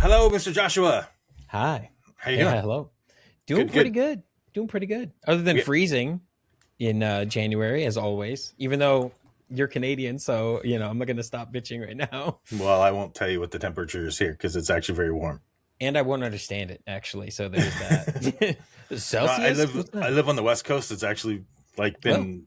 Hello, Mr. Joshua. Hi. How you doing? Yeah, hello. Doing Good, pretty good. good. Doing pretty good. Other than Yeah. freezing in January, as always. Even though you're Canadian, so I'm not gonna stop bitching right now. Well, I won't tell you what the temperature is here because it's actually very warm. And I won't understand it actually. So there's that. No, I Celsius? live What's I that? live on the West Coast. It's actually like Oh, been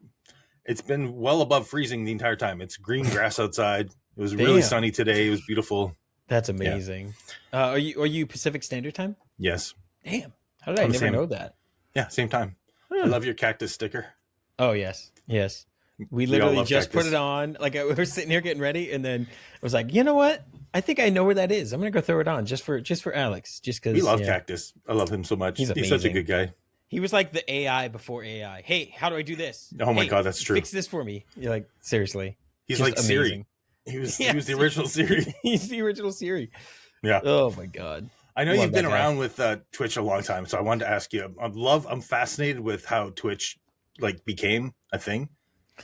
it's been well above freezing the entire time. It's green grass outside. It was really damn. sunny today. It was beautiful. That's Yeah. amazing. Are you Pacific Standard Time? Yes. Damn. How did I I'm the never same. know that? Yeah, same time. I Huh. love your cactus sticker. Oh yes, yes. We We all literally love just put it cactus. on. Like we were sitting here getting ready, and then I was like, you know what? I think I know where that is. I'm gonna go throw it on just for Alex, just We because. love Yeah, cactus. I love him so much. he's He's such a amazing. good guy. He was like the AI before AI. Hey, how do I do this? Oh my Hey, god, that's true. fix this for me. You're like seriously, He's just like Siri. amazing. He was the Yes, original Siri. he's the original Siri. Yeah. Oh my god, I know love you've that been guy. around with Twitch a long time, so I wanted to ask you. I'm fascinated with how Twitch like became a thing,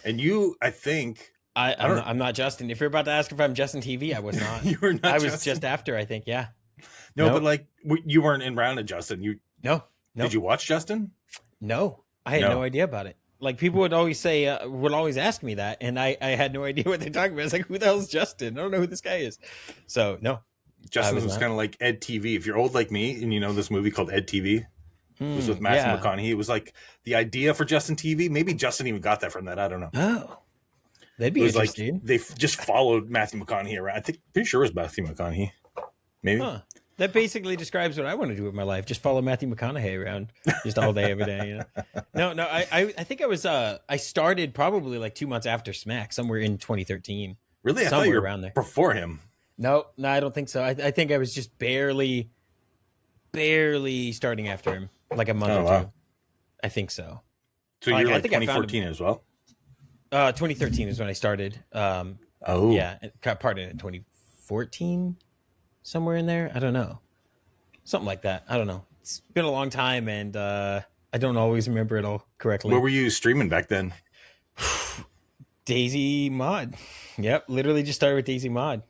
and you, I think, I, I I'm don't. not, I'm not Justin. If you're about to ask if I'm Justin TV, I was not. You were not I was Justin. just after. I think. Yeah. No, but Nope. like you weren't in round at Justin. You No. did No. you watch Justin? No, I had no No, idea about it. Like people would always say, would always ask me that, and I had no idea what they're talking about. It's like, who the hell's Justin? I don't know who this guy is. So no, I Justin was was not. kind of like Ed TV. If you're old like me and you know this movie called Ed TV, it was with Matthew Yeah. McConaughey. It was like the idea for Justin TV. Maybe Justin even got that from that. I don't know. Oh, that'd It be was like interesting. just followed Matthew McConaughey around. I think pretty sure it was Matthew McConaughey. Maybe. Huh. That basically describes what I want to do with my life. Just follow Matthew McConaughey around just all day, every day. No. I think I started probably like 2 months after Smack, somewhere in 2013, Really? I thought you somewhere were around there. before him. No, I don't think so. I think I was just barely starting after him, like a month Oh or wow. two. I think so. So Like you're I like think I found 2014 as well. 2013 is when I started. Oh, Yeah, it got parted in 2014, somewhere in there. I don't know, something like that. I don't know. It's been a long time, and I don't always remember it all correctly. where were you streaming back then? DayZ mod. Yep, literally just started with DayZ mod.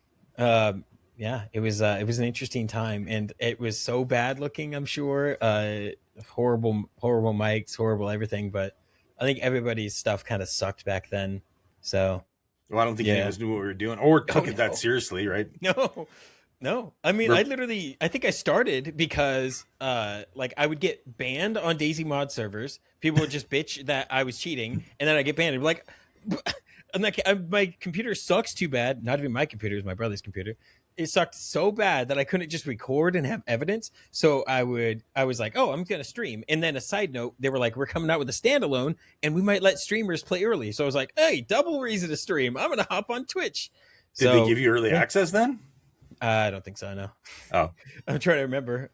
Yeah, it was an interesting time, and it was so bad looking. I'm sure, horrible mics, horrible everything. But I think everybody's stuff kind of sucked back then. So Well, I don't think any of yeah. us knew what we were doing or Oh took it that no. seriously, right? No, no. I mean, I think I started because, like, I would get banned on DayZ mod servers. People would just bitch that I was cheating, and then I get banned. And be like, I'm like, my computer sucks too bad. Not even my computer, it was my brother's computer. It sucked so bad that I couldn't just record and have evidence. So I was like, oh, I'm gonna stream. And then a side note, they were like, we're coming out with a standalone, and we might let streamers play early. So I was like, hey, double reason to stream. I'm gonna hop on Twitch. Did they So give you early yeah. access then? I don't think so. No, Oh, I'm trying to remember.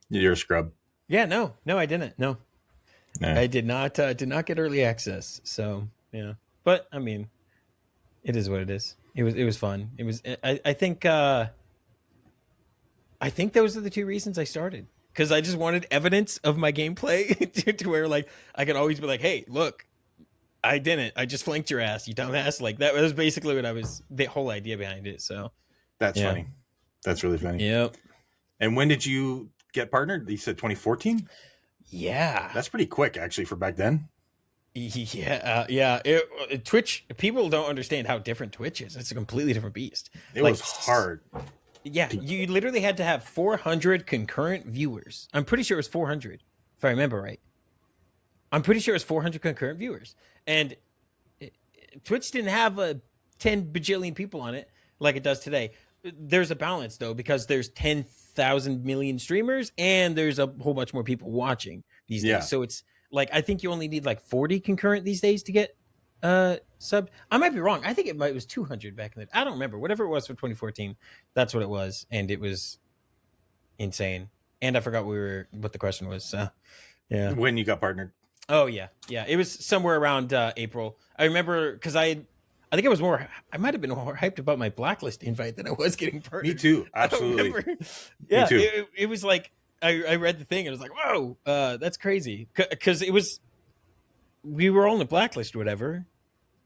you're a scrub. Yeah, no, I didn't. No, Yeah. I did not get early access. So yeah, but I mean, it is what it is. It was fun. It was. I think those are the two reasons I started, because I just wanted evidence of my gameplay to where like I could always be like, hey, look, I didn't. I just flanked your ass, you dumbass. Like that was basically what I was. The whole idea behind it. So That's yeah, funny. That's really funny. yep, And when did you get partnered? You said 2014? yeah. That's pretty quick actually for back then. Yeah. Twitch, people don't understand how different Twitch is. It's a completely different beast. It Like, was hard. yeah, you literally had to have 400 concurrent viewers. I'm pretty sure it was 400, if I remember right. I'm pretty sure it was 400 concurrent viewers. And Twitch didn't have a 10 bajillion people on it like it does today. There's a balance though, because there's 10,000 million streamers and there's a whole bunch more people watching these Yeah. days. So it's like, I think you only need like 40 concurrent these days to get sub. I might be wrong. I think it was 200 back in the, I don't remember. Whatever it was for 2014, that's what it was, and it was insane. And I forgot what the question was. So yeah. When you got partnered. Oh yeah, yeah. It was somewhere around April. I remember because I think I might have been more hyped about my blacklist invite than I was getting Me partnered. too. I don't Absolutely. remember. Yeah, too. it was like I read the thing and I was like, whoa, that's crazy. Because we were on the blacklist or whatever.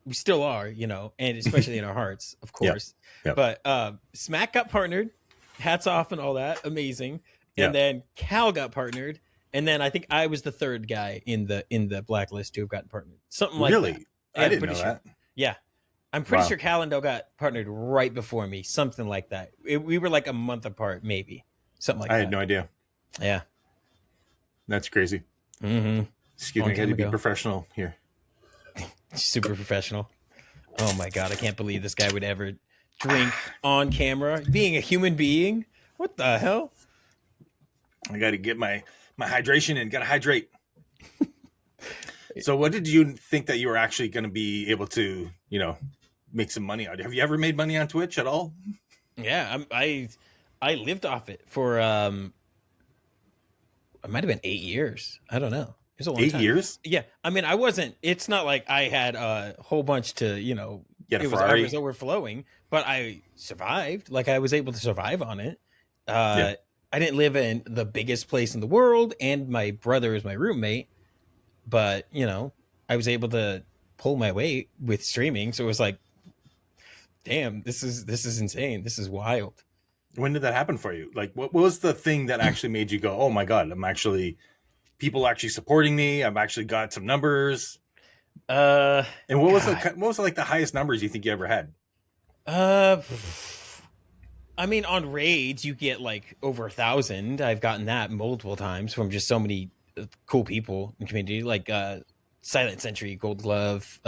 We still are, and especially in our hearts, of Yeah. course. Yeah. But Smack got partnered, hats off and all that, amazing. Yeah. And then Cal got partnered, and then I think I was the third guy in the blacklist to have gotten partnered, something like that. Really? Yeah, I I'm didn't pretty know sure. that. Yeah, I'm pretty Wow. sure Cal and Del got partnered right before me, something like that. We were like a month apart, maybe something like I that. had no idea. Yeah. That's crazy. Mm-hmm. Excuse Long me, I got time to be ago. professional here. Super professional. Oh my god, I can't believe this guy would ever drink on camera, being a human being. What the hell? I got to get my hydration and got to hydrate. So what did you think that you were actually going to be able to, make some money on? Have you ever made money on Twitch at all? Yeah, I lived off it for it might have been 8 years. I don't know. It was a long 8 time. years? Yeah, I mean, I wasn't. It's not like I had a whole bunch to, Get a it Ferrari? was overflowing, but I survived. Like I was able to survive on it. Yeah. I didn't live in the biggest place in the world, and my brother is my roommate. But I was able to pull my weight with streaming. So it was like, damn, this is insane. This is wild. When did that happen for you? Like, what was the thing that actually made you go, oh my God, people actually supporting me. I've actually got some numbers. And what was like the highest numbers you think you ever had? I mean, on raids, you get like over 1,000. I've gotten that multiple times from just so many cool people in the community, like Silent Sentry, Gold Glove,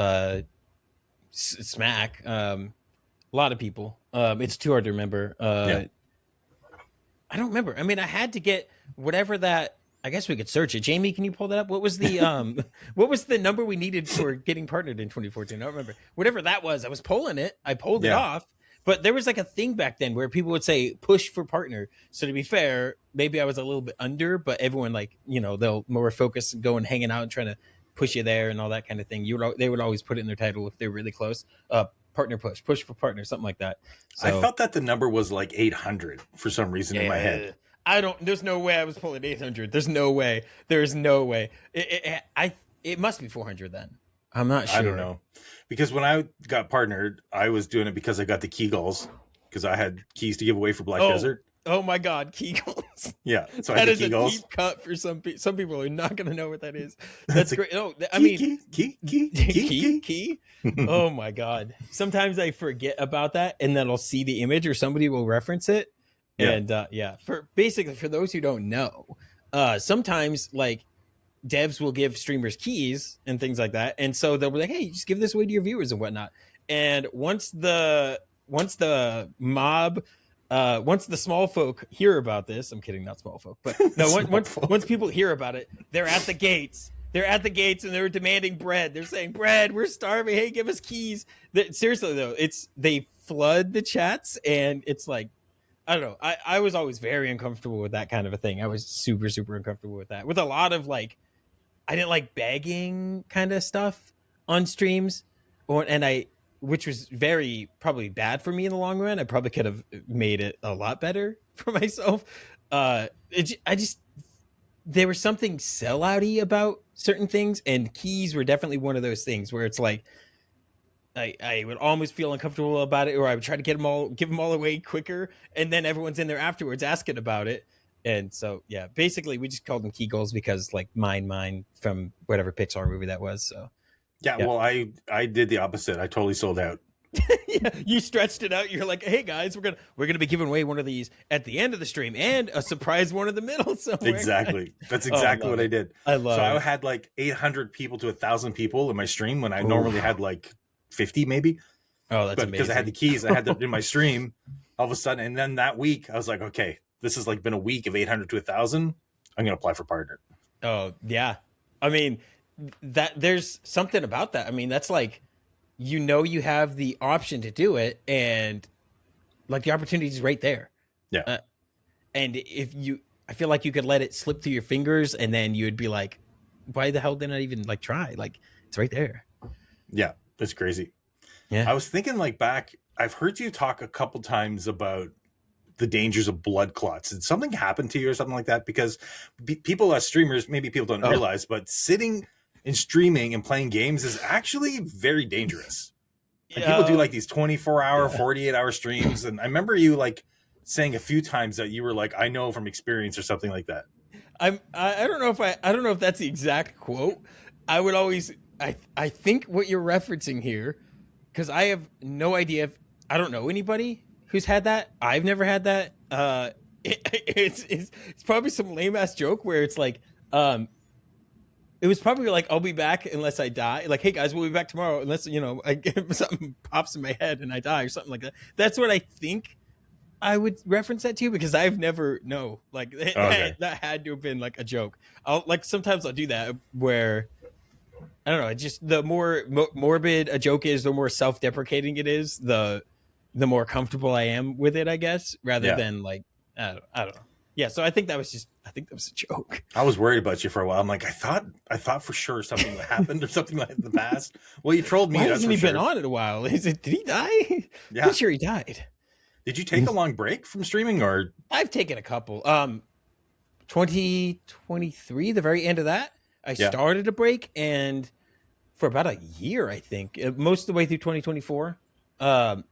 Smack. A lot of people. It's too hard to remember. Yeah. I don't remember. I mean, I had to get whatever that. I guess we could search it. Jamie, can you pull that up? What was the what was the number we needed for getting partnered in 2014? I don't remember. Whatever that was, I was pulling it. I pulled it off. But there was like a thing back then where people would say push for partner. So to be fair, maybe I was a little bit under, but everyone they'll more focus and go and hanging out and trying to push you there and all that kind of thing. They would always put it in their title if they're really close. Partner push for partner, something like that. So, I felt that the number was like 800 for some reason in my head. There's no way I was pulling 800. There's no way. There's no way. It must be 400 then. I'm not sure. I don't know. Because when I got partnered, I was doing it because I got the key goals because I had keys to give away for Black Desert. Oh my God, key goals. Yeah. So that I is key a goals. deep cut for some people. Some people are not going to know what that is. That's great. Oh, I key. Oh my God. Sometimes I forget about that and then I'll see the image or somebody will reference it. Yeah. And for those who don't know, sometimes like devs will give streamers keys and things like that, and so they'll be like, "Hey, just give this away to your viewers and whatnot." And once the mob, once the small folk hear about this, I'm kidding, not small folk, but no, once people hear about it, they're at the gates. They're at the gates and they're demanding bread. They're saying, "Bread, we're starving. Hey, give us keys." Seriously though, they flood the chats, and it's like, I don't know. I was always very uncomfortable with that kind of a thing. I was super, super uncomfortable with that. With a lot of like, I didn't like begging kind of stuff on streams, which was very probably bad for me in the long run. I probably could have made it a lot better for myself. There was something sellouty about certain things, and keys were definitely one of those things where it's like, I would almost feel uncomfortable about it, or I would try to give them all away quicker, and then everyone's in there afterwards asking about it. And so, yeah, basically we just called them key goals because like mine from whatever Pixar movie that was. So yeah. Well, I did the opposite. I totally sold out. Yeah, you stretched it out. You're like, hey guys, we're gonna be giving away one of these at the end of the stream and a surprise one in the middle somewhere. Exactly. That's exactly what I did. I love it. I had like 800 people to 1,000 people in my stream when I normally had like 50 maybe. Oh, that's amazing. Because I had the keys, I had them in my stream all of a sudden. And then that week I was like, okay, this has like been a week of 800 to 1,000. I'm going to apply for partner. Oh yeah. I mean, there's something about that. I mean, that's like, you have the option to do it, and like the opportunity is right there. Yeah. And I feel like you could let it slip through your fingers, and then you would be like, why the hell didn't I even like try? Like, it's right there. Yeah. It's crazy. Yeah. I was thinking like back, I've heard you talk a couple times about the dangers of blood clots. Did something happen to you or something like that? Because people as streamers, maybe people don't realize, but sitting and streaming and playing games is actually very dangerous. And people do like these 24-hour, 48-hour streams. And I remember you like saying a few times that you were like, I know from experience or something like that. I don't know if I don't know if that's the exact quote. I would always I think what you're referencing here, because I have no idea if I don't know anybody who's had that. I've never had that. It's probably some lame ass joke where it's like, it was probably like, I'll be back unless I die. Like, hey guys, we'll be back tomorrow unless, you know, something pops in my head and I die or something like that. That's what I think I would reference that to you, because I've never like that had to have been like a joke. Sometimes I'll do that where I don't know. Just the more morbid a joke is, the more self-deprecating it is, the more comfortable I am with it, I guess, rather than like I don't know. Yeah, so I think that was a joke. I was worried about you for a while. I'm like, I thought for sure something happened or something like in the past. Well, you trolled me. Why hasn't he been on it a while? Did he die? Yeah, I'm sure he died. Did you take a long break from streaming, or? I've taken a couple. 2023, the very end of that, I started a break, and for about a year, I think, most of the way through 2024. Because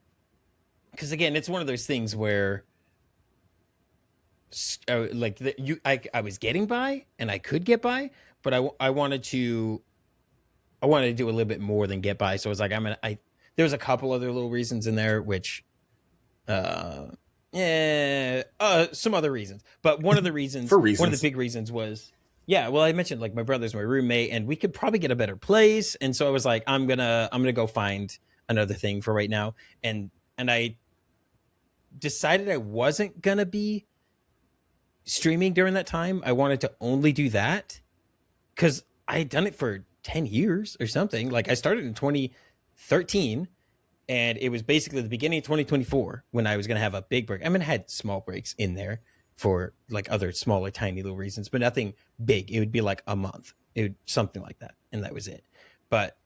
again, it's one of those things where, I was getting by, and I could get by, but I wanted to do a little bit more than get by. So I was like, there's a couple other little reasons in there, which, some other reasons, but one of the reasons, one of the big reasons was, I mentioned like my brother's my roommate, and we could probably get a better place, and so I was like, I'm gonna go find another thing for right now, and I decided I wasn't gonna be streaming during that time. I wanted to only do that because I had done it for 10 years or something. Like I started in 2013, and it was basically the beginning of 2024 when I was going to have a big break. I mean, I had small breaks in there for like other smaller, tiny little reasons, but nothing big. It would be like a month, something like that. And that was it. But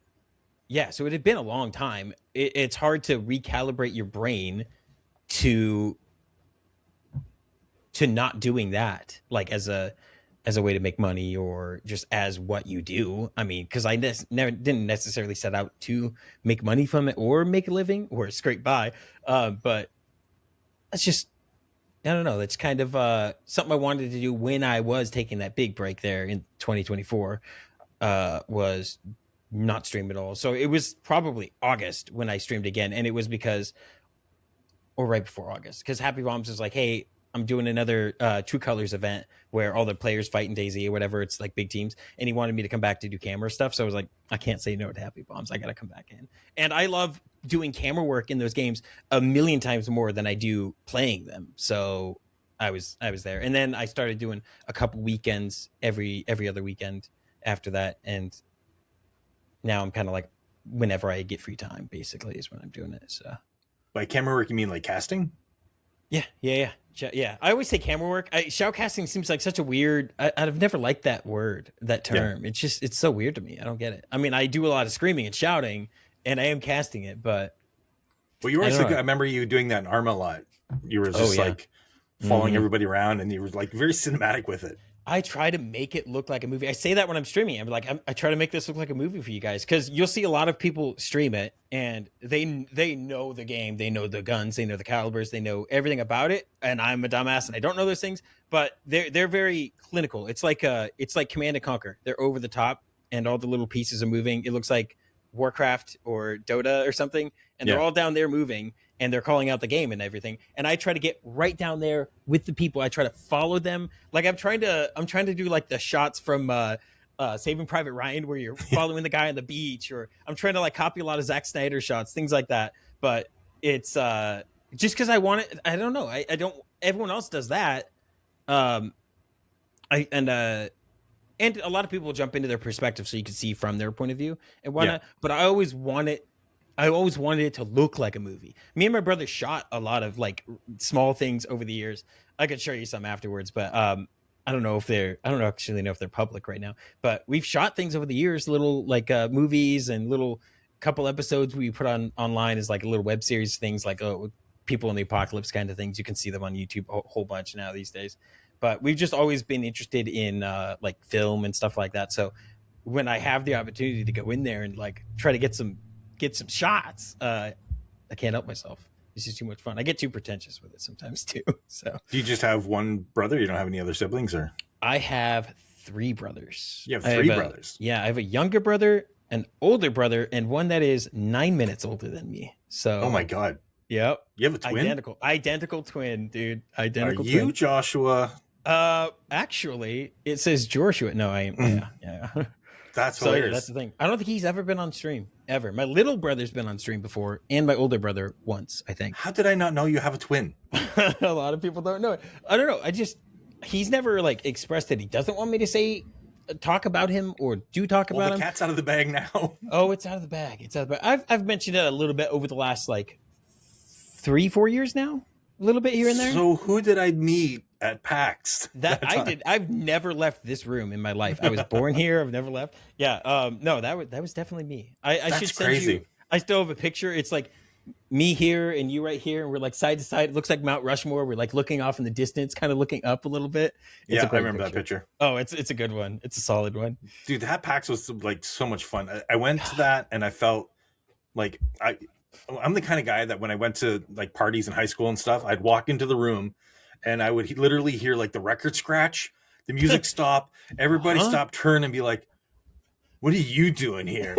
yeah, so it had been a long time. It's hard to recalibrate your brain to not doing that, like as a way to make money or just as what you do. I mean, because I didn't necessarily set out to make money from it or make a living or scrape by, but that's just, I don't know. That's kind of something I wanted to do when I was taking that big break there in 2024, was not stream at all. So it was probably August when I streamed again, and it was because, or right before August, because Happy Bombs was like, hey, I'm doing another True Colors event where all the players fight in DayZ or whatever. It's like big teams. And he wanted me to come back to do camera stuff. So I was like, I can't say no to Happy Bombs. I got to come back in. And I love doing camera work in those games a million times more than I do playing them. So I was there. And then I started doing a couple weekends every other weekend after that. And now I'm kind of like, whenever I get free time, basically, is when I'm doing it. So by camera work, you mean like casting? Yeah. I always say camera work. Shoutcasting seems like such a weird. I've never liked that word, that term. Yeah. It's so weird to me. I don't get it. I mean, I do a lot of screaming and shouting, and I am casting it, but. Well, you were also. I remember you doing that in Arma a lot. You were just like following everybody around, and you were like very cinematic with it. I try to make it look like a movie. I say that when I'm streaming. I'm like, I try to make this look like a movie for you guys, because you'll see a lot of people stream it, and they know the game, they know the guns, they know the calibers, they know everything about it. And I'm a dumbass and I don't know those things, but they're very clinical. It's like Command and Conquer. They're over the top, and all the little pieces are moving. It looks like Warcraft or Dota or something, and they're all down there moving, and they're calling out the game and everything. And I try to get right down there with the people. I try to follow them. Like I'm trying to do like the shots from Saving Private Ryan, where you're following the guy on the beach, or I'm trying to like copy a lot of Zack Snyder shots, things like that. But it's just because I want it. I don't know. I don't. Everyone else does that. And a lot of people jump into their perspective so you can see from their point of view and whatnot. But I always wanted it to look like a movie. Me and my brother shot a lot of like small things over the years. I could show you some afterwards, but I don't actually know if they're public right now. But we've shot things over the years, little like movies and little couple episodes we put online as like a little web series things, like people in the apocalypse kind of things. You can see them on YouTube a whole bunch now these days. But we've just always been interested in like film and stuff like that. So when I have the opportunity to go in there and like try to get some shots, I can't help myself. It's just too much fun. I get too pretentious with it sometimes too. So Do you just have one brother? You don't have any other siblings, or? I have 3 brothers. You have 3 brothers. Yeah, I have a younger brother, an older brother, and one that is 9 minutes older than me. So Oh my god. Yep. You have a twin? Identical twin, dude. Identical Are you twin. Joshua? Actually, it says Joshua. No, I am. Yeah. That's So hilarious. that's the thing. I don't think he's ever been on stream ever. My little brother's been on stream before, and my older brother once, I think. How did I not know you have a twin? A lot of people don't know it. I don't know. He's never like expressed that he doesn't want me to talk about him or talk about him. The cat's out of the bag now. Oh, it's out of the bag. It's out of the bag. I've mentioned it a little bit over the last like 3-4 years now. A little bit here and there. So who did I meet at PAX? I did. I've never left this room in my life. I was born here. I've never left. Yeah. No, that was definitely me. I should send crazy. you. I still have a picture. It's like me here and you right here, and we're like side to side. It looks like Mount Rushmore. We're like looking off in the distance, kind of looking up a little bit. Yeah, I remember that picture. Oh, it's a good one. It's a solid one. Dude, that PAX was like so much fun. I went to that and I felt like I'm the kind of guy that when I went to like parties in high school and stuff, I'd walk into the room and I would literally hear like the record scratch, the music stop, everybody stop, turn and be like, what are you doing here?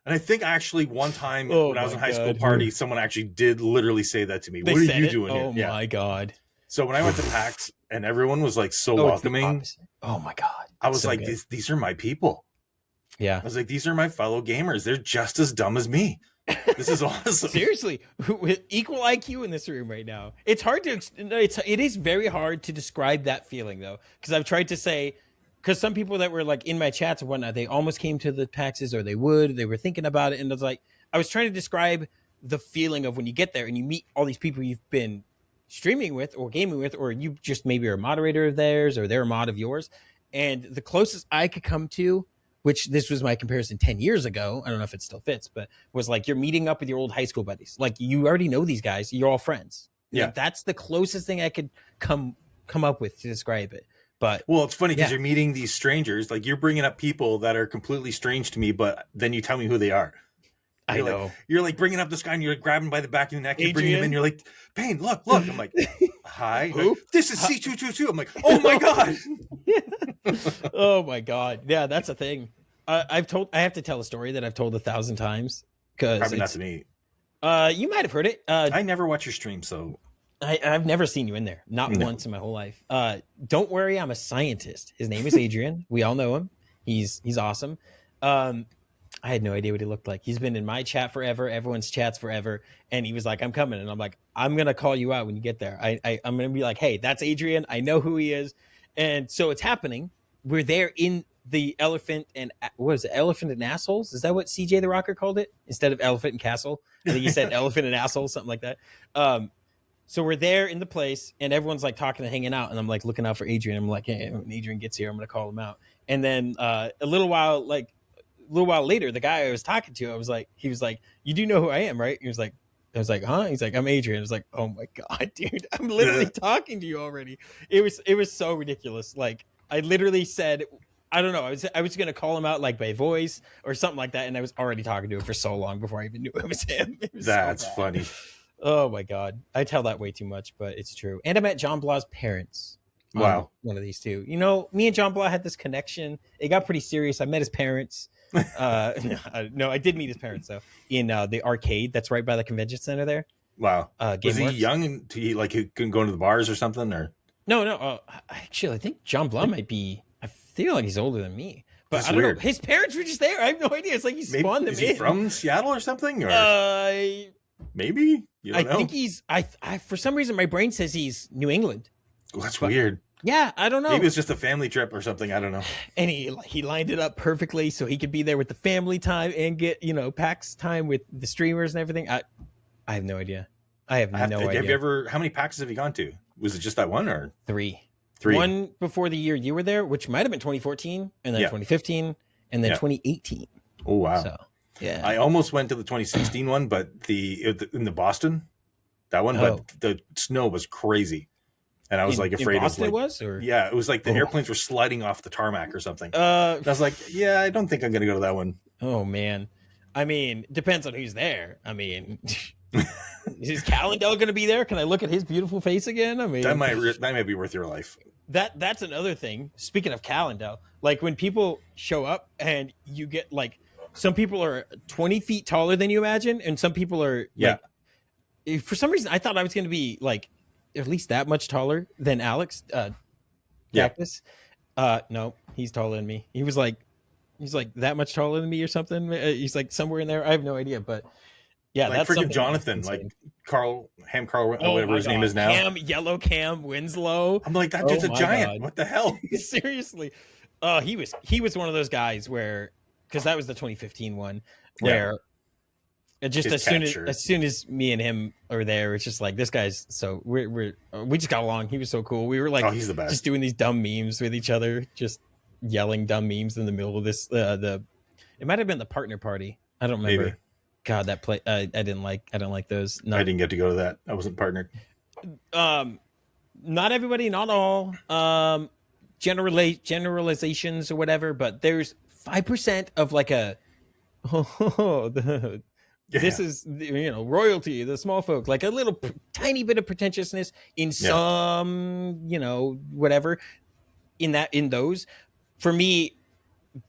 And I think actually one time when I was in high school party, someone actually did literally say that to me. What are you doing here? Oh my God. So when I went to PAX and everyone was like so welcoming. Oh my God. I was like, these are my people. Yeah. I was like, these are my fellow gamers. They're just as dumb as me. This is awesome. Seriously, with equal IQ in this room right now. It's hard to. It is very hard to describe that feeling though, because I've tried to say, because some people that were like in my chats and whatnot, they almost came to the PAXs or they were thinking about it, and I was trying to describe the feeling of when you get there and you meet all these people you've been streaming with or gaming with, or you just maybe are a moderator of theirs or they're a mod of yours, and the closest I could come to, which this was my comparison 10 years ago, I don't know if it still fits, but was like you're meeting up with your old high school buddies. Like you already know these guys, you're all friends. Yeah. Like, that's the closest thing I could come up with to describe it. But well, it's funny because you're meeting these strangers, like you're bringing up people that are completely strange to me, but then you tell me who they are. You're like bringing up this guy and you're grabbing by the back of the neck, you're bringing him in, you're like, Pain, look. I'm like, hi. Who? This is C222. I'm like, oh my God. Oh my God. Yeah, that's a thing. I have to tell a story that I've told 1,000 times. Probably not to me. You might have heard it. I never watch your stream, so I've never seen you in there. Not once in my whole life. Don't worry, I'm a scientist. His name is Adrian. We all know him. He's awesome. I had no idea what he looked like. He's been in my chat forever, everyone's chats forever. And he was like, I'm coming. And I'm like, I'm going to call you out when you get there. I'm going to be like, hey, that's Adrian. I know who he is. And so it's happening. We're there in the elephant and what is it? Elephant and assholes? Is that what CJ the Rocker called it? Instead of elephant and castle? I think he said elephant and asshole, something like that. So we're there in the place and everyone's like talking and hanging out. And I'm like looking out for Adrian. I'm like, hey, when Adrian gets here, I'm going to call him out. And then a little while later, the guy I was talking to, he was like, you do know who I am, right? He was like, I was like, huh? He's like, I'm Adrian. I was like, oh my God, dude, I'm literally talking to you already. It was so ridiculous. Like I literally said, I don't know. I was going to call him out like by voice or something like that. And I was already talking to him for so long before I even knew it was him. That's funny. Oh my God. I tell that way too much, but it's true. And I met John Blah's parents. Wow. One of these two. You know, me and John Blah had this connection. It got pretty serious. I met his parents. No, I did meet his parents though in the arcade that's right by the convention center there. Wow. Was he young and he couldn't go into the bars or something or? No. Actually, I think John Blah might be. I feel like he's older than me, but that's I don't weird. know. His parents were just there. I have no idea. It's like he spawned them in. Is he from Seattle or something? Or maybe you don't know. I think he's. I for some reason my brain says he's New England. Well, that's weird. Yeah, I don't know. Maybe it's just a family trip or something. I don't know. And he lined it up perfectly so he could be there with the family time and get PAX time with the streamers and everything. I have no idea. I have no idea. Have you ever? How many PAXs have you gone to? Was it just that one or three? One before the year you were there, which might have been 2014, and then 2015, and then 2018. Oh wow! So yeah, I almost went to the 2016 one, but in the Boston, that one, but the snow was crazy. And I was afraid in Boston of it was? Or? Yeah, it was like the airplanes were sliding off the tarmac or something. I was like, yeah, I don't think I'm going to go to that one. Oh man. I mean, depends on who's there. I mean, Is Callendale going to be there? Can I look at his beautiful face again? I mean, that might be worth your life. That's another thing. Speaking of Callendale, like when people show up and you get like, some people are 20 feet taller than you imagine, and some people are like, for some reason I thought I was going to be like at least that much taller than Alex. Cactus. No, he's taller than me. He's like that much taller than me or something. He's like somewhere in there. I have no idea, but yeah, like that's freaking Jonathan, like Carl, whatever his name is now. Yellow Cam Winslow. I'm like, that dude's a giant. God. What the hell? Seriously. He was one of those guys where, because that was the 2015 one where just as soon as me and him are there, it's just like, this guy's so we just got along. He was so cool. We were like, he's the best. Just doing these dumb memes with each other, just yelling dumb memes in the middle of this. It might have been the partner party. I don't remember. Maybe. God, that play I don't like those. I didn't get to go to that. I wasn't partnered. Not everybody, not all. Generalizations or whatever, but there's 5% of like a this is royalty, the small folk, like a little tiny bit of pretentiousness in some whatever in those. For me,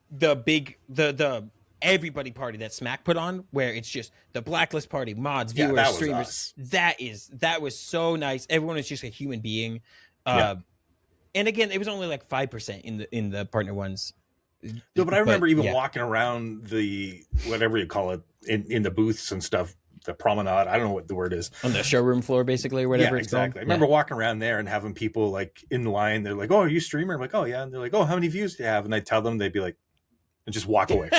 the everybody party that Smack put on, where it's just the Blacklist party, mods, viewers, streamers. That was so nice. Everyone is just a human being. And again, it was only like 5% in the partner ones. No, but I remember walking around the whatever you call it in the booths and stuff, the promenade. I don't know what the word is, on the showroom floor, basically, or whatever. Yeah, exactly. I remember walking around there and having people like in line. They're like, "Oh, are you a streamer?" I'm like, "Oh yeah." And they're like, "Oh, how many views do you have?" And I tell them, they'd be like, and just walk away.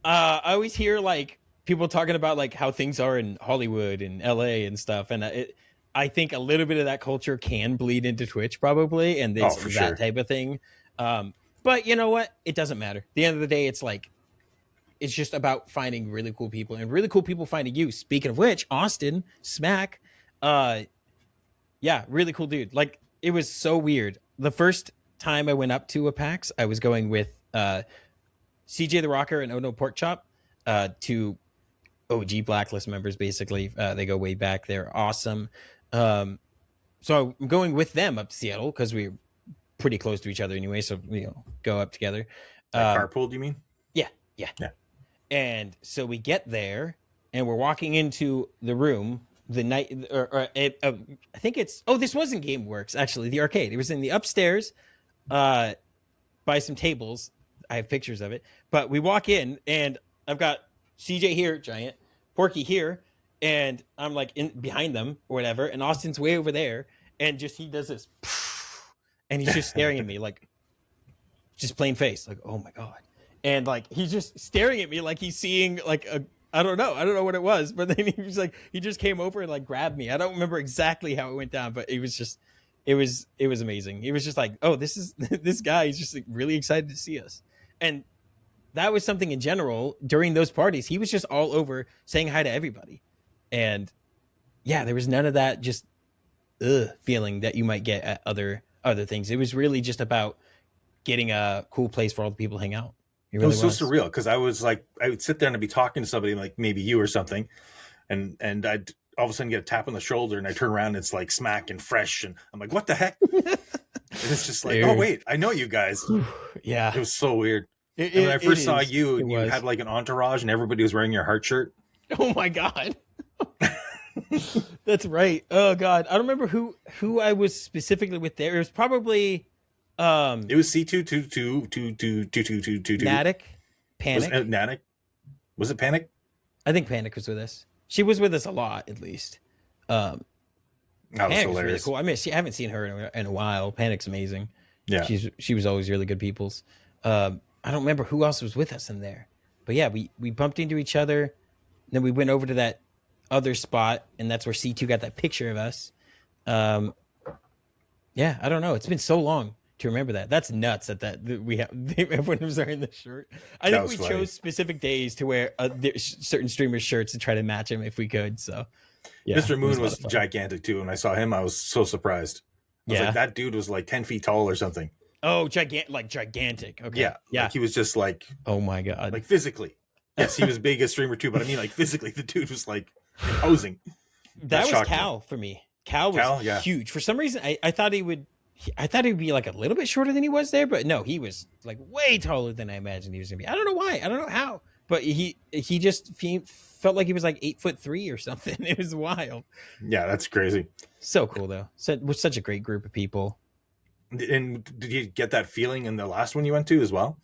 I always hear like people talking about like how things are in Hollywood and LA and stuff, and I think a little bit of that culture can bleed into Twitch probably, and it's that type of thing. But you know what? It doesn't matter. At the end of the day, it's like, it's just about finding really cool people and really cool people finding you. Speaking of which, Austin, Smack, really cool dude. Like, it was so weird. The first time I went up to a PAX, I was going with CJ the Rocker and Ono Pork Chop, two OG Blacklist members, basically. They go way back. They're awesome. So I'm going with them up to Seattle because we're pretty close to each other anyway. So, go up together. Carpool, do you mean? Yeah. And so we get there and we're walking into the room the night, I think this wasn't GameWorks, actually, the arcade. It was in the upstairs by some tables. I have pictures of it. But we walk in and I've got CJ here, giant, Porky here, and I'm like in behind them or whatever, and Austin's way over there, and just he does this, and he's just staring at me like, just plain face, like, oh my god, and like he's just staring at me like he's seeing like I don't know what it was, but then he was like, he just came over and like grabbed me. I don't remember exactly how it went down, but it was amazing. It was just like, oh, this guy is just like really excited to see us, and that was something in general during those parties. He was just all over saying hi to everybody. And yeah, there was none of that just feeling that you might get at other things. It was really just about getting a cool place for all the people to hang out. It was so surreal because I would sit there and I'd be talking to somebody like maybe you or something, and I'd all of a sudden get a tap on the shoulder and I turn around and it's like Smack and Fresh and I'm like, what the heck? And it's just like, oh wait, I know you guys. Yeah. It was so weird. And when I first saw you, and you had like an entourage and everybody was wearing your heart shirt. Oh my god. That's right. Oh god, I don't remember who I was specifically with there. It was probably it was C2222222. Natick. Panic. Natick? Was it Panic? I think Panic was with us. She was with us a lot, at least. That was hilarious. Really cool. I mean, I haven't seen her in a while. Panic's amazing. Yeah, she was always really good people's. I don't remember who else was with us in there, but yeah, we bumped into each other. Then we went over to that other spot, and that's where C2 got that picture of us. Yeah, I don't know. It's been so long to remember that. That's nuts that we have everyone was wearing the shirt. I think we chose specific days to wear certain streamers' shirts to try to match them if we could. So, yeah, Mr. Moon was gigantic too. When I saw him, I was so surprised. I was like, that dude was like 10 feet tall or something. Oh, gigantic. Okay. Yeah. Like he was just like, oh my god, like physically. Yes, he was big as streamer too, but I mean, like physically, the dude was like imposing. That was shocked me. Cal for me. Cal was Cal, yeah. huge. For some reason, I thought he would. I thought he'd be like a little bit shorter than he was there, but no, he was like way taller than I imagined he was gonna be. I don't know why. I don't know how, but he just felt like he was like 8'3" or something. It was wild. Yeah, that's crazy. So cool though. So was such a great group of people. And did you get that feeling in the last one you went to as well?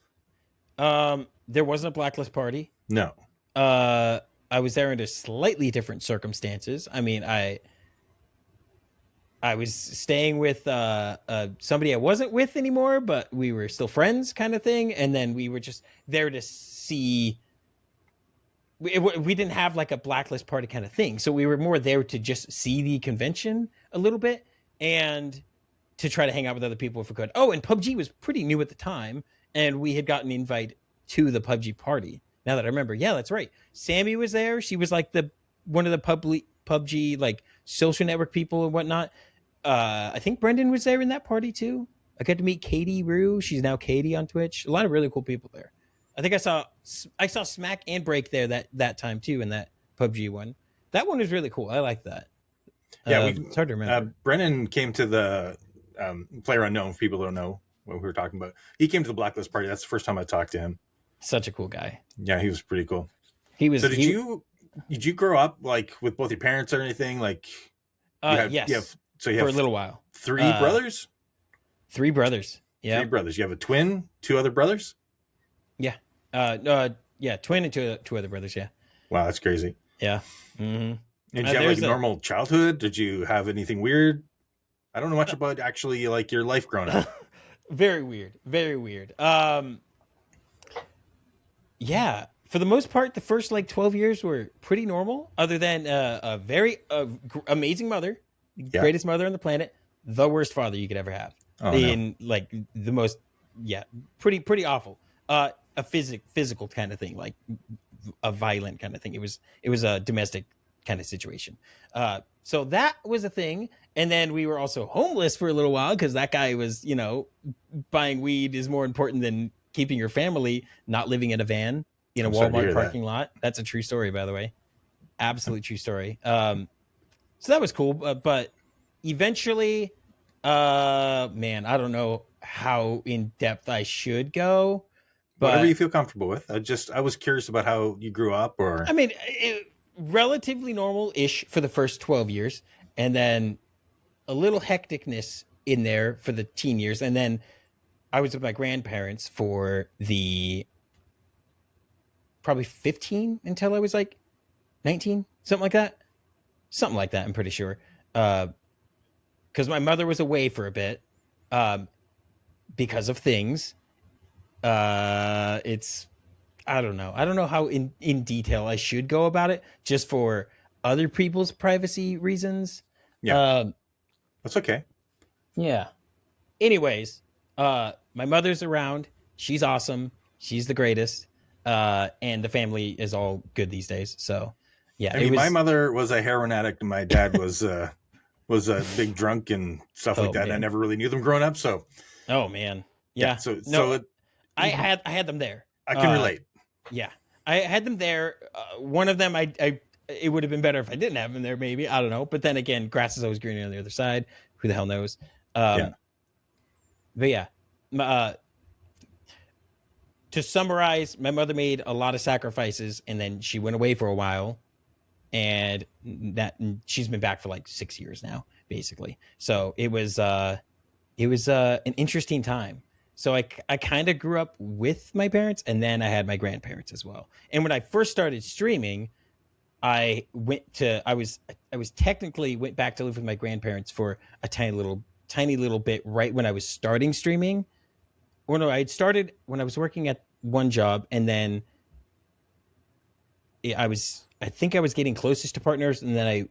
There wasn't a blacklist party. No. I was there under slightly different circumstances. I mean, I was staying with somebody I wasn't with anymore, but we were still friends, kind of thing. And then we were just there to see. We didn't have like a blacklist party kind of thing, so we were more there to just see the convention a little bit and to try to hang out with other people if we could. Oh, and PUBG was pretty new at the time, and we had gotten an invite to the PUBG party. Now that I remember, yeah, that's right. Sammy was there. She was like one of the PUBG like social network people and whatnot. I think Brendan was there in that party too. I got to meet Katie Rue. She's now Katie on Twitch. A lot of really cool people there. I think I saw Smack and Break there that time too in that PUBG one. That one was really cool. I like that. Yeah, it's hard to remember. Brennan came to the Player Unknown. For people who don't know what we were talking about, he came to the Blacklist party. That's the first time I talked to him. Such a cool guy. Yeah, he was pretty cool. He was. So did you grow up like with both your parents or anything? Like, yes. So you for have a little while. 3 brothers. 3 brothers. Yeah. 3 brothers. You have a twin, 2 other brothers. Yeah. Yeah, twin and two other brothers. Yeah. Wow, that's crazy. Yeah. Mm-hmm. Did you have like a normal childhood? Did you have anything weird? I don't know much about actually like your life growing up. Very weird. Very weird. Yeah, for the most part, the first like 12 years were pretty normal, other than a very amazing mother, greatest mother on the planet, the worst father you could ever have. Like the most, pretty awful. A physical kind of thing, like a violent kind of thing. It was a domestic kind of situation. So that was a thing. And then we were also homeless for a little while because that guy was, buying weed is more important than keeping your family, not living in a van in a Walmart parking lot. That's a true story, by the way. Absolute true story. So that was cool. But eventually, man, I don't know how in depth I should go. But whatever you feel comfortable with. I was curious about how you grew up, or I mean, relatively normal-ish for the first 12 years, and then a little hecticness in there for the teen years, and then I was with my grandparents for the probably 15 until I was like 19, something like that. I'm pretty sure, because my mother was away for a bit because of things. I don't know how in detail I should go about it, just for other people's privacy reasons. That's okay. Yeah. Anyways, my mother's around. She's awesome. She's the greatest. And the family is all good these days. So yeah. I mean, my mother was a heroin addict and my dad was a big drunk and stuff like that. Man. I never really knew them growing up. So. Oh man. Yeah. I had them there. I can relate. Yeah, I had them there. One of them, it would have been better if I didn't have them there. Maybe, I don't know. But then again, grass is always greener on the other side. Who the hell knows? But yeah, to summarize, my mother made a lot of sacrifices, and then she went away for a while, and she's been back for like 6 years now, basically. So it was an interesting time. So I kind of grew up with my parents, and then I had my grandparents as well. And when I first started streaming, I technically went back to live with my grandparents for a tiny little bit right when I was starting streaming. Or no, I had started when I was working at one job, and then I think I was getting closest to partners, and then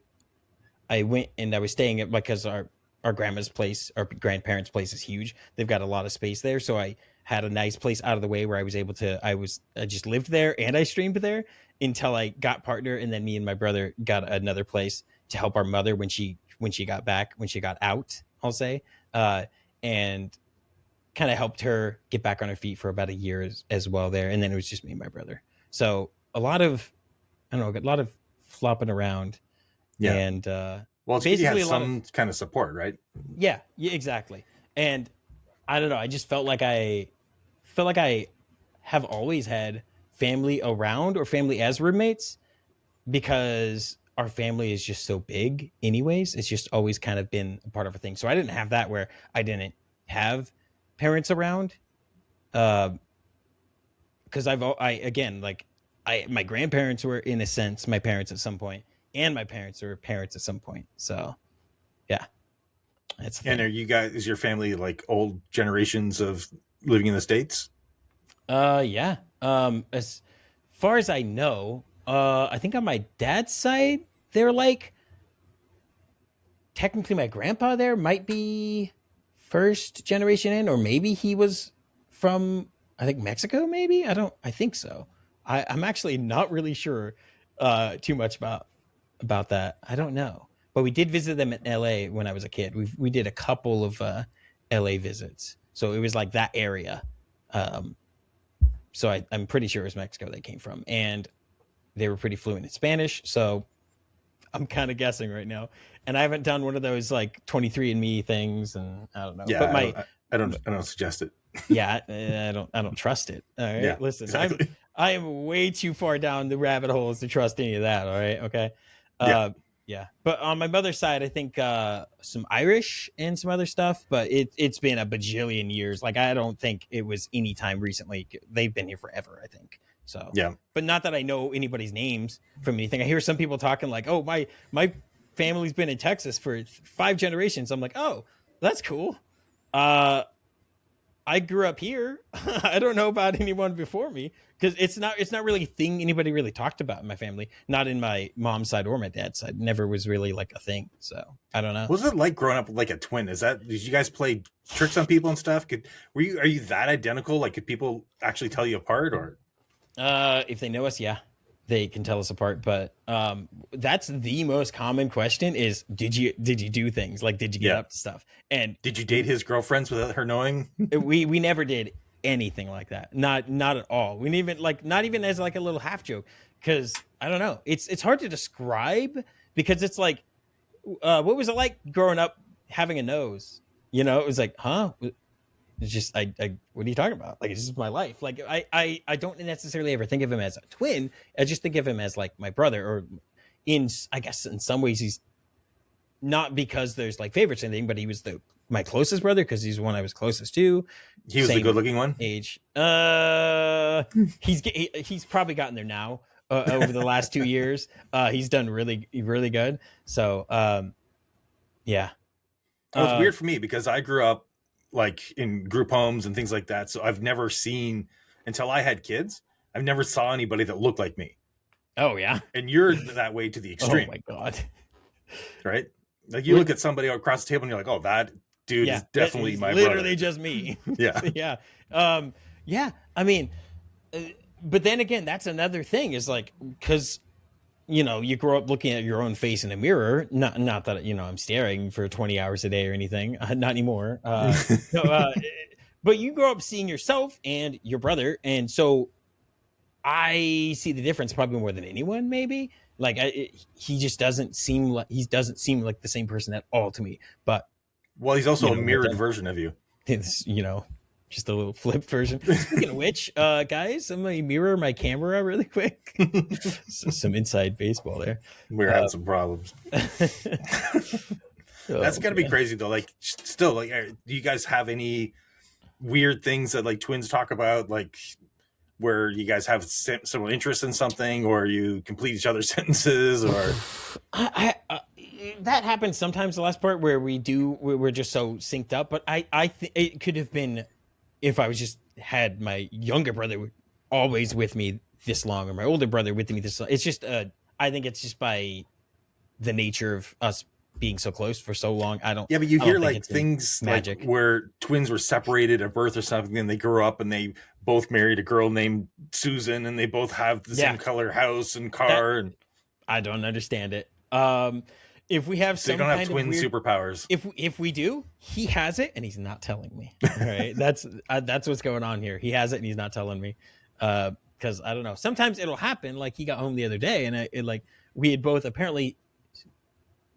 I went and I was staying at, because our grandma's place, our grandparents' place is huge. They've got a lot of space there. So I had a nice place out of the way where I was able to, I just lived there and I streamed there until I got partner. And then me and my brother got another place to help our mother when she got out, I'll say, and kind of helped her get back on her feet for about a year as well there. And then it was just me and my brother. So a lot of, I don't know, a lot of flopping around. Yeah. And well, it's basically had some kind of support, right? Yeah, exactly. And I don't know, I just felt like I have always had family around or family as roommates, because our family is just so big anyways. It's just always kind of been a part of a thing. So I didn't have that where I didn't have parents around. Because my grandparents were, in a sense, my parents at some point, and my parents were parents at some point. So yeah. And are you guys, is your family like old generations of living in the States? Yeah. As far as I know, I think on my dad's side, they're like, technically my grandpa there might be first generation in, or maybe he was from, I think, Mexico, maybe. I think so. I'm actually not really sure too much about that. I don't know. But we did visit them in LA when I was a kid. We did a couple of LA visits. So it was like that area. So I'm pretty sure it was Mexico they came from. And they were pretty fluent in Spanish. So I'm kind of guessing right now. And I haven't done one of those like 23andMe things, and I don't know. Yeah, but I don't suggest it. Yeah, I don't trust it. All right, yeah, listen, exactly. I am way too far down the rabbit holes to trust any of that. All right, okay. Yeah. But on my mother's side, I think some Irish and some other stuff. But it's been a bajillion years. Like, I don't think it was any time recently. They've been here forever, I think. So yeah. But not that I know anybody's names from anything. I hear some people talking like, "Oh, my family's been in Texas for 5 generations." I'm like, "Oh, that's cool." I grew up here. I don't know about anyone before me, because it's not really a thing anybody really talked about in my family. Not in my mom's side or my dad's side. Never was really like a thing. So I don't know. What was it like growing up with like a twin? Did you guys play tricks on people and stuff? Are you that identical? Like, could people actually tell you apart, or? If they know us, yeah, they can tell us apart. But that's the most common question is, did you do things? Like, did you get up to stuff? And did you date his girlfriends without her knowing? we never did anything like that. Not at all. We even not even as like a little half joke, because I don't know. It's hard to describe, because it's like, what was it like growing up having a nose? You know, it was like, huh? It's just, I what are you talking about? Like, it's just my life. Like, I don't necessarily ever think of him as a twin. I just think of him as like my brother, or I guess in some ways he's not, because there's like favorites or anything, but he was my closest brother, because he's the one I was closest to. He was the good looking one? Age. He's probably gotten there now over the last 2 years. He's done really, really good. So, yeah. Well, it's weird for me, because I grew up like in group homes and things like that. So I've never seen, until I had kids, I've never saw anybody that looked like me. Oh yeah. And you're that way to the extreme. Oh my God. Right? Like, you look at somebody across the table and you're like, oh, that dude is definitely my brother. Literally just me. Yeah. Yeah. Yeah. I mean, but then again, that's another thing, is like, because, you know, you grow up looking at your own face in a mirror. Not that, you know, I'm staring for 20 hours a day or anything. Not anymore. But you grow up seeing yourself and your brother. And so I see the difference probably more than anyone, maybe. Like, he just doesn't seem like the same person at all to me. But well, he's also a mirrored version of you. It's, you know, just a little flipped version. Speaking of which, guys, I'm gonna mirror my camera really quick. Some inside baseball there. We're having some problems. That's gotta be crazy though. Like, still, like, do you guys have any weird things that like twins talk about, like where you guys have similar interests in something, or you complete each other's sentences, or? That happens sometimes. The last part where we're just so synced up. But I think it could have been if I was just had my younger brother always with me this long, or my older brother with me this long. It's just I think it's just by the nature of us being so close for so long. Yeah, but you hear like things magic, like where twins were separated at birth or something, and they grew up and they both married a girl named Susan, and they both have the same color house and car. And I don't understand it. If we have some, they don't have twin superpowers. If we do, he has it and he's not telling me. All right, that's what's going on here. He has it and he's not telling me. because I don't know. Sometimes it'll happen. Like he got home the other day, and we had both apparently,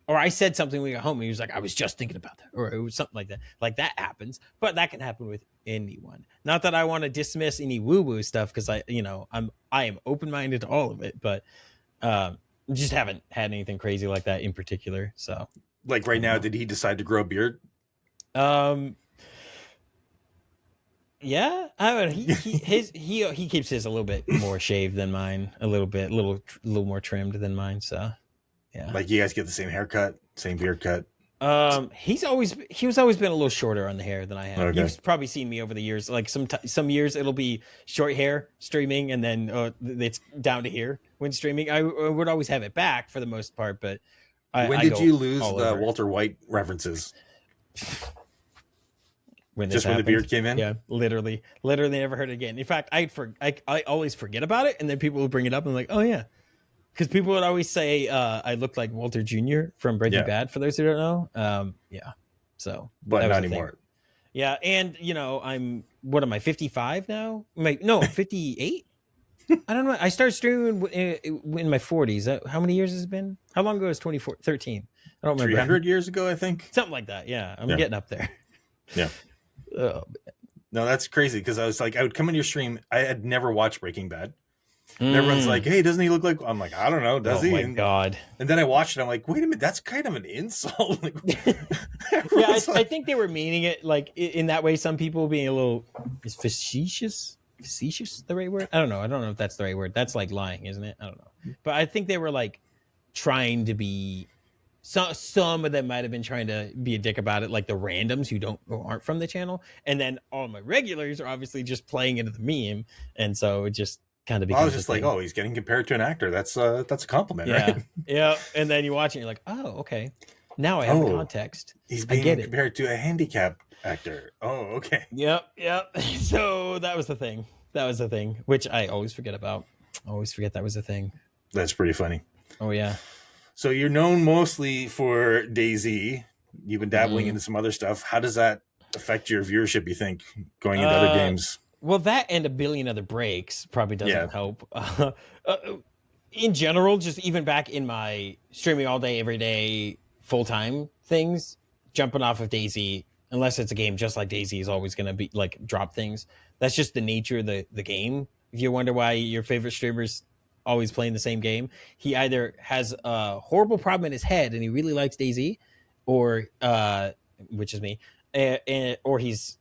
or I said something when we got home, and he was like, "I was just thinking about that," or it was something like that. Like that happens, but that can happen with anyone. Not that I want to dismiss any woo woo stuff, because I am open minded to all of it, but just haven't had anything crazy like that in particular. So, like right now, did he decide to grow a beard? Yeah, I mean, he keeps his a little bit more shaved than mine, a little more trimmed than mine. So, yeah, like you guys get the same haircut, same beard cut. He was always been a little shorter on the hair than I have. Okay. You've probably seen me over the years. Like some years it'll be short hair streaming, and then it's down to here when streaming. I would always have it back for the most part, but when did you lose the Walter White references? When the beard came in? Yeah, literally never heard it again. In fact, I always forget about it, and then people would bring it up, and I'm like, oh yeah, because people would always say I look like Walter Jr. from Breaking Bad. For those who don't know, yeah. So, but not anymore. Yeah, and I'm 55 now? No, 58. I don't know. I started streaming in my 40s. How many years has it been? How long ago was 2013? I don't remember. 300 years ago, I think. Something like that. Yeah, I'm getting up there. Yeah. Oh, no, that's crazy, because I was like, I would come into your stream. I had never watched Breaking Bad. And everyone's like, hey, doesn't he look like... I'm like, I don't know. Does he? Oh, my God. And then I watched it. I'm like, wait a minute. That's kind of an insult. Like, yeah, I think they were meaning it like in that way. Some people being a little... Is facetious the right word? I don't know. I don't know if that's the right word. That's like lying, isn't it? I don't know. But I think they were like trying to be... Some of them might have been trying to be a dick about it, like the randoms who aren't from the channel. And then all my regulars are obviously just playing into the meme. And so it just... kind of becomes I was just like, oh, he's getting compared to an actor. That's a compliment, right? Yeah. And then you watch it and you're like, oh, okay. Now I have the context. He's being compared to a handicapped actor. Oh, okay. Yep. So that was the thing, which I always forget about. I always forget that was a thing. That's pretty funny. Oh, yeah. So you're known mostly for DayZ. You've been dabbling into some other stuff. How does that affect your viewership, you think, going into other games? Well, that and a billion other breaks probably doesn't help. In general, just even back in my streaming all day, every day, full-time things, jumping off of DayZ, unless it's a game just like DayZ, is always going to be like drop things. That's just the nature of the game. If you wonder why your favorite streamer's always playing the same game, he either has a horrible problem in his head and he really likes DayZ, or which is me, or he's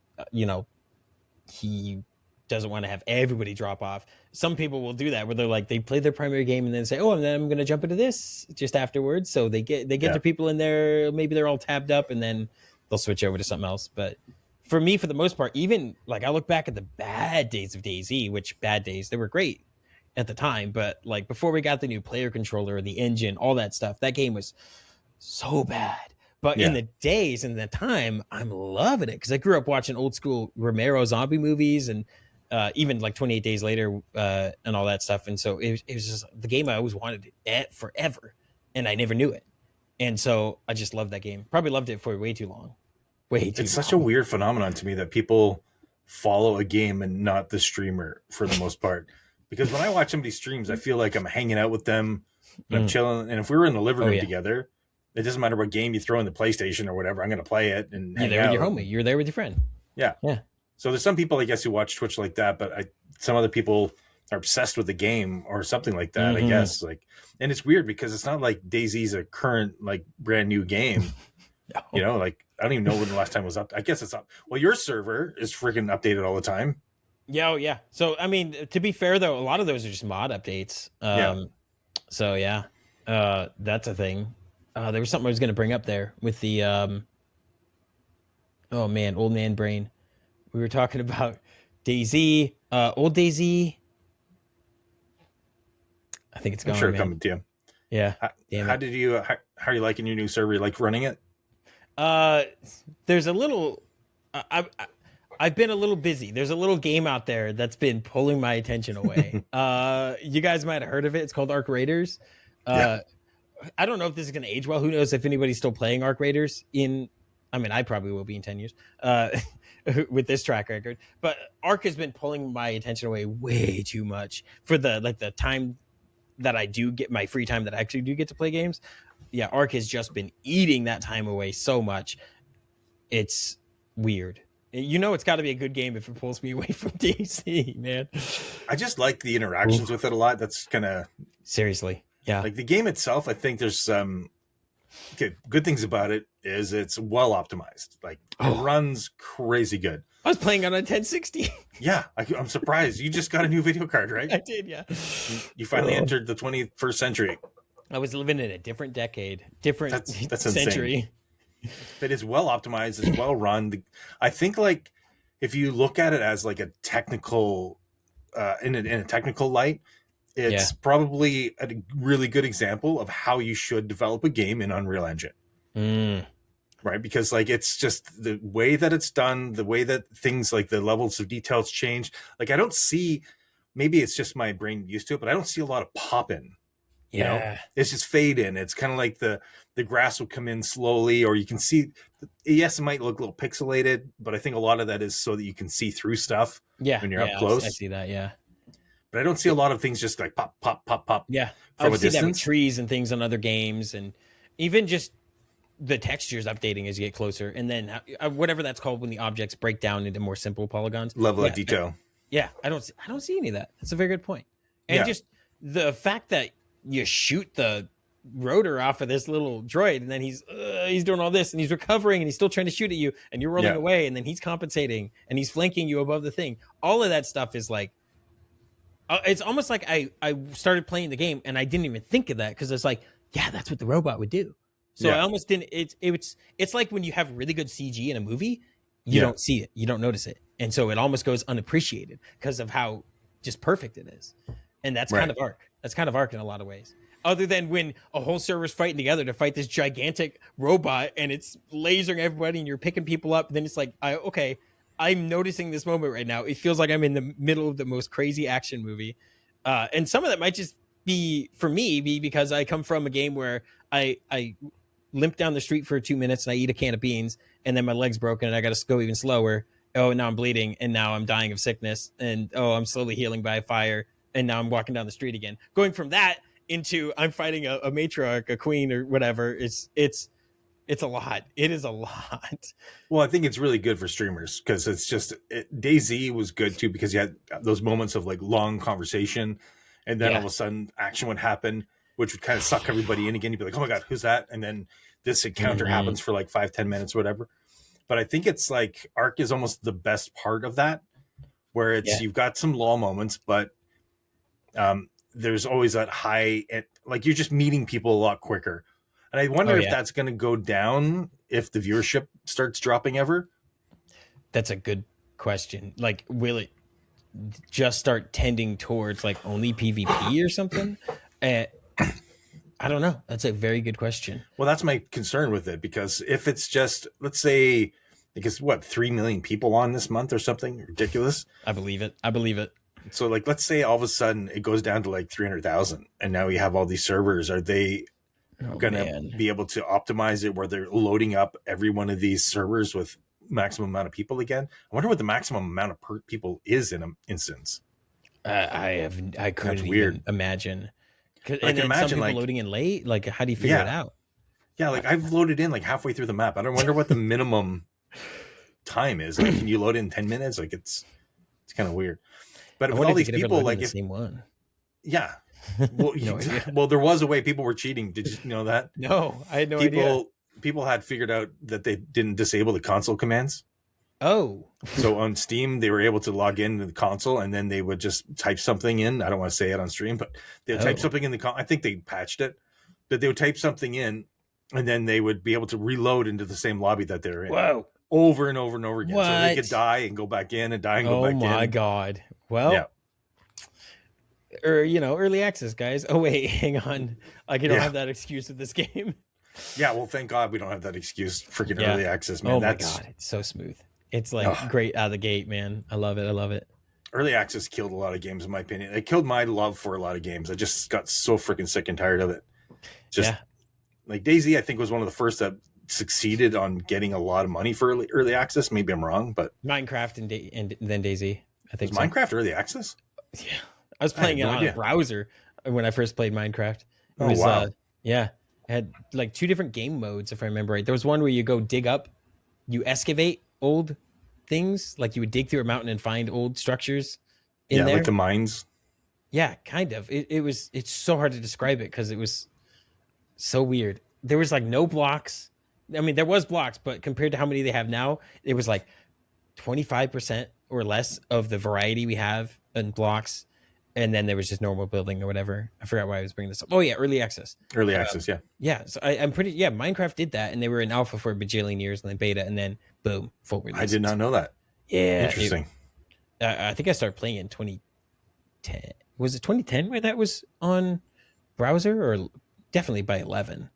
he doesn't want to have everybody drop off. Some people will do that where they're like, they play their primary game and then say, oh, and then I'm going to jump into this just afterwards. So they get the people in there, maybe they're all tabbed up, and then they'll switch over to something else. But for me, for the most part, even like I look back at the bad days of DayZ, which bad days, they were great at the time. But like before we got the new player controller, the engine, all that stuff, that game was so bad. But in the days and the time, I'm loving it, because I grew up watching old school Romero zombie movies, and even like 28 Days Later and all that stuff. And so it was just the game I always wanted forever, and I never knew it. And so I just loved that game. Probably loved it for way too long. It's such a weird phenomenon to me that people follow a game and not the streamer for the most part. Because when I watch somebody's streams, I feel like I'm hanging out with them and I'm chilling. And if we were in the living room together, it doesn't matter what game you throw in the PlayStation or whatever, I'm going to play it. And you're there with your homie. You're there with your friend. Yeah. So there's some people, I guess, who watch Twitch like that, but some other people are obsessed with the game or something like that, I guess. Like, and it's weird because it's not like DayZ's a current, like, brand new game. No. You know, like, I don't even know when the last time was up. I guess it's up. Well, your server is freaking updated all the time. Yeah. So, I mean, to be fair, though, a lot of those are just mod updates. So, that's a thing. There was something I was going to bring up there with the, oh, man, old man brain. We were talking about DayZ, old DayZ. I think it's gone. I'm sure it's coming to you. Yeah. How are you liking your new server? You like running it? There's a little, I've been a little busy. There's a little game out there that's been pulling my attention away. You guys might have heard of it. It's called Arc Raiders. I don't know if this is going to age well. Who knows if anybody's still playing Arc Raiders in I mean, I probably will be in 10 years with this track record. But Ark has been pulling my attention away way too much for the time that I do get, my free time that I actually do get to play games. Yeah, Ark has just been eating that time away so much. It's weird. It's got to be a good game if it pulls me away from DayZ, man. I just like the interactions with it a lot. That's kind of seriously, yeah. Like the game itself, I think there's some good things about it. Is it's well optimized. Like it runs crazy good. I was playing on a 1060. Yeah, I'm surprised. You just got a new video card, right? I did, yeah. You finally entered the 21st century. I was living in a different decade, different that's century. Insane. But it's well optimized. It's well run. I think like if you look at it as like a technical, in a technical light, it's probably a really good example of how you should develop a game in Unreal Engine. Right, because like it's just the way that it's done, the way that things like the levels of details change. Like I don't see, maybe it's just my brain used to it, but I don't see a lot of pop in. You know? It's just fade in. It's kind of like the grass will come in slowly, or you can see. Yes, it might look a little pixelated, but I think a lot of that is so that you can see through stuff. Yeah, when you're up close. I see that. Yeah, but I don't see a lot of things just like pop, pop, pop, pop. Yeah, I see that with trees and things on other games, and even just the textures updating as you get closer, and then whatever that's called when the objects break down into more simple polygons. Level of detail. I don't see any of that. That's a very good point. And just the fact that you shoot the rotor off of this little droid, and then he's doing all this, and he's recovering, and he's still trying to shoot at you, and you're rolling away, and then he's compensating, and he's flanking you above the thing. All of that stuff is like, it's almost like I started playing the game, and I didn't even think of that, because it's like, yeah, that's what the robot would do. So I almost didn't. It's like when you have really good CG in a movie, you don't see it, you don't notice it, and so it almost goes unappreciated because of how just perfect it is. And that's kind of Ark. That's kind of Ark in a lot of ways. Other than when a whole server's fighting together to fight this gigantic robot and it's lasering everybody and you're picking people up. Then it's like, I'm noticing this moment right now. It feels like I'm in the middle of the most crazy action movie. And some of that might just be, for me, because I come from a game where I limp down the street for 2 minutes and I eat a can of beans and then my leg's broken and I got to go even slower. Oh, now I'm bleeding and now I'm dying of sickness. And I'm slowly healing by fire. And now I'm walking down the street again. Going from that into I'm fighting a matriarch, a queen, or whatever. It's a lot. It is a lot. Well, I think it's really good for streamers because it's just DayZ was good too because you had those moments of like long conversation, and then all of a sudden action would happen, which would kind of suck everybody in again. You'd be like, oh my god, who's that? And then this encounter happens for like 5-10 minutes or whatever. But I think it's like Ark is almost the best part of that, where it's you've got some lull moments, but there's always that high, like you're just meeting people a lot quicker. And I wonder if that's going to go down if the viewership starts dropping ever. That's a good question. Like, will it just start tending towards like only PvP or something? I don't know. That's a very good question. Well, that's my concern with it, because if it's just, let's say, because 3 million people on this month or something ridiculous. I believe it. So like, let's say all of a sudden it goes down to like 300,000 and now we have all these servers. Are they going to be able to optimize it where they're loading up every one of these servers with maximum amount of people again? I wonder what the maximum amount of people is in an instance. I couldn't even imagine. And then some people loading in late. Like, how do you figure it out? Yeah, like I've loaded in like halfway through the map. I don't wonder what the minimum time is. Like, can you load in 10 minutes? Like, it's kind of weird. But with all these people, like, the same one. Yeah. Well, well, there was a way people were cheating. Did you know that? No, I had no idea. People had figured out that they didn't disable the console commands. Oh. So on Steam, they were able to log into the console and then they would just type something in. I don't want to say it on stream, but they would type something in I think they patched it, but they would type something in and then they would be able to reload into the same lobby that they're in. Whoa. Over and over and over again. What? So they could die and go back in and die and go back in. Oh my God. Well, or early access, guys. Oh wait, hang on. Like, you don't have that excuse with this game. Yeah, well, thank God we don't have that excuse. Freaking early access, man. Oh my God, it's so smooth. It's like great out of the gate, man. I love it. Early access killed a lot of games, in my opinion. It killed my love for a lot of games. I just got so freaking sick and tired of it. Just like DayZ, I think was one of the first succeeded on getting a lot of money for early access. Maybe I'm wrong, but Minecraft and then DayZ. I think was Minecraft early access? Yeah, I was playing it on a browser when I first played Minecraft. It was, wow. Yeah, it had like 2 different game modes, if I remember right. There was one where you go dig up, you excavate old things, like you would dig through a mountain and find old structures in there. Like the mines. Yeah, kind of. It's so hard to describe it because it was so weird. There was like no blocks. I mean, there was blocks, but compared to how many they have now, it was like 25% or less of the variety we have in blocks. And then there was just normal building or whatever. I forgot why I was bringing this up. Oh yeah, early access. Early access, yeah. Yeah, so I'm pretty. Yeah, Minecraft did that, and they were in alpha for a bajillion years, and then beta, and then boom, full release. I did not know that. Yeah, interesting. I think I started playing in 2010. Was it 2010 where that was on browser, or definitely by 11?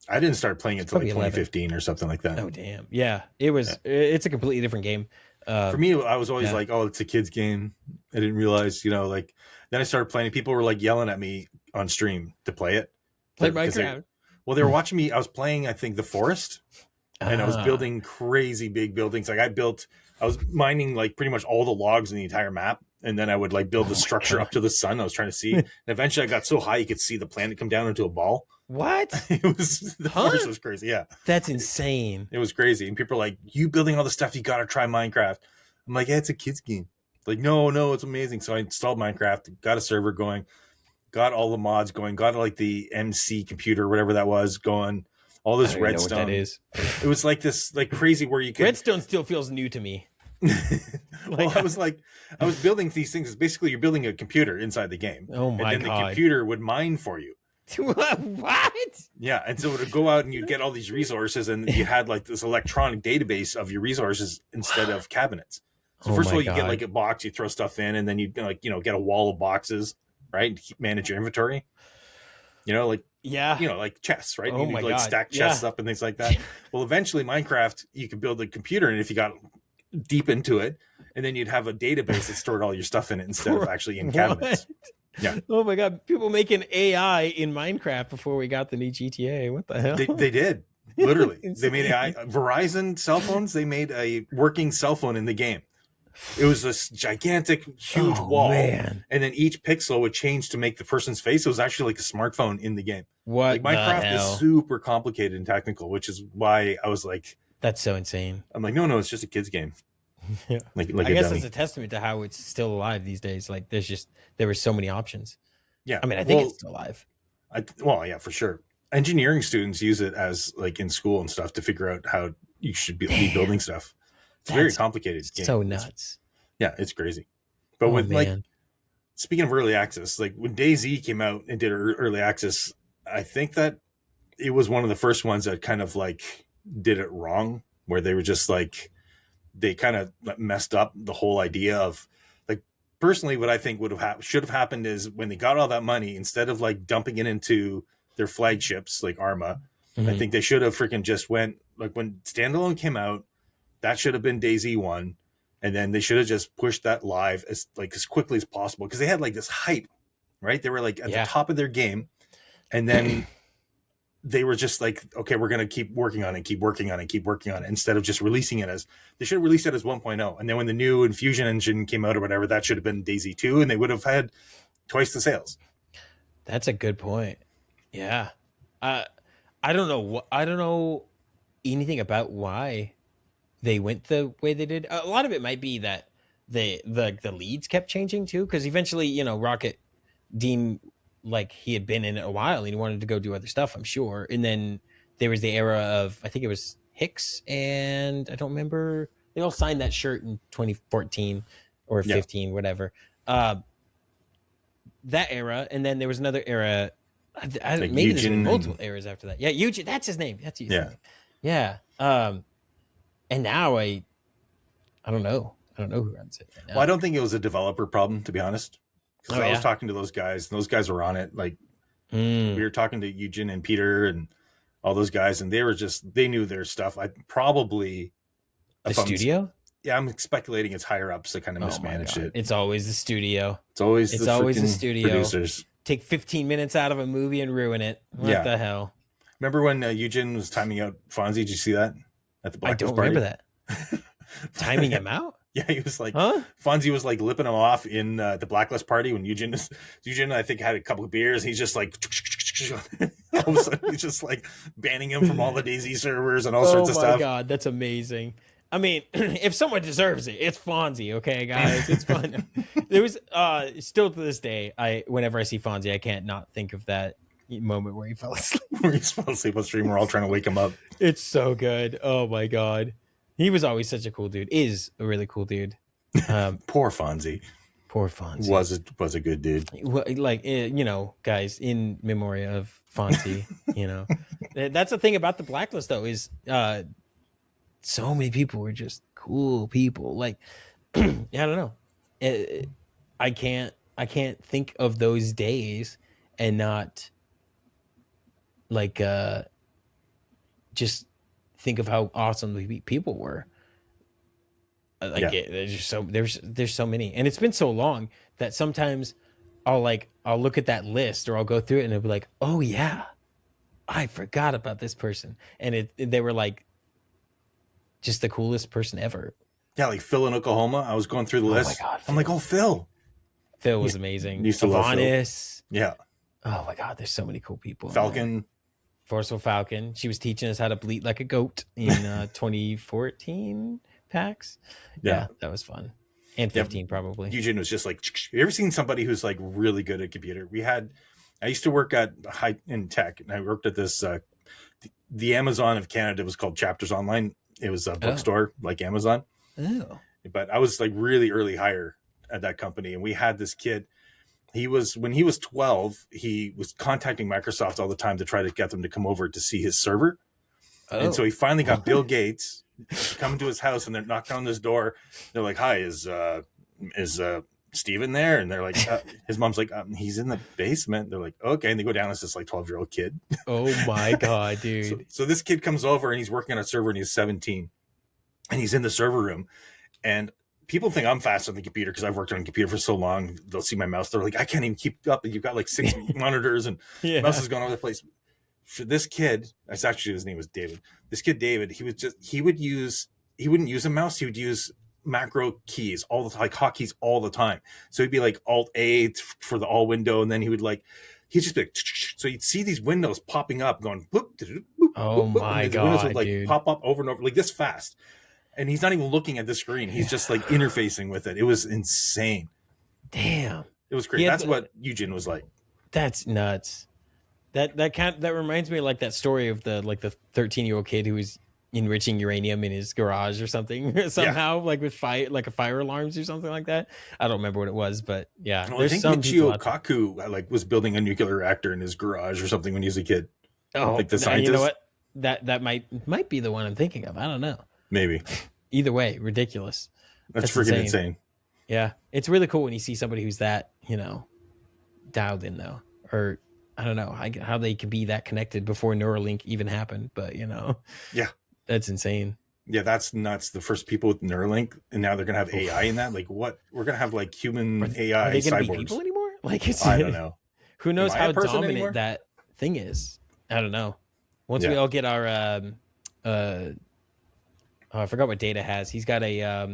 I didn't start playing it until like 2015 11. Or something like that. Oh damn! Yeah, it was. Yeah. It's a completely different game. For me, I was always like, "Oh, it's a kid's game." I didn't realize, like. Then I started playing. People were like yelling at me on stream to play it. Play Minecraft. They were watching me. I was playing, I think, The Forest, and I was building crazy big buildings. Like I was mining like pretty much all the logs in the entire map, and then I would like build the structure up to the sun. I was trying to see, and eventually I got so high you could see the planet come down into a ball. What? It was the Forest was crazy. Yeah, that's insane. It was crazy, and people are like, "You building all the stuff? You got to try Minecraft." I'm like, "Yeah, it's a kid's game." Like, no, it's amazing. So I installed Minecraft, got a server going, got all the mods going, got like the MC computer, whatever that was, going. All this redstone. Know what that is. It was like this, like crazy where you could. Redstone still feels new to me. Well, I was building these things. Basically, you're building a computer inside the game. Oh my god! And then the computer would mine for you. What? Yeah, and so it would go out and you'd get all these resources, and you had like this electronic database of your resources instead of cabinets. So first of all, you get like a box, you throw stuff in, and then you like get a wall of boxes, right? To manage your inventory. Like like chests, right? Oh you like stack chests up and things like that. Well, eventually, Minecraft, you could build a computer, and if you got deep into it, and then you'd have a database that stored all your stuff in it instead of actually in cabinets. Yeah. Oh my god, people making AI in Minecraft before we got the new GTA. What the hell? They did. Literally. They made AI. Verizon cell phones, they made a working cell phone in the game. It was this gigantic, huge wall. Man. And then each pixel would change to make the person's face. It was actually like a smartphone in the game. What? Like, Minecraft is super complicated and technical, which is why I was like, that's so insane. I'm like, no, it's just a kid's game. Yeah. Like I guess it's a testament to how it's still alive these days. Like there were so many options. Yeah. I mean, I think it's still alive. Yeah, for sure. Engineering students use it as like in school and stuff to figure out how you should be building stuff. It's very complicated. Game. So nuts. It's crazy. But like, speaking of early access, like when DayZ came out and did early access, I think that it was one of the first ones that kind of like did it wrong, where they were just like, they kind of messed up the whole idea of like, personally, what I think should have happened is when they got all that money, instead of like dumping it into their flagships like Arma, I think they should have freaking just went like when Standalone came out, that should have been DayZ 1, and then they should have just pushed that live as quickly as possible, because they had like this hype, right? They were like at the top of their game, and then they were just like, okay, we're going to keep working on it, instead of just releasing it as, they should have released it as 1.0. And then when the new Infusion engine came out or whatever, that should have been DayZ 2, and they would have had twice the sales. That's a good point. Yeah. I don't know anything about why they went the way they did. A lot of it might be that the leads kept changing too, because eventually, Rocket Dean, like, he had been in it a while and he wanted to go do other stuff, I'm sure. And then there was the era of, I think it was Hicks, and I don't remember, they all signed that shirt in 2014 or 15, whatever. That era, and then there was another era. Like maybe there's been multiple eras after that. Yeah, Eugene, that's his name. That's his name. Yeah. And now I don't know. I don't know who runs it right now. Well, I don't think it was a developer problem, to be honest. Because I was talking to those guys, and those guys were on it. Like, we were talking to Eugene and Peter and all those guys, and they knew their stuff. The studio? I'm speculating it's higher ups that kind of mismanaged it. It's always the studio. It's always the studio. producers. Take 15 minutes out of a movie and ruin it. What the hell? Remember when Eugen was timing out Fonzie? Did you see that at the I Blacklist don't party? remember that. Timing him out? Yeah, he was like, Huh? Fonzie was like lipping him off in the Blacklist party when Eugen, I think, had a couple of beers. He's just like, all of a sudden, he's just like banning him from all the DayZ servers and all sorts of stuff. Oh my God, that's amazing. I mean, if someone deserves it, it's Fonzie. Okay, guys, it's fun. There was still to this day, whenever I see Fonzie, I can't not think of that moment where he fell asleep. Where he fell asleep on stream. We're all trying to wake him up. It's so good. Oh my God, he was always such a cool dude. Is a really cool dude. Poor Fonzie. Poor Fonzie Was a good dude. Like, you know, guys, in memoria of Fonzie. You know, that's the thing about the Blacklist though, is so many people were just cool people. Like, I don't know. I can't think of those days and not like just think of how awesome the people were. Like, there's just there's so many, and it's been so long that sometimes I'll look at that list or I'll go through it and it'll be like, oh yeah, I forgot about this person, and they were like just the coolest person ever. Yeah, like Phil in Oklahoma. I was going through the list. My God, I'm like, oh, Phil. Phil was amazing. Used to love Phil. Yeah. Oh my God, there's so many cool people. Falcon. Forceful Falcon. She was teaching us how to bleat like a goat in 2014 PAX. Yeah, that was fun. And 15 probably. Eugen was just like, you ever seen somebody who's like really good at computer? I used to work at in tech, and I worked at this, the Amazon of Canada was called Chapters Online. It was a bookstore like Amazon. Oh. But I was like really early hire at that company. And we had this kid, when he was 12, he was contacting Microsoft all the time to try to get them to come over to see his server. Oh. And so he finally got Bill Gates coming to his house, and they're knocking on his door. They're like, hi, is Steven there? And they're like, his mom's like, he's in the basement. They're like, okay. And they go down as this like 12-year-old kid. Oh my God, dude. So this kid comes over and he's working on a server and he's 17 and he's in the server room, and people think I'm fast on the computer because I've worked on a computer for so long. They'll see my mouse. They're like, I can't even keep up. You've got like 6 monitors and mouse is going all over the place. For this kid, that's actually, his name was David. This kid, David, he wouldn't use a mouse. He would use macro keys all the time, like hotkeys all the time. So he'd be like Alt A for the all window. And then he'd just be like, so you'd see these windows popping up going, boop, boop, oh boop, my God, windows would like dude. Pop up over and over like this fast. And he's not even looking at the screen. He's just like interfacing with it. It was insane. Damn. It was crazy. That's what Eugen was like. That's nuts. That reminds me of like that story of the 13-year-old kid who was enriching uranium in his garage or something somehow, like with fire alarms or something like that. I don't remember what it was, but yeah. Well, I think Michio Kaku like was building a nuclear reactor in his garage or something when he was a kid. Oh, like the scientist. You know what? That might be the one I'm thinking of. I don't know. Maybe. Either way, ridiculous. That's freaking insane. Yeah, it's really cool when you see somebody who's that dialed in though, or I don't know how they could be that connected before Neuralink even happened, but yeah, that's insane. Yeah, that's nuts. The first people with Neuralink, and now they're gonna have AI in that. Like, what? We're gonna have like human AI are they gonna cyborgs. Be people anymore? Like, I don't know. Who knows how dominant anymore? that thing is? I don't know. Once we all get our I forgot what Data has. He's got a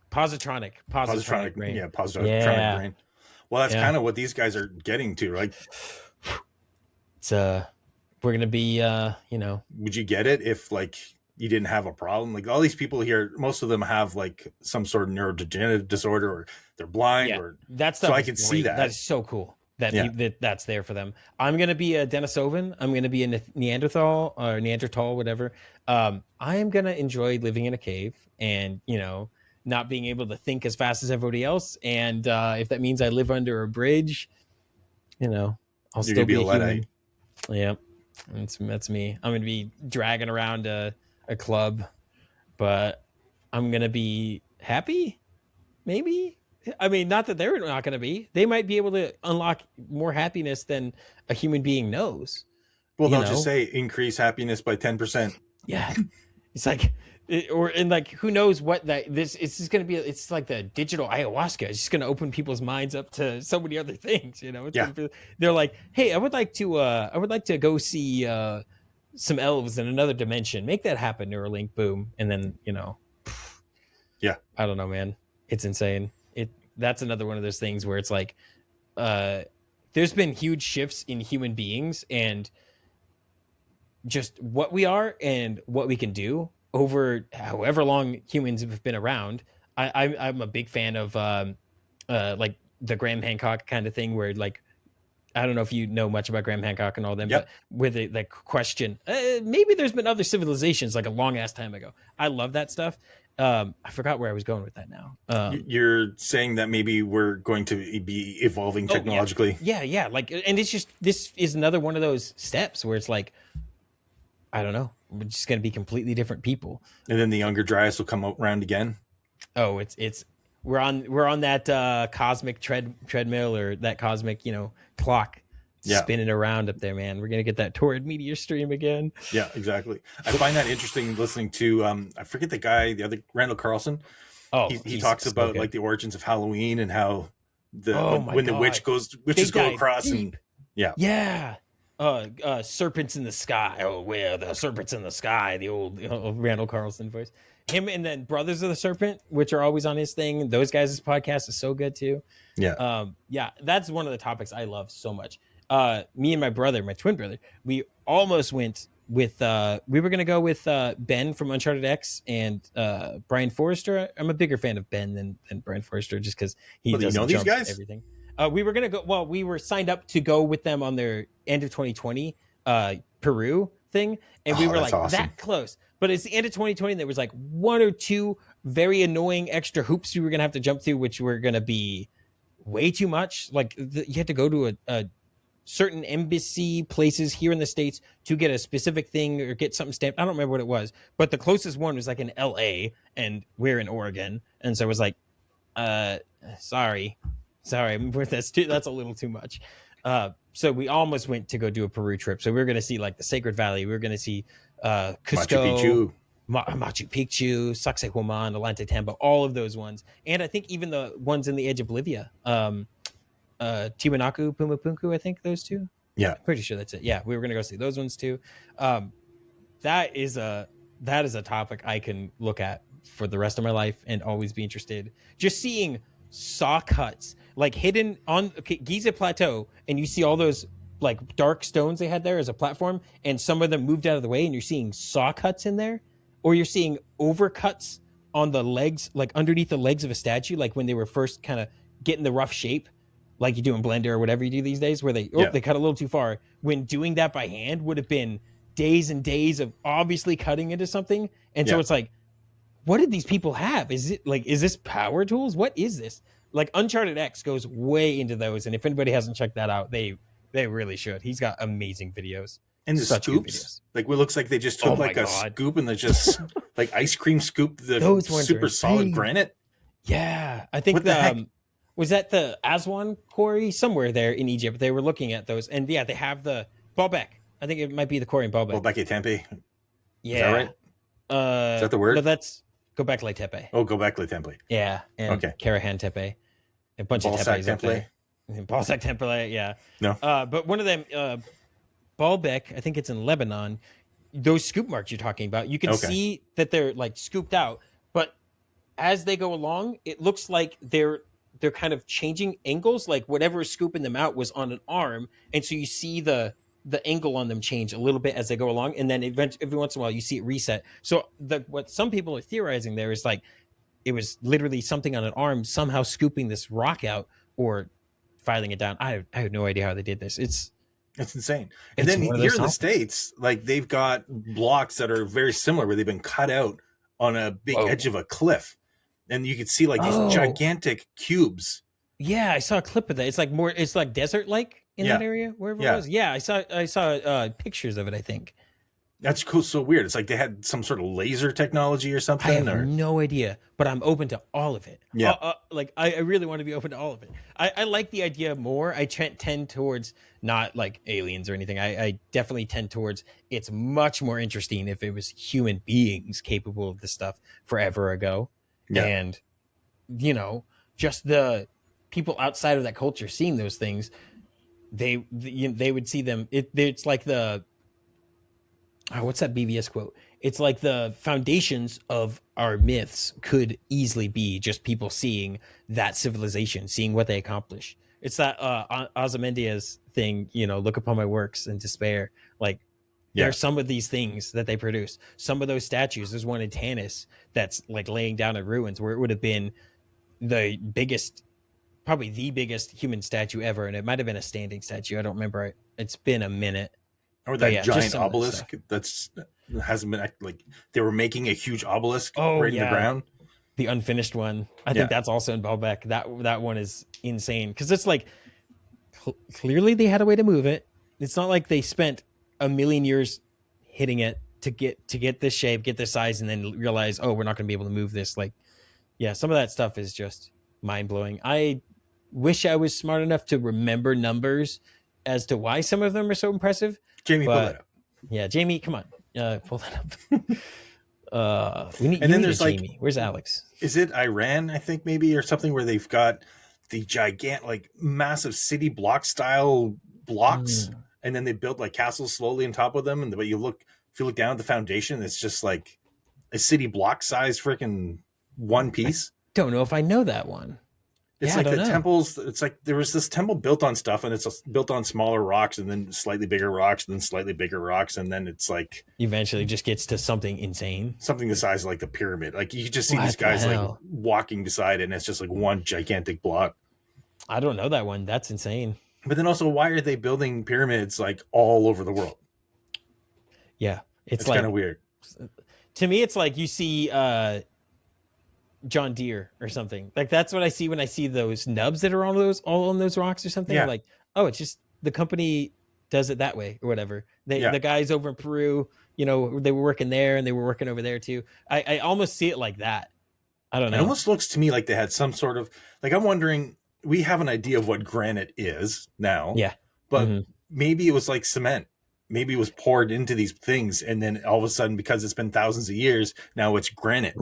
positronic brain. Yeah, positronic brain. Well, that's kind of what these guys are getting to, right? It's we're gonna be Would you get it if like you didn't have a problem? Like all these people here, most of them have like some sort of neurodegenerative disorder, or they're blind, or that's so I can see that. That's so cool. That's there for them. I'm gonna be a Denisovan. I'm gonna be a Neanderthal or Neanderthal, whatever. I'm gonna enjoy living in a cave and not being able to think as fast as everybody else. And if that means I live under a bridge, I'll still be a Luddite. Yeah, that's me. I'm gonna be dragging around a club, but I'm gonna be happy, maybe. I mean, not that they're not going to be. They might be able to unlock more happiness than a human being knows. Well, they'll just say increase happiness by 10%. Yeah, it's like, who knows what it's just going to be. It's like the digital ayahuasca. It's just going to open people's minds up to so many other things. They're like, hey, I would like to go see some elves in another dimension. Make that happen, Neuralink. Boom, and then Yeah. I don't know, man. It's insane. That's another one of those things where it's like, there's been huge shifts in human beings and just what we are and what we can do over however long humans have been around. I'm a big fan of like the Graham Hancock kind of thing, where like, I don't know if you know much about Graham Hancock and all them, Yep. but with the question, maybe there's been other civilizations like a long ass time ago. I love that stuff. I forgot where I was going with that now. You're saying that maybe we're going to be evolving technologically. Yeah. Like, and it's just, this is another one of those steps where it's like, I don't know, we're just going to be completely different people. And then the younger Dryas will come around again. Oh, it's we're on that cosmic treadmill, or that cosmic, clock spinning around up there, man. We're gonna get that Taurid meteor stream again. Yeah, exactly. I find that interesting listening to I forget the guy, the other Randall Carlson. Oh, he talks about like the origins of Halloween and how when the witches go across deep. And yeah. Serpents in the sky. Oh, where the serpents in the sky? The old Randall Carlson voice. Him, and then Brothers of the Serpent, which are always on his thing. Those guys' podcast is so good too. Yeah. That's one of the topics I love so much. Me and my brother, my twin brother, we almost went with we were gonna go with Ben from Uncharted X and Brian Forrester. I'm a bigger fan of Ben than Brian Forrester, just because he doesn't these guys. Everything. We were gonna go. Well, we were signed up to go with them on their end of 2020 Peru thing, and we were like awesome. That close. But it's the end of 2020. There was like one or two very annoying extra hoops we were gonna have to jump through, which were gonna be way too much. Like you had to go to a certain embassy places here in the States to get a specific thing or get something stamped. I don't remember what it was, but the closest one was like in LA, and we're in Oregon, and so it was like, sorry, that's a little too much. So we almost went to go do a Peru trip. So we were going to see like the Sacred Valley. We were going to see Cusco, Machu Picchu, Sacsayhuaman, Ollantaytambo, all of those ones. And I think even the ones in the edge of Bolivia, Tiwanaku, Pumapunku, I think those two. Yeah. I'm pretty sure that's it. Yeah, we were going to go see those ones too. That is a topic I can look at for the rest of my life and always be interested. Just seeing saw cuts like hidden on Giza Plateau, and you see all those like dark stones they had there as a platform, and some of them moved out of the way, and you're seeing saw cuts in there, or you're seeing overcuts on the legs, like underneath the legs of a statue, like when they were first kind of getting the rough shape, like you do in Blender or whatever you do these days, where they cut a little too far. When doing that by hand would have been days and days of obviously cutting into something, and so it's like, what did these people have? Is this power tools? What is this? Like Uncharted X goes way into those, and if anybody hasn't checked that out, they really should. He's got amazing videos. And the scoops, like what looks like they just took a scoop and they just like ice cream scooped the super solid granite. Yeah, I think was that the Aswan quarry somewhere there in Egypt. They were looking at those, and yeah, they have the Baalbek. I think it might be the quarry in Baalbek. Göbekli Tepe. Yeah, is that right? Is that the word? No, that's Göbekli Tepe. Oh, Göbekli Tepe. Yeah, and Karahan Tepe. A bunch of tepes up there. Balzac Temple, yeah. No. But one of them, Baalbek, I think it's in Lebanon. Those scoop marks you're talking about, you can see that they're like scooped out, but as they go along, it looks like they're kind of changing angles. Like whatever is scooping them out was on an arm, and so you see the angle on them change a little bit as they go along, and then every once in a while you see it reset. So what some people are theorizing there is like it was literally something on an arm somehow scooping this rock out or filing it down. I have no idea how they did this. It's insane. And then here in the States, like they've got blocks that are very similar where they've been cut out on a big edge of a cliff, and you can see like these gigantic cubes. Yeah, I saw a clip of that. It's like desert like in that area, wherever it was. Yeah, I saw pictures of it, I think. That's cool. So weird. It's like they had some sort of laser technology or something. I have no idea, but I'm open to all of it. Yeah. I really want to be open to all of it. I like the idea more. I tend towards not like aliens or anything. I definitely tend towards it's much more interesting if it was human beings capable of this stuff forever ago. Yeah. And, just the people outside of that culture seeing those things, they would see them. It's like Oh, what's that BVS quote? It's like the foundations of our myths could easily be just people seeing that civilization, seeing what they accomplish. It's that Ozymandias thing, look upon my works and despair. Like, Yeah. there's some of these things that they produce. Some of those statues, there's one in Tanis that's like laying down in ruins where it would have been the biggest, probably the biggest human statue ever. And it might have been a standing statue. I don't remember. It's been a minute. Or that giant obelisk that's hasn't been, like, they were making a huge obelisk in the ground. The unfinished one. I think that's also in Baalbek. That one is insane because it's like clearly they had a way to move it. It's not like they spent a million years hitting it to get this shape, get this size, and then realize, oh, we're not going to be able to move this. Like, yeah, some of that stuff is just mind blowing. I wish I was smart enough to remember numbers as to why some of them are so impressive. Jamie, pull that up. Yeah, Jamie, come on, pull that up. We need. And then there's Jamie. Where's Alex? Is it Iran? I think maybe, or something, where they've got the gigantic, like, massive city block style blocks, and then they built like castles slowly on top of them. And if you look down at the foundation, it's just like a city block size freaking one piece. I don't know if I know that one. It's like the temples. It's like there was this temple built on stuff, and it's built on smaller rocks, and then slightly bigger rocks, and then slightly bigger rocks, and then it's like eventually just gets to something insane, something the size of like the pyramid. Like you just see these guys like walking beside it, and it's just like one gigantic block. I don't know that one. That's insane. But then also, why are they building pyramids like all over the world? Yeah, it's kind of weird. To me, it's like you see John Deere or something. Like that's what I see when I see those nubs that are all on those rocks or something. Yeah. Like, oh, it's just the company does it that way or whatever. The guys over in Peru, they were working there and they were working over there too. I almost see it like that. I don't know. It almost looks to me like they had some sort of, like, I'm wondering, we have an idea of what granite is now. Yeah. But maybe it was like cement. Maybe it was poured into these things, and then all of a sudden, because it's been thousands of years, now it's granite.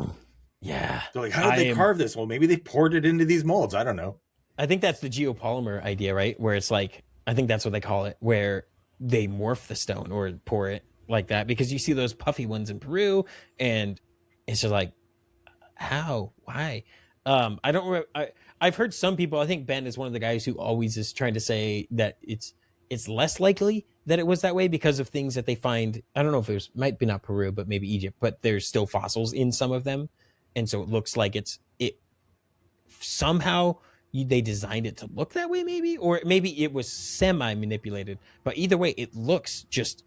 Yeah. They're like, how did they carve this? Well, maybe they poured it into these molds. I don't know. I think that's the geopolymer idea, right? Where it's like, I think that's what they call it, where they morph the stone or pour it like that, because you see those puffy ones in Peru, and it's just like, how? Why? I don't. I've heard some people. I think Ben is one of the guys who always is trying to say that it's less likely that it was that way because of things that they find. I don't know if there's might be not Peru, but maybe Egypt. But there's still fossils in some of them, and so it looks like it somehow they designed it to look that way, maybe, or maybe it was semi manipulated. But either way, it looks just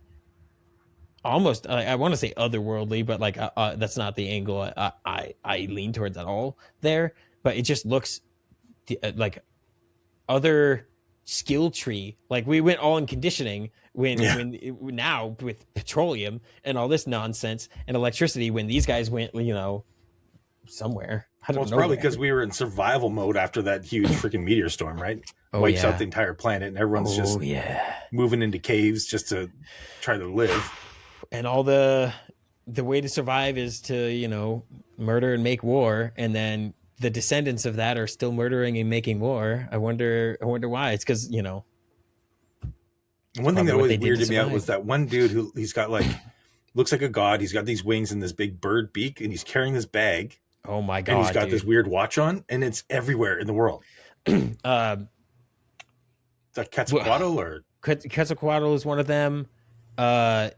almost. I want to say otherworldly, but like that's not the angle I lean towards at all there. But it just looks like other skill tree. Like we went all in conditioning when now with petroleum and all this nonsense and electricity, when these guys went, somewhere. I don't know. It's probably because we were in survival mode after that huge freaking meteor storm, right? Wipes out the entire planet, and everyone's just moving into caves just to try to live. And all the way to survive is to, murder and make war, and then the descendants of that are still murdering and making war. I wonder why. It's because, One thing that always weirded me out was that one dude who he's got looks like a god. He's got these wings and this big bird beak, and he's carrying this bag. Oh my God. And he's got this weird watch on, and it's everywhere in the world. Is that Quetzalcoatl or? Quetzalcoatl is one of them. Oh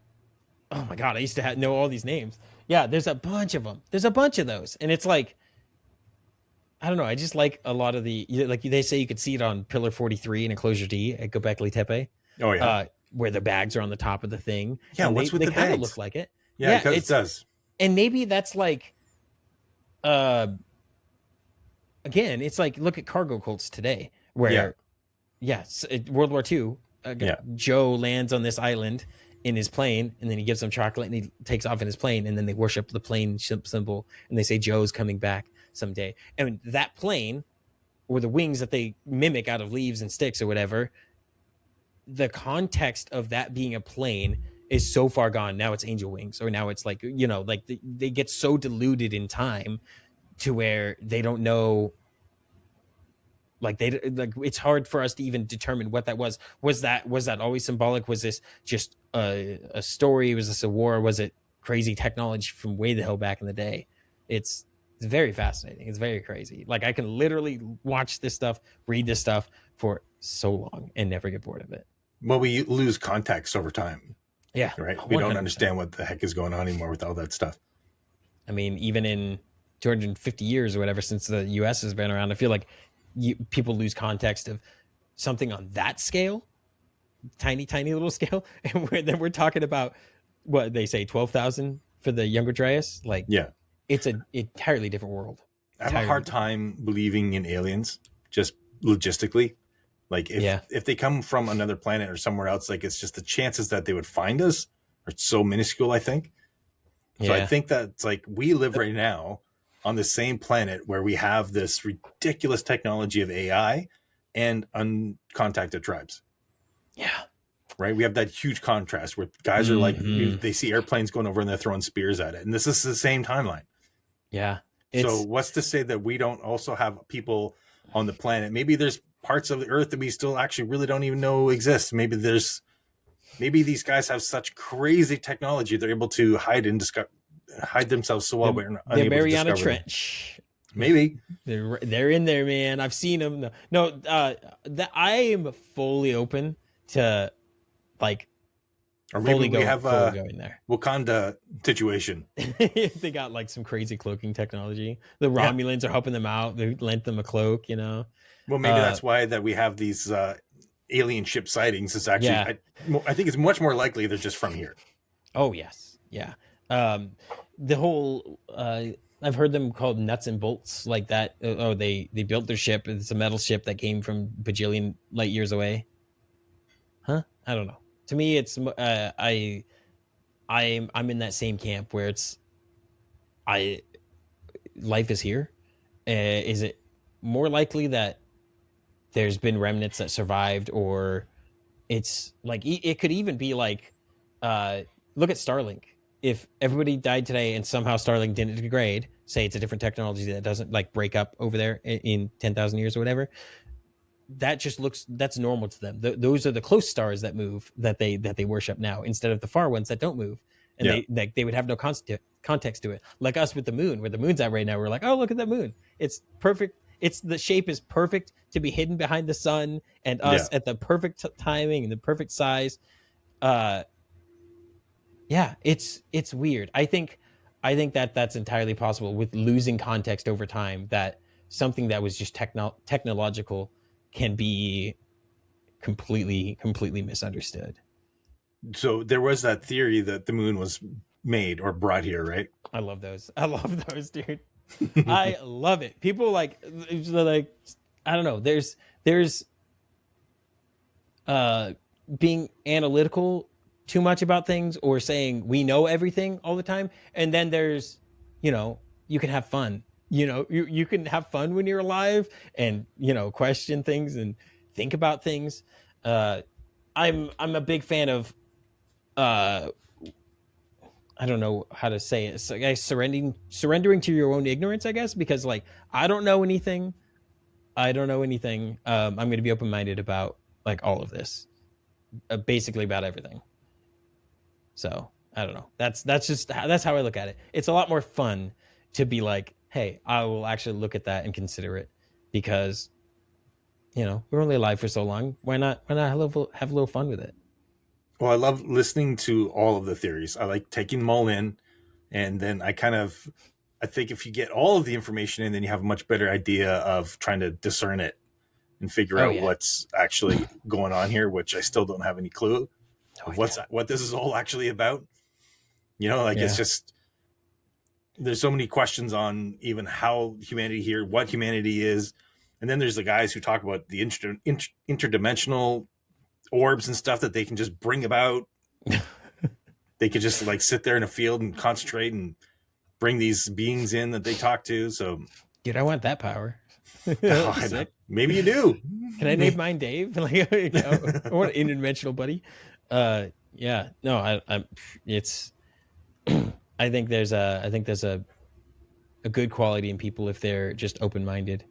my God. I used to know all these names. Yeah. There's a bunch of them. There's a bunch of those. And it's like, I don't know. I just like a lot of like they say you could see it on Pillar 43 in Enclosure D at Göbekli Tepe. Oh yeah. Where the bags are on the top of the thing. Yeah. And what's with the bags? They kind of look like it. Yeah, it does. And maybe that's like, again, it's like, look at cargo cults today where, World War II, Joe lands on this island in his plane, and then he gives them chocolate and he takes off in his plane, and then they worship the plane symbol, and they say Joe's coming back someday. And that plane, or the wings that they mimic out of leaves and sticks or whatever, the context of that being a plane is so far gone. Now it's angel wings, or now it's like, they get so diluted in time to where they don't know Like it's hard for us to even determine what that was. Was that always symbolic? Was this just a story? Was this a war? Was it crazy technology from way the hell back in the day? It's very fascinating. It's very crazy. Like I can literally watch this stuff, read this stuff for so long and never get bored of it. Well, we lose context over time. Yeah. Right. 100%. We don't understand what the heck is going on anymore with all that stuff. I mean, even in 250 years or whatever since the US has been around, I feel like people lose context of something on that scale, tiny little scale, and then we're talking about what they say 12,000 for the Younger Dryas. Like, yeah, it's an entirely different world. I have a hard time believing in aliens, just logistically. Like if they come from another planet or somewhere else, like it's just the chances that they would find us are so minuscule, I think. So I think that it's like we live right now on the same planet where we have this ridiculous technology of AI and uncontacted tribes. Yeah. Right. We have that huge contrast where guys are like, they see airplanes going over and they're throwing spears at it. And this is the same timeline. Yeah. So what's to say that we don't also have people on the planet? Maybe there's parts of the earth that we still actually really don't even know exist. Maybe these guys have such crazy technology they're able to hide themselves so well. The Mariana Trench. Maybe they're in there, man. I've seen them. No, I am fully open to like. Or maybe we have a going there. Wakanda situation. They got like some crazy cloaking technology. The Romulans are helping them out. They lent them a cloak, you know. Well, maybe that's why that we have these alien ship sightings. Is actually, I think it's much more likely they're just from here. Oh yes, yeah. The whole I've heard them called nuts and bolts like that. They built their ship. It's a metal ship that came from bajillion light years away. Huh? I don't know. To me, it's I'm in that same camp where it's life is here. Is it more likely that there's been remnants that survived, or it's like it could even be like look at Starlink. If everybody died today and somehow Starlink didn't degrade, say it's a different technology that doesn't like break up over there in 10,000 years or whatever, that's normal to them. Those are the close stars that move that they worship now, instead of the far ones that don't move, and they would have no context to it. Like us with the moon, where the moon's at right now, we're like, oh, look at that moon, it's perfect. The shape is perfect to be hidden behind the sun, and us at the perfect timing and the perfect size. It's weird. I think that's entirely possible with losing context over time, that something that was just technological can be completely misunderstood. So there was that theory that the moon was made or brought here, right? I love those, dude. I love it. People like I don't know. There's being analytical too much about things, or saying we know everything all the time, and then there's, you can have fun. You can have fun when you're alive, and question things and think about things. I'm a big fan of I don't know how to say it. So, guys, surrendering to your own ignorance, I guess, because like I don't know anything. I'm going to be open-minded about like all of this, basically about everything. So I don't know. That's how I look at it. It's a lot more fun to be like, hey, I will actually look at that and consider it, because we're only alive for so long. Why not have a little fun with it? Well, I love listening to all of the theories. I like taking them all in, and then I think if you get all of the information in, then you have a much better idea of trying to discern it and figure out what's actually going on here, which I still don't have any clue of what this is all actually about. It's just, there's so many questions on even how humanity here, what humanity is. And then there's the guys who talk about the interdimensional orbs and stuff that they can just bring about. They could just like sit there in a field and concentrate and bring these beings in that they talk to. So, dude, I want that power. Maybe you do. Can I name mine Dave? Like, I want an interdimensional buddy. It's. I think there's a good quality in people if they're just open-minded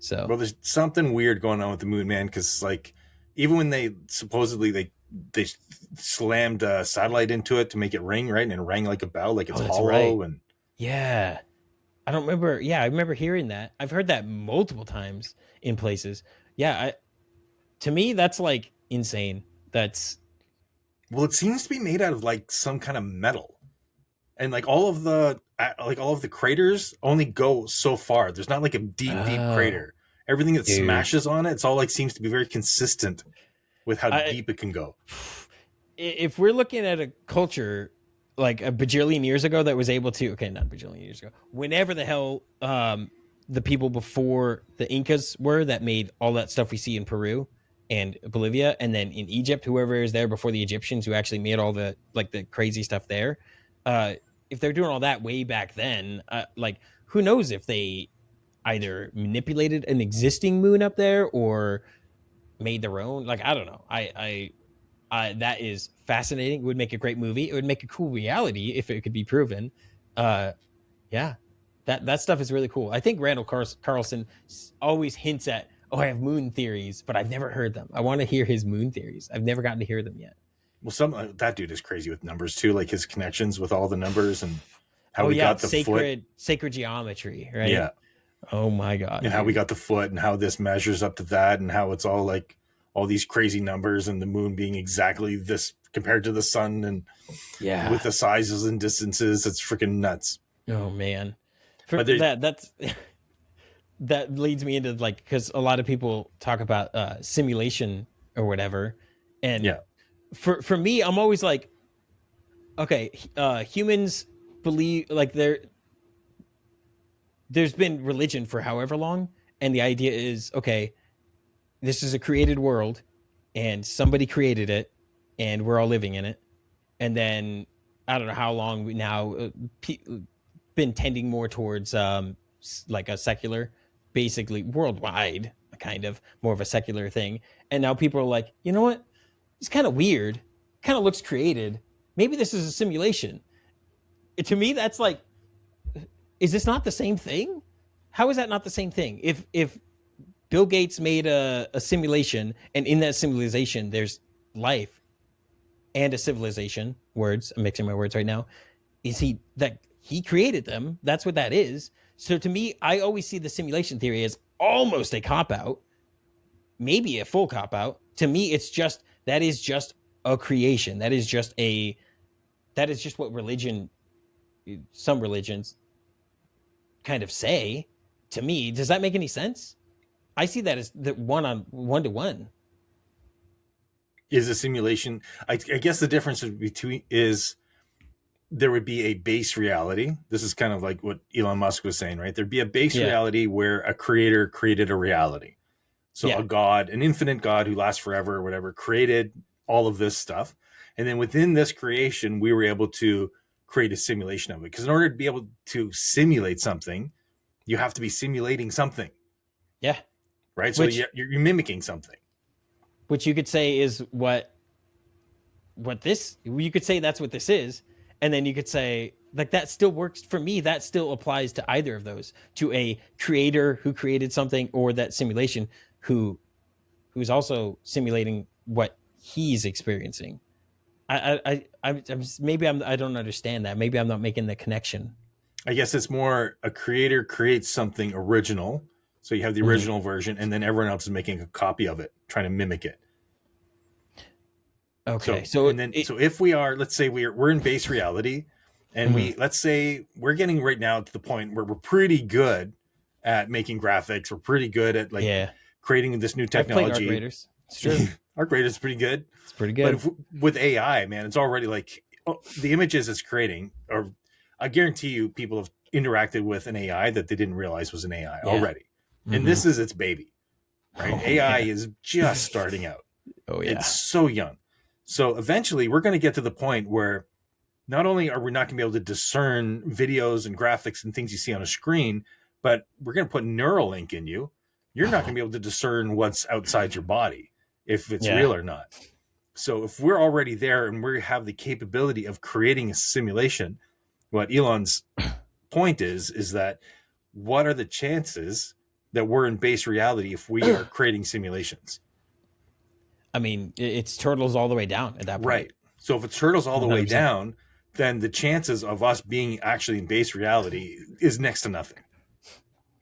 So Well, there's something weird going on with the moon, man, because like even when they supposedly they slammed a satellite into it to make it ring, right, and it rang like a bell, like it's that's right. hollow, and Yeah. I don't remember. Yeah, I remember hearing that. I've heard that multiple times in places. Yeah, to me that's like insane. That's well, it seems to be made out of like some kind of metal, and like all of the craters only go so far. There's not like a deep oh, crater. Everything that dude. smashes on it, it's all like seems to be very consistent with how I deep it can go. if we're looking at a culture like a bajillion years ago that was able to, okay, not a bajillion years ago, whenever the hell the people before the Incas were that made all that stuff we see in Peru and Bolivia, and then in Egypt, whoever is there before the Egyptians who actually made all the like the crazy stuff there. uh if they're doing all that way back then, like who knows if they either manipulated an existing moon up there or made their own. Like I don't know. That is fascinating. It would make a great movie. It would make a cool reality if it could be proven. Uh, yeah, that stuff is really cool. I think Randall Carlson always hints at, oh, I have moon theories, but I've never heard them. I want to hear his moon theories. I've never gotten to hear them yet. Well, some that dude is crazy with numbers too, like his connections with all the numbers and how Oh we yeah, got the foot. sacred geometry, right? Yeah, Oh my god, and how we got the foot and how this measures up to that and how it's all like all these crazy numbers and the moon being exactly this compared to the sun and yeah. with the sizes and distances. It's freaking nuts. Oh man, for But they, that's that leads me into like because a lot of people talk about simulation or whatever, and yeah, for me, I'm always like, okay, humans believe like there's been religion for however long, and the idea is okay, this is a created world, and somebody created it, and we're all living in it, and then I don't know how long we now been tending more towards like a secular, basically worldwide, kind of more of a secular thing. And now people are like, you know what? It's kind of weird. Kind of looks created. Maybe this is a simulation. To me, that's like, is this not the same thing? How is that not the same thing? If Bill Gates made a simulation, and in that simulation there's life and a civilization. Words, I'm mixing my words right now. Is he created them? That's what that is. So to me, I always see the simulation theory as almost a cop out, maybe a full cop out. To me, it's just that is just a creation. That is just what some religions kind of say. To me, does that make any sense? I see that as the one to one. is a simulation. I guess the difference between is there would be a base reality. This is kind of like what Elon Musk was saying, right? There'd be a base reality where a creator created a reality. So a God, an infinite God who lasts forever or whatever, created all of this stuff. And then within this creation, we were able to create a simulation of it. Because in order to be able to simulate something, you have to be simulating something. Yeah. Right? So you're mimicking something. Which you could say is what you could say that's what this is. And then you could say, like, that still works for me. That still applies to either of those, to a creator who created something, or that simulation who's also simulating what he's experiencing. I don't understand that. Maybe I'm not making the connection. I guess it's more a creator creates something original. So you have the original version, and then everyone else is making a copy of it, trying to mimic it. Okay. So if we are, let's say we're in base reality, and let's say we're getting right now to the point where we're pretty good at making graphics. We're pretty good at creating this new technology. I've played Arc Raiders. It's true. Arc Raiders is pretty good. It's pretty good. But with AI, man, it's already like the images it's creating, or I guarantee you people have interacted with an AI that they didn't realize was an AI already. And this is its baby, right? AI is just starting out. Oh yeah. It's so young. So eventually we're going to get to the point where not only are we not going to be able to discern videos and graphics and things you see on a screen, but we're going to put Neuralink in you. You're not going to be able to discern what's outside your body, if it's real or not. So if we're already there and we have the capability of creating a simulation, what Elon's point is that what are the chances that we're in base reality if we are creating simulations? I mean, it's turtles all the way down at that point. Right. So if it's turtles all the 100%. way down, then the chances of us being actually in base reality is next to nothing.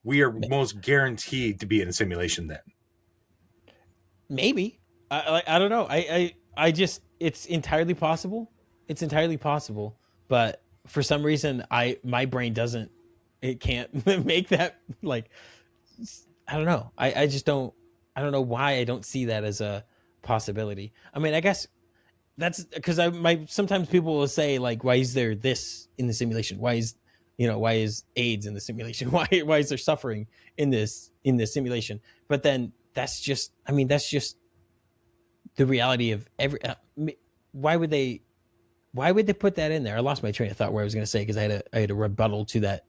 We are most guaranteed to be in a simulation then. Maybe. I don't know. I just, it's entirely possible. It's entirely possible. But for some reason, my brain doesn't, it can't make that, like, I don't know. I just don't, I don't know why I don't see that as a possibility. I mean, I guess that's because sometimes people will say, like, why is there this in the simulation? Why is AIDS in the simulation? Why is there suffering in this simulation? But then that's just the reality of every. Why would they put that in there? I lost my train of thought where I was going to say, because I had a rebuttal to that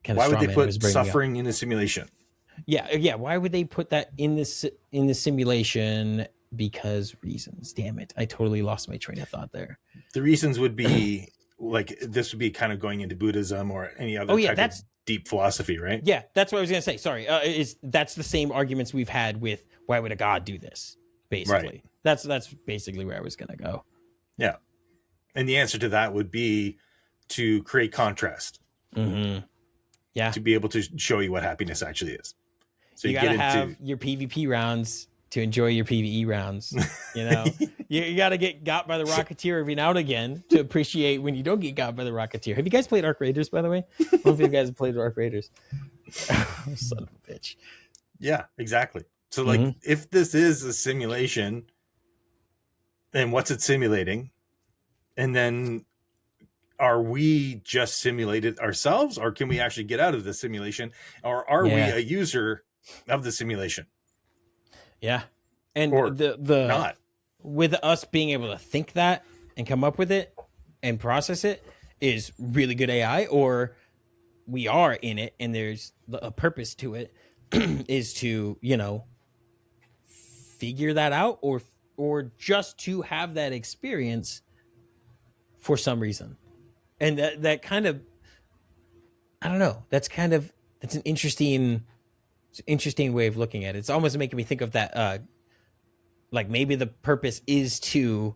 kind of. Why would they put suffering in the simulation? Yeah. Why would they put that in the simulation? Because reasons. Damn it! I totally lost my train of thought there. The reasons would be like, this would be kind of going into Buddhism or any other type of deep philosophy, right? Yeah, that's what I was going to say. Sorry, that's the same arguments we've had with why would a god do this? Basically, right. That's basically where I was going to go. Yeah, and the answer to that would be to create contrast. Mm-hmm. Yeah, to be able to show you what happiness actually is. So you gotta have your PvP rounds to enjoy your PvE rounds. You know, you got to get got by the Rocketeer every now and again to appreciate when you don't get got by the Rocketeer. Have you guys played Arc Raiders, by the way? I don't know if you guys have played Arc Raiders. Son of a bitch. Yeah, exactly. So, like, if this is a simulation, then what's it simulating? And then are we just simulated ourselves, or can we actually get out of the simulation? Or are we a user of the simulation? Yeah. And or the not. With us being able to think that and come up with it and process it is really good AI, or we are in it and there's a purpose to it is to, figure that out or just to have that experience for some reason. And that kind of, I don't know, that's an interesting way of looking at it. It's almost making me think of that, like maybe the purpose is to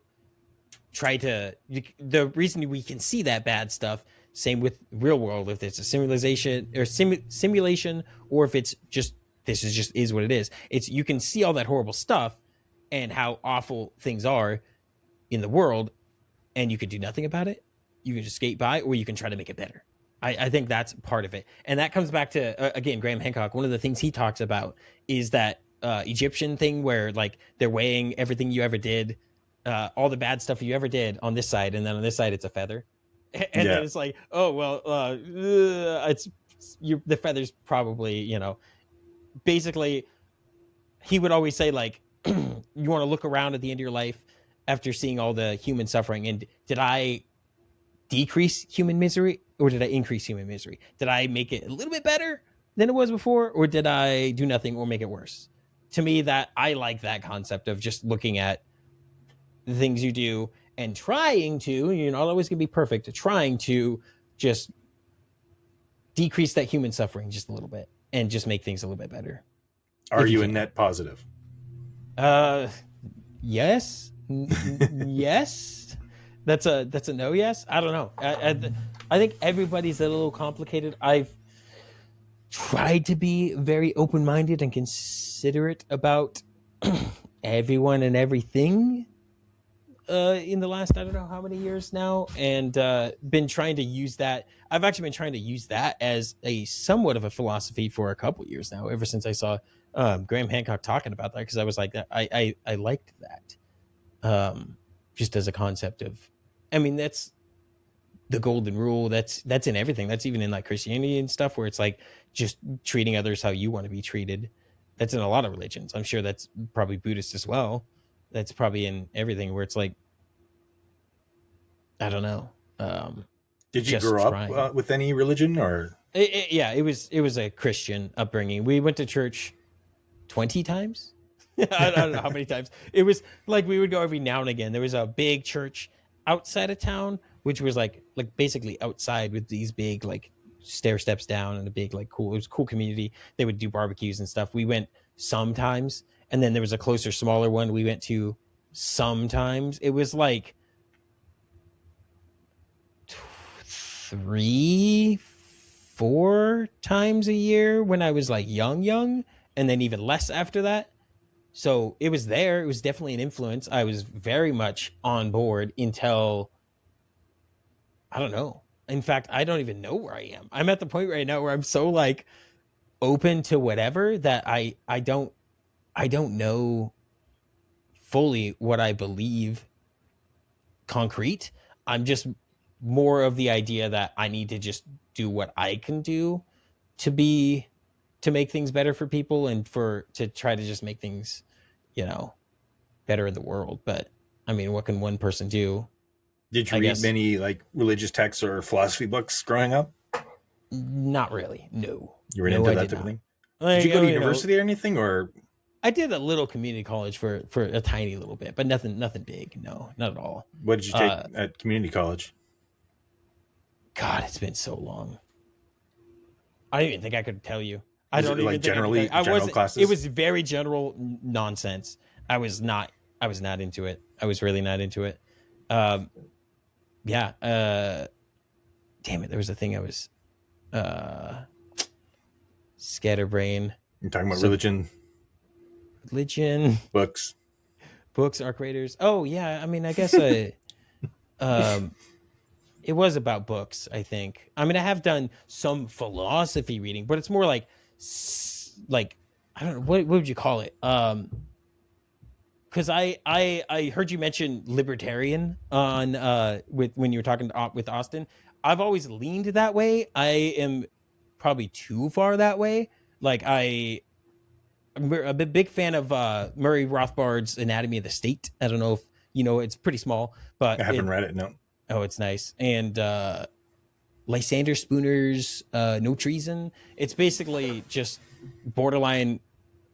try to, the reason we can see that bad stuff, same with real world, if it's a simulation or simulation, or if it's just, this is what it is. It's, you can see all that horrible stuff and how awful things are in the world, and you can do nothing about it. You can just skate by, or you can try to make it better. I think that's part of it. And that comes back to, again, Graham Hancock. One of the things he talks about is that Egyptian thing where, like, they're weighing everything you ever did, all the bad stuff you ever did on this side, and then on this side it's a feather. And then it's like, oh, well, the feather's probably, basically, he would always say, like, you want to look around at the end of your life after seeing all the human suffering, and did I decrease human misery or did I increase human misery? Did I make it a little bit better than it was before, or did I do nothing or make it worse? To me, that I like that concept of just looking at the things you do and trying to, you're not always going to be perfect, trying to just decrease that human suffering just a little bit and just make things a little bit better. Are you a net positive? Yes. Yes. That's a no. Yes. I don't know. I think everybody's a little complicated. I've tried to be very open-minded and considerate about everyone and everything in the last, I don't know how many years now, and been trying to use that. I've actually been trying to use that as a somewhat of a philosophy for a couple years now, ever since I saw Graham Hancock talking about that, because I was like, I liked that just as a concept of, I mean, that's the golden rule. That's in everything. That's even in like Christianity and stuff, where it's like just treating others how you want to be treated. That's in a lot of religions. I'm sure that's probably Buddhist as well. That's probably in everything, where it's like, I don't know. Did you grow up with any religion, or? Yeah, it was a Christian upbringing. We went to church 20 times. I don't know how many times. It was like we would go every now and again. There was a big church outside of town, which was like basically outside with these big like stair steps down and a big like cool. It was a cool community. They would do barbecues and stuff. We went sometimes, and then there was a closer, smaller one we went to sometimes. It was like 3-4 times a year when I was like young, and then even less after that. So it was there. It was definitely an influence. I was very much on board until, I don't know. In fact, I don't even know where I am. I'm at the point right now where I'm so like open to whatever that I don't know fully what I believe concrete. I'm just more of the idea that I need to just do what I can do to make things better for people and to try to just make things, better in the world. But I mean, what can one person do? Did you read many like religious texts or philosophy books growing up? Not really. No. You were into that type of thing? Did you go to university or anything, or? I did a little community college for a tiny little bit, but nothing big. No, not at all. What did you take at community college? God, it's been so long. I don't even think I could tell you. I don't even like think generally general classes. It was very general nonsense. I was not into it. I was really not into it. Yeah. Damn it. There was a thing I was scatterbrain. You're talking about religion, books, Arc Raiders. Oh yeah. I mean, I guess it was about books, I think. I mean, I have done some philosophy reading, but it's more like I don't know, what would you call it? Because I heard you mention libertarian on when you were talking with Austin. I've always leaned that way. I am probably too far that way. Like I'm a big fan of Murray Rothbard's Anatomy of the State. I don't know if it's pretty small, but I haven't read it. No. Oh, it's nice. And Lysander Spooner's No Treason. It's basically just borderline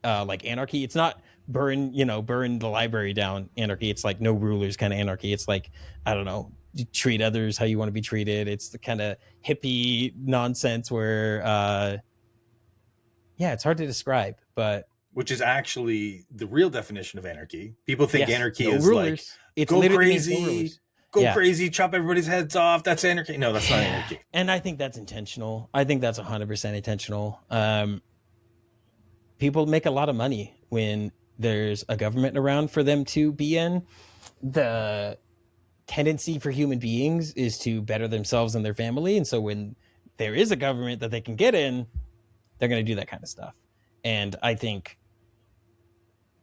like anarchy. It's not burn the library down anarchy. It's like no rulers kind of anarchy. It's like, I don't know, you treat others how you want to be treated. It's the kind of hippie nonsense where it's hard to describe, but which is actually the real definition of anarchy. People think anarchy is rulers. Like it's go crazy, crazy, chop everybody's heads off. That's anarchy. No, that's not anarchy. And I think that's intentional. I think that's 100% intentional. People make a lot of money when there's a government around for them to be in. The tendency for human beings is to better themselves and their family. And so when there is a government that they can get in, they're going to do that kind of stuff. And I think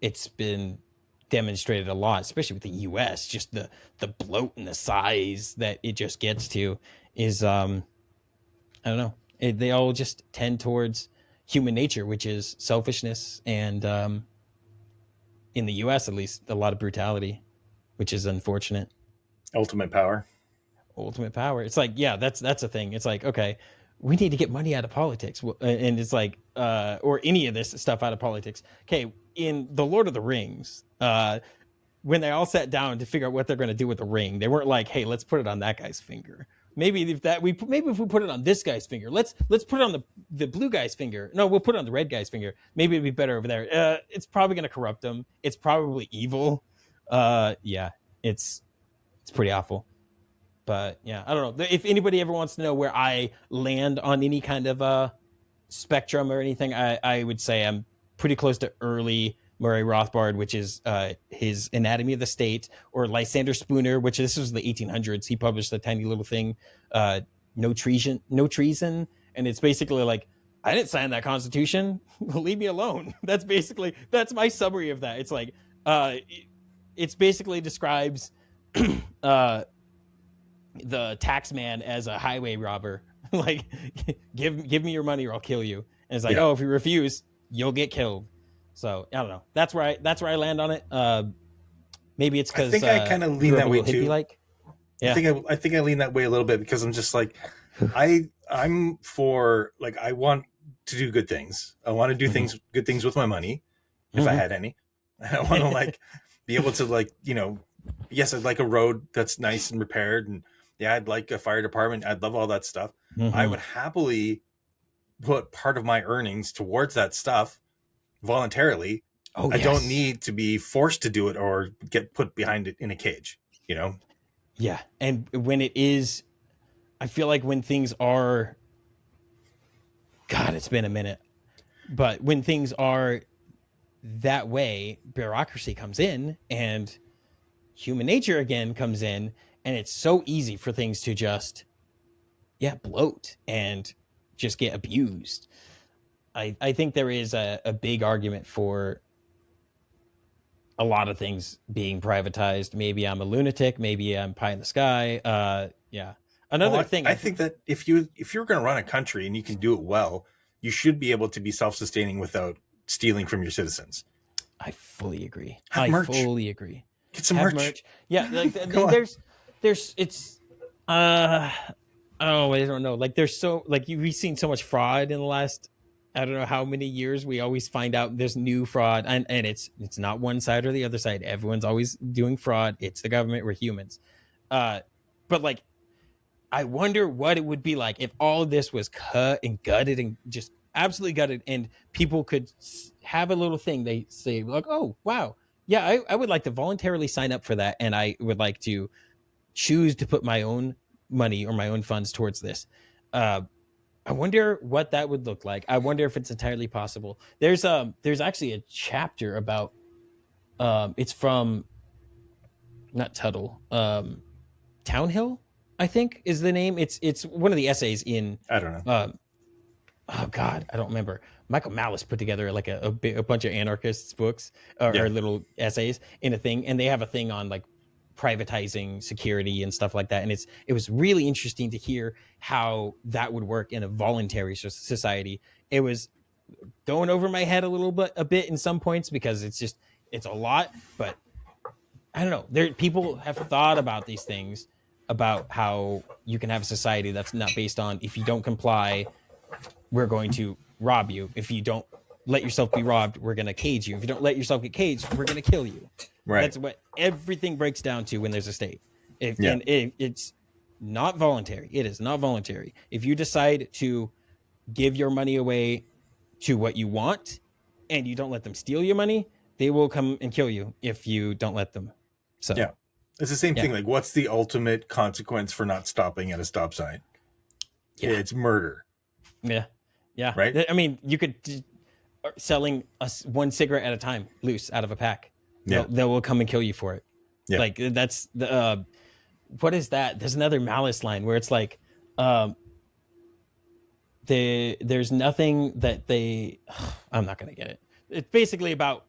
it's been demonstrated a lot, especially with the US, just the bloat and the size that it just gets to is, I don't know. They all just tend towards human nature, which is selfishness. And in the US, at least, a lot of brutality, which is unfortunate. Ultimate power. It's like, yeah, that's a thing. It's like, okay, we need to get money out of politics. And it's like, or any of this stuff out of politics. Okay, in The Lord of the Rings, when they all sat down to figure out what they're going to do with the ring, they weren't like, hey, let's put it on that guy's finger. Maybe if we put it on this guy's finger, let's put it on the blue guy's finger. No, we'll put it on the red guy's finger. Maybe it'd be better over there. It's probably going to corrupt them. It's probably evil. Yeah, it's pretty awful. But yeah, I don't know. If anybody ever wants to know where I land on any kind of spectrum or anything, I would say I'm pretty close to early Murray Rothbard, which is his Anatomy of the State, or Lysander Spooner, which this was the 1800s. He published a tiny little thing, No Treason, and it's basically like, I didn't sign that Constitution. Leave me alone. That's my summary of that. It's like, it's basically describes the tax man as a highway robber. Like, give me your money or I'll kill you. And it's like, oh, if you refuse, you'll get killed. So I don't know. That's where I land on it. Maybe it's because I think I kind of lean that way too. Like, yeah, I think I lean that way a little bit because I'm just like, I'm for, like, I want to do good things. I want to do good things with my money, if I had any. I want to like be able to, like, yes, I'd like a road that's nice and repaired, and yeah, I'd like a fire department. I'd love all that stuff. I Mm-hmm. would happily put part of my earnings towards that stuff voluntarily. Oh, I don't yes. need to be forced to do it or get put behind it in a cage, you know? Yeah. And when it is, I feel like when things are, God, it's been a minute, but when things are that way, bureaucracy comes in and human nature again comes in, and it's so easy for things to just, yeah, bloat and just get abused. I think there is a big argument for a lot of things being privatized. Maybe I'm a lunatic. Maybe I'm pie in the sky. Yeah. Another Well, thing I think that if you're going to run a country and you can do it well, you should be able to be self-sustaining without stealing from your citizens. I fully agree. Have I merch. fully agree. Get some Have merch. merch. Yeah, like Come on. there's it's uh oh, I don't know. Like there's so like we've seen so much fraud in the last, I don't know how many years. We always find out there's new fraud, and it's not one side or the other side. Everyone's always doing fraud. It's the government. We're humans. But like I wonder what it would be like if all of this was cut and gutted and just absolutely gutted, and people could have a little thing. They say like, oh, wow. Yeah, I would like to voluntarily sign up for that. And I would like to choose to put my own money or my own funds towards this. Uh, I wonder what that would look like. I wonder if it's entirely possible. There's actually a chapter about it's from not Tuttle, Townhill, I think is the name. It's one of the essays in I don't know. oh God, I don't remember. Michael Malice put together like a bunch of anarchists books or little essays in a thing, and they have a thing on like privatizing security and stuff like that. And it was really interesting to hear how that would work in a voluntary society. It was going over my head a bit in some points because it's a lot, but I don't know. There people have thought about these things, about how you can have a society that's not based on, if you don't comply, we're going to rob you. If you don't let yourself be robbed, we're going to cage you. If you don't let yourself get caged, we're going to kill you. Right. That's what everything breaks down to when there's a state. Yeah. And it's not voluntary. It is not voluntary. If you decide to give your money away to what you want and you don't let them steal your money, they will come and kill you if you don't let them. So yeah, it's the same thing. Like, what's the ultimate consequence for not stopping at a stop sign? Yeah. It's murder. Yeah. Yeah. Right. I mean, you could selling one cigarette at a time loose out of a pack. Yeah. They will come and kill you for it. Yeah. Like that's the, what is that? There's another Malice line where it's like, there's nothing that they, I'm not going to get it. It's basically about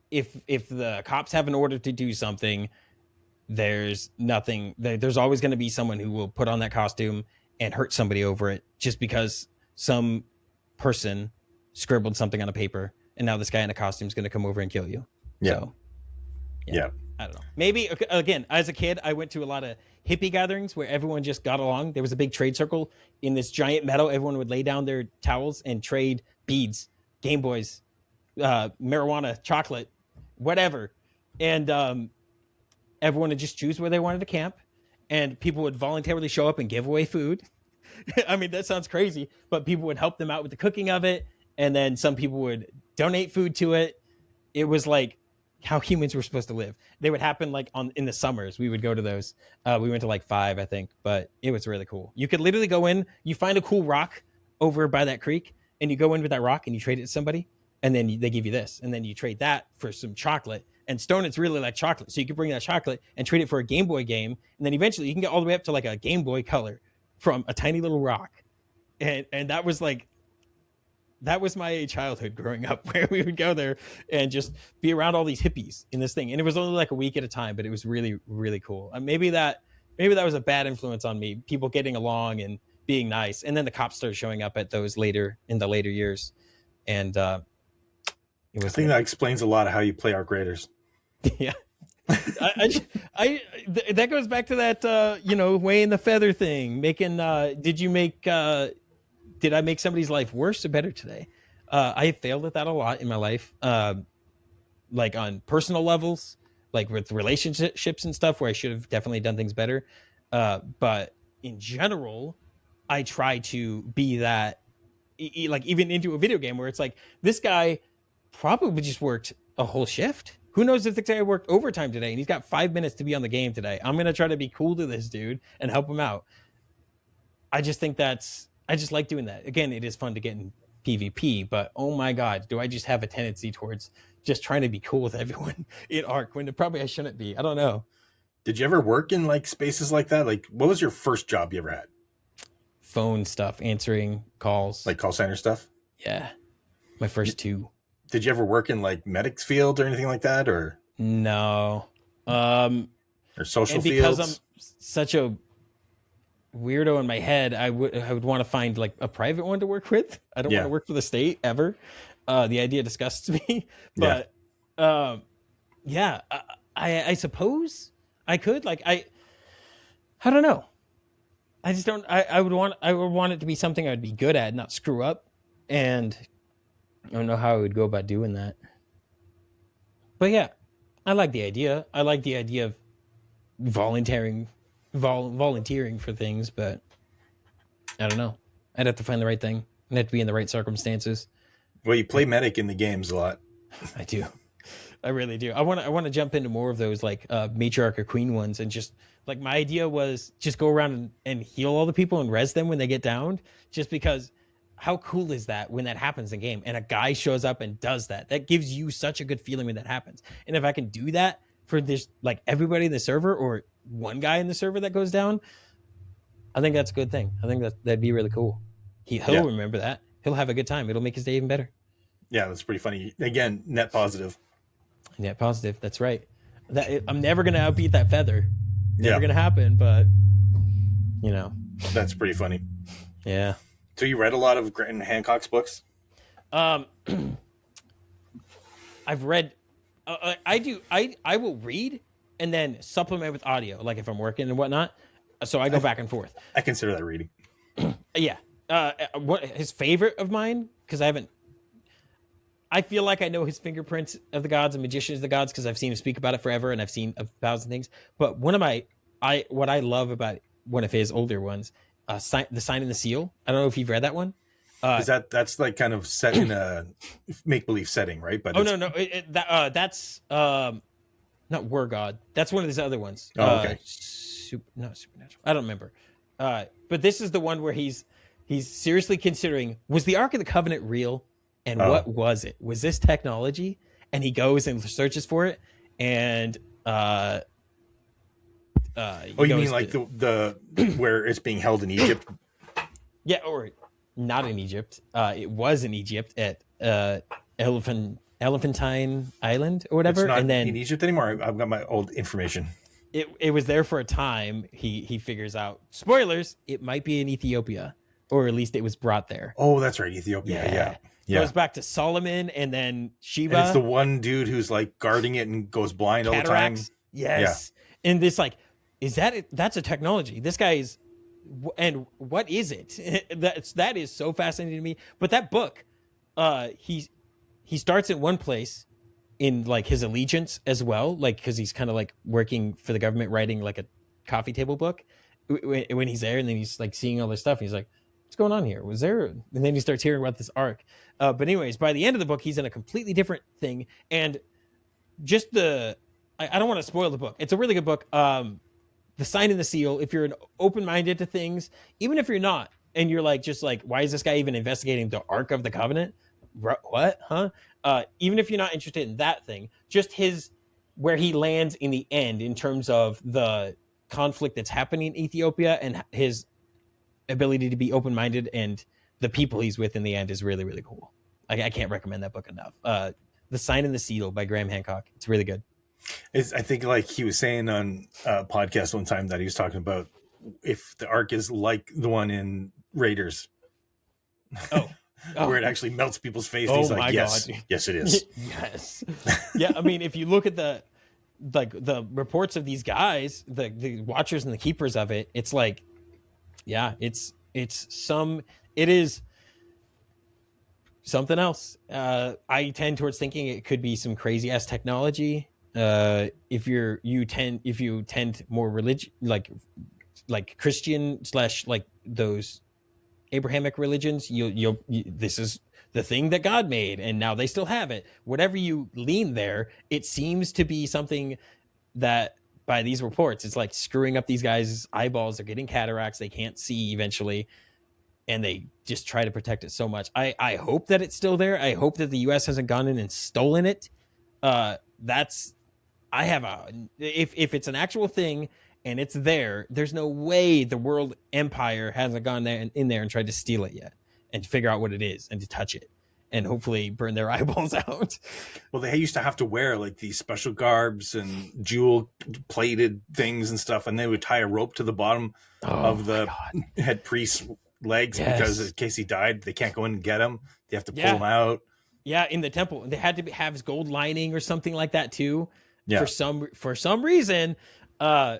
if the cops have an order to do something, there's nothing, there's always going to be someone who will put on that costume and hurt somebody over it just because some person scribbled something on a paper, and now this guy in a costume is going to come over and kill you. Yeah. So, yeah. I don't know. Maybe, again, as a kid, I went to a lot of hippie gatherings where everyone just got along. There was a big trade circle in this giant meadow. Everyone would lay down their towels and trade beads, Game Boys, marijuana, chocolate, whatever. And everyone would just choose where they wanted to camp. And people would voluntarily show up and give away food. I mean, that sounds crazy, but people would help them out with the cooking of it. And then some people would donate food to it. It was like how humans were supposed to live. They would happen like in the summers. We would go to those. We went to like 5, I think, but it was really cool. You could literally go in, you find a cool rock over by that creek, and you go in with that rock and you trade it to somebody, and then they give you this, and then you trade that for some chocolate. And Stone, it's really like chocolate. So you could bring that chocolate and trade it for a Game Boy game. And then eventually you can get all the way up to like a Game Boy Color from a tiny little rock. And that was like, that was my childhood growing up, where we would go there and just be around all these hippies in this thing. And it was only like a week at a time, but it was really, really cool. And maybe that was a bad influence on me, people getting along and being nice. And then the cops started showing up at those in the later years. And it was, I think that explains a lot of how you play Arc Raiders. Yeah. That goes back to that, weighing the feather thing, making, did I make somebody's life worse or better today? I failed at that a lot in my life. Like on personal levels, like with relationships and stuff, where I should have definitely done things better. But in general, I try to be that, like even into a video game where it's like, this guy probably just worked a whole shift. Who knows if the guy worked overtime today and he's got 5 minutes to be on the game today. I'm going to try to be cool to this dude and help him out. I just think I just like doing that. Again, it is fun to get in PvP, but oh my God, do I just have a tendency towards just trying to be cool with everyone in Arc when probably I shouldn't be. I don't know. Did you ever work in like spaces like that? Like, what was your first job you ever had? Phone stuff, answering calls. Like call center stuff? Yeah. My first two. Did you ever work in like medics field or anything like that? Or no. Or social and fields? Because I'm such a weirdo in my head, I would want to find like a private one to work with. I don't want to work for the state ever. The idea disgusts me. But I suppose I could. Like I don't know. I just don't. I would want it to be something I would be good at, not screw up. And I don't know how I would go about doing that. But yeah, I like the idea. I like the idea of volunteering for things, but I don't know. I'd have to find the right thing. I'd have to be in the right circumstances. Well, you play medic in the games a lot. I do. I really do. I want to jump into more of those like matriarch or queen ones, and just like my idea was just go around and heal all the people and res them when they get downed, just because how cool is that when that happens in game and a guy shows up and does that? That gives you such a good feeling when that happens. And if I can do that for this, like everybody in the server or one guy in the server that goes down, I think that's a good thing. I think that'd be really cool. He'll remember that. He'll have a good time. It'll make his day even better. Yeah, that's pretty funny. Again, net positive. Net positive. That's right. I'm never going to outbeat that feather. Never going to happen, but you know. That's pretty funny. Yeah. So you read a lot of Graham Hancock's books? I've read. I will read and then supplement with audio, like if I'm working and whatnot. So I go back and forth. I consider that reading. Yeah. What his favorite of mine? Because I feel like I know his fingerprints of the gods and magicians of the gods because I've seen him speak about it forever and I've seen 1,000 things. But what I love about one of his older ones, the Sign and the Seal. I don't know if you've read that one. Is that's like kind of set in a make-believe setting, right? But no, that's not War God. That's one of his other ones. Oh, okay. Supernatural. I don't remember. But this is the one where he's seriously considering, was the Ark of the Covenant real? And what was it? Was this technology? And he goes and searches for it. And you mean like the where it's being held in Egypt? Yeah, or not in Egypt. It was in Egypt at Elephantine Island or whatever. It's not and then in Egypt anymore. I've got my old information. It was there for a time. He figures out, spoilers, it might be in Ethiopia, or at least it was brought there. Oh, that's right, Ethiopia. Yeah. Goes back to Solomon and then Sheba. And it's the one dude who's like guarding it and goes blind Cataracts. all the time. Yes. Yeah. And this like, is that that's a technology? This guy is, and what is it? that is so fascinating to me. But that book, he starts in one place in like his allegiance as well, like because he's kind of like working for the government, writing like a coffee table book when he's there, and then he's like seeing all this stuff. And he's like, what's going on here? Was there? And then he starts hearing about this arc. But anyways, by the end of the book, he's in a completely different thing. And just I don't want to spoil the book. It's a really good book. The Sign and the Seal, if you're open-minded to things, even if you're not, and you're like, just like, why is this guy even investigating the Ark of the Covenant? What? Huh? Even if you're not interested in that thing, just where he lands in the end in terms of the conflict that's happening in Ethiopia and his ability to be open-minded and the people he's with in the end is really, really cool. I can't recommend that book enough. The Sign and the Seal by Graham Hancock. It's really good. I think like he was saying on a podcast one time that he was talking about if the Ark is like the one in Raiders. Oh. Where it actually melts people's face. Oh, He's like, my yes, God. Yes, it is. Yes. Yeah, I mean, if you look at the reports of these guys, the watchers and the keepers of it, it's like, yeah, it is something else. I tend towards thinking it could be some crazy ass technology. If you tend more religion, like Christian / like those Abrahamic religions, this is the thing that God made, and now they still have it. Whatever you lean there, it seems to be something that, by these reports, it's like screwing up these guys' eyeballs. They're getting cataracts. They can't see eventually, and they just try to protect it so much. I hope that it's still there. I hope that the U.S. hasn't gone in and stolen it. That's I have a if it's an actual thing and it's there, there's no way the world empire hasn't gone there and in there and tried to steal it yet and to figure out what it is and to touch it and hopefully burn their eyeballs out. Well, they used to have to wear like these special garbs and jewel plated things and stuff, and they would tie a rope to the bottom of the head priest's legs because in case he died, they can't go in and get him. They have to pull him out. Yeah, in the temple, they had to have his gold lining or something like that too. Yeah. For some reason, and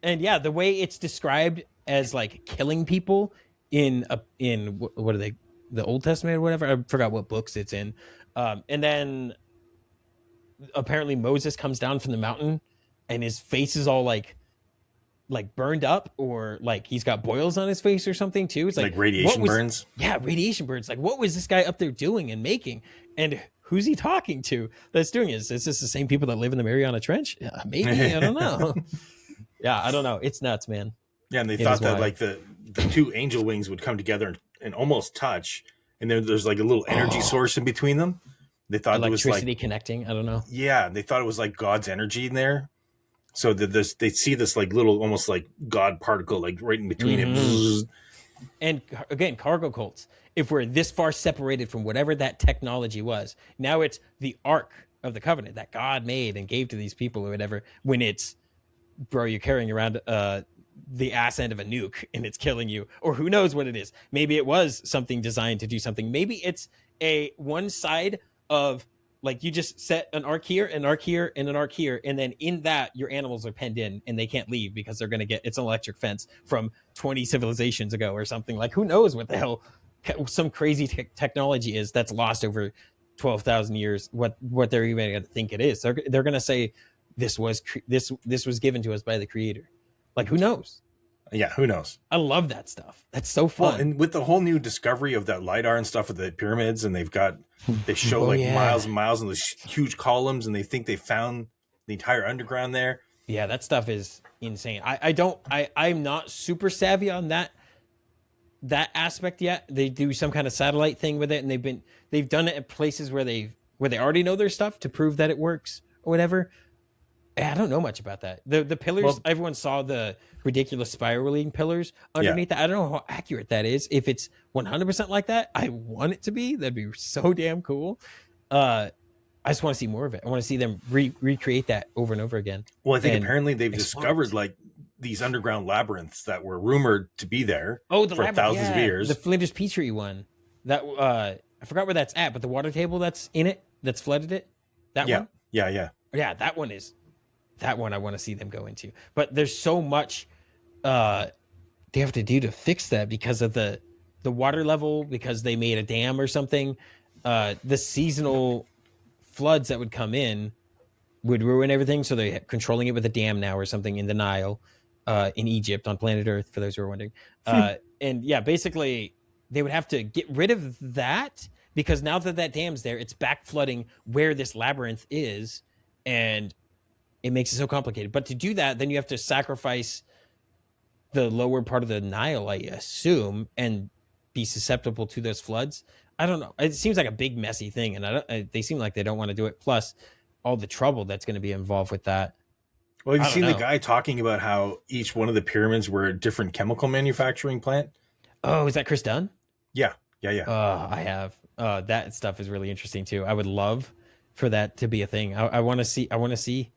yeah, the way it's described as like killing people in what are they, the Old Testament or whatever? I forgot what books it's in. And then apparently Moses comes down from the mountain and his face is all like burned up, or like he's got boils on his face or something too. It's like radiation burns. Yeah, radiation burns. Like, what was this guy up there doing and making? And who's he talking to that's doing this? Is this the same people that live in the Mariana Trench? Yeah, maybe. I don't know. Yeah, I don't know. It's nuts, man. Yeah, and they thought that like the two angel wings would come together and almost touch, and there's like a little energy source in between them. They thought it was like electricity connecting. I don't know. Yeah, they thought it was like God's energy in there. So they see this like little, almost like God particle, like right in between it. And again, cargo cults. If we're this far separated from whatever that technology was, now it's the Ark of the Covenant that God made and gave to these people or whatever. When it's, bro, you're carrying around the ass end of a nuke and it's killing you, or who knows what it is. Maybe it was something designed to do something. Maybe it's a one side of, like, you just set an arc here, an arc here, and an arc here, and then in that your animals are penned in and they can't leave because they're going to get, it's an electric fence from 20 civilizations ago or something. Like, who knows what the hell some crazy technology is that's lost over 12,000 years, what they're even going to think it is. They're going to say this was given to us by the creator. Like, who knows? Yeah, who knows? I love that stuff. That's so fun. Well, and with the whole new discovery of that LiDAR and stuff with the pyramids, and they show miles and miles and those huge columns, and they think they found the entire underground there. Yeah, that stuff is insane. I'm not super savvy on that aspect yet. They do some kind of satellite thing with it, and they've done it at places where they already know their stuff to prove that it works or whatever. I don't know much about that. The pillars, well, everyone saw the ridiculous spiraling pillars underneath that. I don't know how accurate that is. If it's 100% like that, I want it to be. That'd be so damn cool. I just want to see more of it. I want to see them recreate that over and over again. Well, I think apparently they've discovered like these underground labyrinths that were rumored to be there for thousands of years. The Flinders Petrie one. That I forgot where that's at, but the water table that's in it, that's flooded it. That one? Yeah. Yeah, that one is. That one I want to see them go into. But there's so much they have to do to fix that because of the water level, because they made a dam or something. The seasonal floods that would come in would ruin everything. So they're controlling it with a dam now or something in the Nile, in Egypt, on planet Earth, for those who are wondering. And yeah, basically they would have to get rid of that because now that dam's there, it's back flooding where this labyrinth is. And it makes it so complicated. But to do that, then you have to sacrifice the lower part of the Nile, I assume, and be susceptible to those floods. I don't know. It seems like a big, messy thing, and they seem like they don't want to do it. Plus, all the trouble that's going to be involved with that. Well, have you seen the guy talking about how each one of the pyramids were a different chemical manufacturing plant? Oh, is that Chris Dunn? Yeah. I have. That stuff is really interesting too. I would love for that to be a thing. I want to see.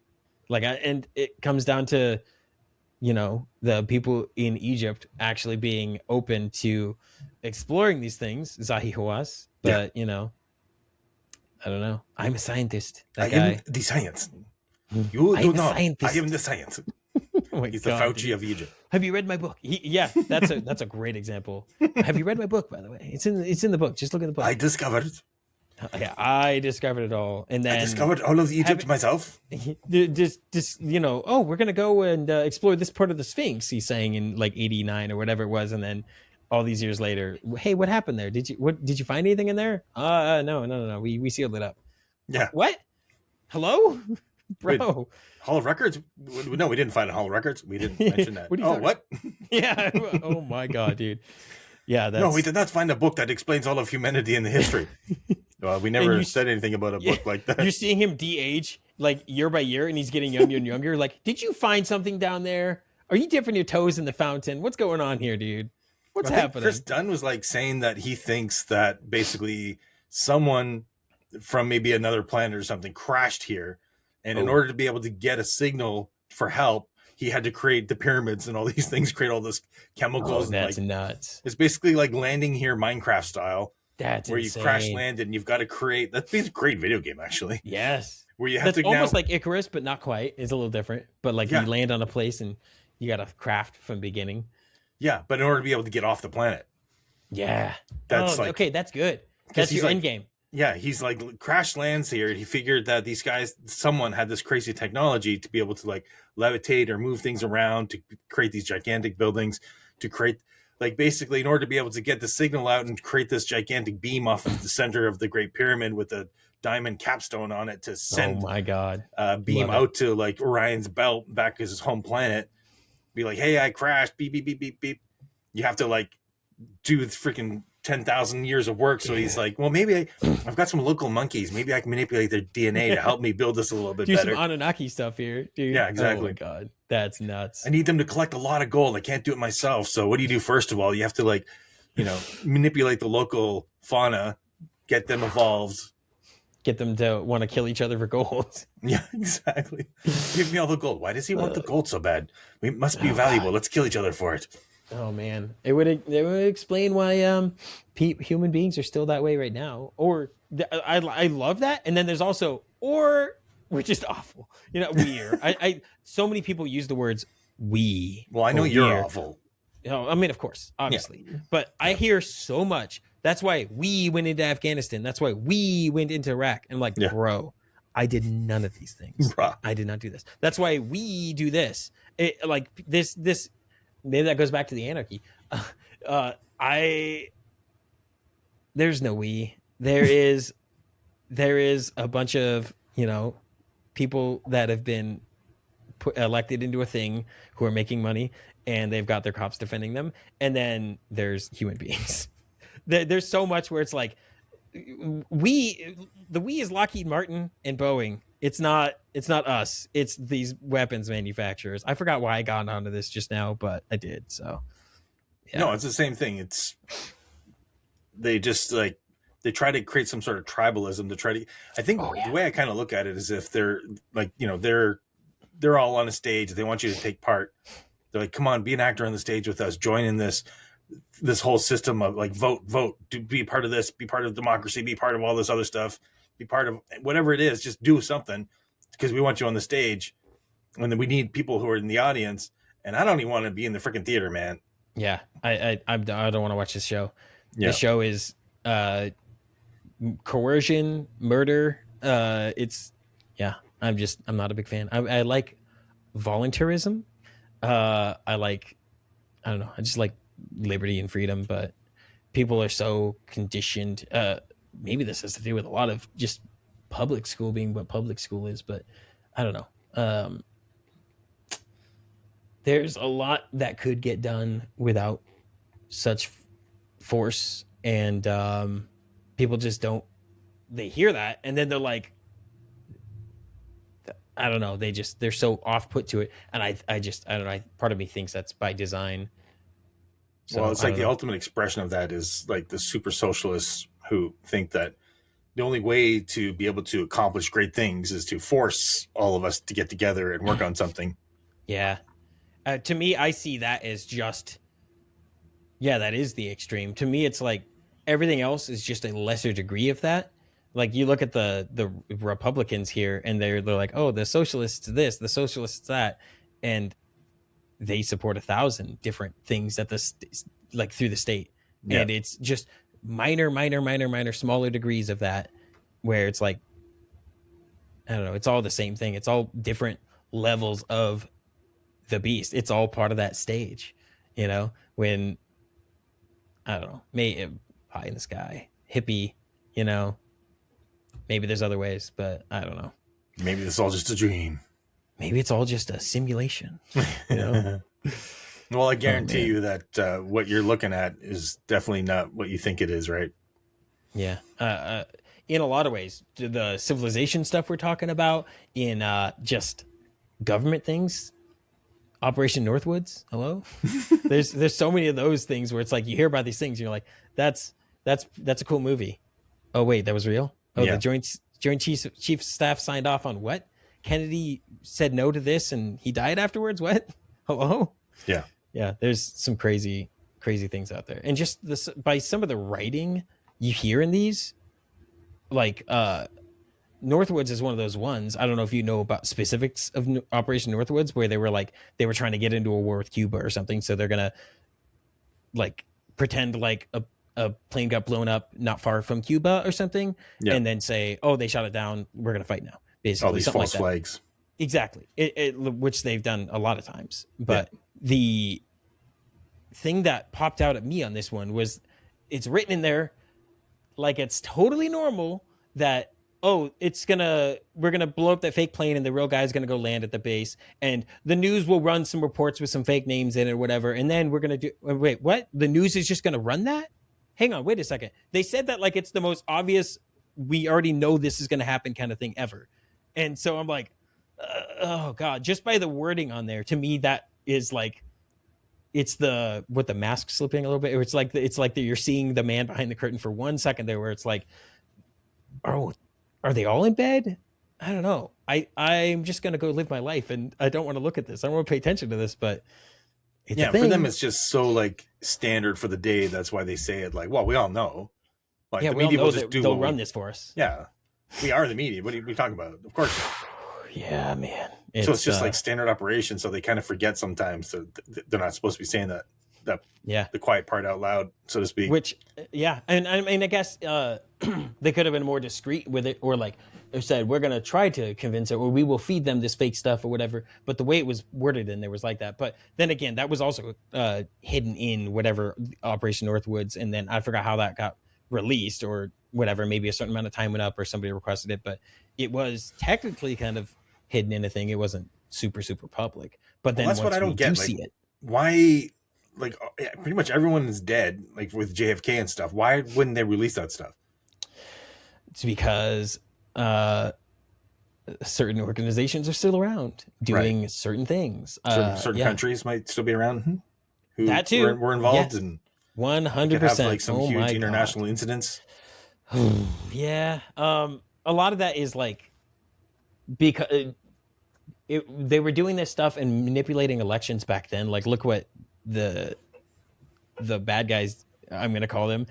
Like, and it comes down to, the people in Egypt actually being open to exploring these things, Zahi Hawass. But, I don't know. I'm a scientist. I am the science. You do not. I am the science. Oh, he's the Fauci of Egypt. Have you read my book? That's a great example. Have you read my book, by the way? It's in the book. Just look at the book. I discovered it. Yeah, I discovered it all, and then I discovered all of Egypt myself. Just we're gonna go and explore this part of the Sphinx. He's saying in like '89 or whatever it was, and then all these years later, hey, what happened there? Did you find anything in there? No. We sealed it up. Yeah. What? Hello, Wait, bro. Hall of Records? No, we didn't find a Hall of Records. We didn't mention that. What are you talking- what? Yeah. Oh my god, dude. Yeah, that's... No, we did not find a book that explains all of humanity and the history. Well, we never said anything about a book like that. You're seeing him de-age like year by year, and he's getting younger and younger. Like, did you find something down there? Are you dipping your toes in the fountain? What's going on here, dude? What's happening? Chris Dunn was like saying that he thinks that basically someone from maybe another planet or something crashed here, and in order to be able to get a signal for help, he had to create the pyramids and all these things, create all this chemicals. That's and nuts. It's basically like landing here Minecraft style. That's where insane. You crash land and you've got to create. That's a great video game, actually. Yes. Where you have That's to almost like Icarus, but not quite. It's a little different. But like you land on a place and you got to craft from the beginning. Yeah, but in order to be able to get off the planet. Yeah. That's okay, that's good. That's your end game. Yeah, he's like crash lands here. And he figured that these guys, someone had this crazy technology to be able to like levitate or move things around to create these gigantic buildings, to create like basically in order to be able to get the signal out and create this gigantic beam off of the center of the Great Pyramid with a diamond capstone on it to send beam out to like Orion's belt back to his home planet. Be like, hey, I crashed. Beep, beep, beep, beep, beep. You have to like do the freaking 10,000 years of work. So he's like, well, maybe I've got some local monkeys. Maybe I can manipulate their DNA to help me build this a little bit better. Do some Anunnaki stuff here, dude. Yeah, exactly. Oh my God. That's nuts. I need them to collect a lot of gold. I can't do it myself. So what do you do? First of all, you have to like, manipulate the local fauna, get them evolved. Get them to want to kill each other for gold. Yeah, exactly. Give me all the gold. Why does he want the gold so bad? It must be valuable. Let's kill each other for it. Oh man, it would explain why human beings are still that way right now. Or I love that. And then there's also we're just awful. We're. I so many people use the words we. Well, I know you're awful. I mean, of course, obviously, but I hear so much. That's why we went into Afghanistan. That's why we went into Iraq. And I'm like, bro, I did none of these things. Bruh. I did not do this. That's why we do this. This. Maybe that goes back to the anarchy. There's no we. There is a bunch of people that have been elected into a thing who are making money, and they've got their cops defending them. And then there's human beings. There's so much where it's like the we is Lockheed Martin and Boeing. It's not us. It's these weapons manufacturers. I forgot why I got onto this just now, but I did. So yeah. No, it's the same thing. They just like they try to create some sort of tribalism to try to. I think the way I kind of look at it is if they're like they're all on a stage. They want you to take part. They're like, come on, be an actor on the stage with us. Join in this whole system of like vote, be part of this, be part of democracy, be part of all this other stuff, be part of whatever it is. Just do something because we want you on the stage, and then we need people who are in the audience. And I don't even want to be in the freaking theater, man. Yeah, I don't want to watch this show. Yeah. The show is coercion, murder. I'm not a big fan. I like voluntarism. I don't know. I just like liberty and freedom, but people are so conditioned. Maybe this has to do with a lot of just public school being what public school is, but I don't know. There's a lot that could get done without such force, and people just don't. They hear that, and then they're like, I don't know. They're so off put to it, and I don't know. Part of me thinks that's by design. So, well, it's like the ultimate expression of that is like the super socialists who think that the only way to be able to accomplish great things is to force all of us to get together and work on something. Yeah. To me, I see that as just, that is the extreme. To me, it's like everything else is just a lesser degree of that. Like you look at the Republicans here, and they're like, oh, the socialists this, the socialists that, and they support 1,000 different things at like through the state. Yeah. And it's just minor, smaller degrees of that, where it's like, I don't know, it's all the same thing. It's all different levels of the beast. It's all part of that stage, when I don't know, maybe pie in the sky, hippie, you know, maybe there's other ways, but I don't know. Maybe this is all just a dream. Maybe it's all just a simulation, you know? Well, I guarantee you that what you're looking at is definitely not what you think it is, right? Yeah. In a lot of ways, the civilization stuff we're talking about, in just government things, Operation Northwoods, hello? there's so many of those things where it's like you hear about these things, and you're like, that's a cool movie. Oh wait, that was real? Oh, Yeah. the Joint Chief of Staff signed off on what? Kennedy said no to this and he died afterwards? What? Hello? Yeah. Yeah, there's some crazy things out there. And just this, by some of the writing you hear in these, like Northwoods is one of those ones. I don't know if you know about specifics of Operation Northwoods, where they were trying to get into a war with Cuba or something, so they're gonna like pretend like a plane got blown up not far from Cuba or something, and then say, "Oh, they shot it down. We're gonna fight now." Basically, all these false flags. Exactly, which they've done a lot of times. But the thing that popped out at me on this one was it's written in there like it's totally normal that, oh, we're gonna blow up that fake plane and the real guy's gonna go land at the base, and the news will run some reports with some fake names in it or whatever, and then we're gonna do, wait, what? The news is just gonna run that? Hang on, wait a second. They said that like it's the most obvious, we already know this is gonna happen kind of thing ever. And so I'm like, oh god, just by the wording on there, to me that is like, it's the mask slipping a little bit. It's like you're seeing the man behind the curtain for 1 second there, where it's like, oh, are they all in bed? I don't know. I'm just gonna go live my life, and I don't want to look at this. I don't want to pay attention to this, but it's for them it's just so like standard for the day. That's why they say it like, well, we all know. Like, the media will just they'll run this for us. Yeah, we are the media. What are we talking about? Of course. Yeah, man. So it's just like standard operation. So they kind of forget sometimes that they're not supposed to be saying that the quiet part out loud, so to speak. Which, yeah, and I mean, I guess they could have been more discreet with it, or like said, we're gonna try to convince it, or we will feed them this fake stuff or whatever. But the way it was worded in there was like that. But then again, that was also hidden in whatever Operation Northwoods, and then I forgot how that got released or whatever. Maybe a certain amount of time went up, or somebody requested it, but it was technically kind of hidden in a thing. It wasn't super public. But then that's what I don't get. See it, why? Like, pretty much everyone is dead, like with JFK and stuff. Why wouldn't they release that stuff? It's because certain organizations are still around doing certain things. Certain countries might still be around. Who that too. We're involved in 100%. Like some huge international incidents. Yeah. A lot of that is like, because they were doing this stuff and manipulating elections back then. Like, look what the bad guys, I'm going to call them,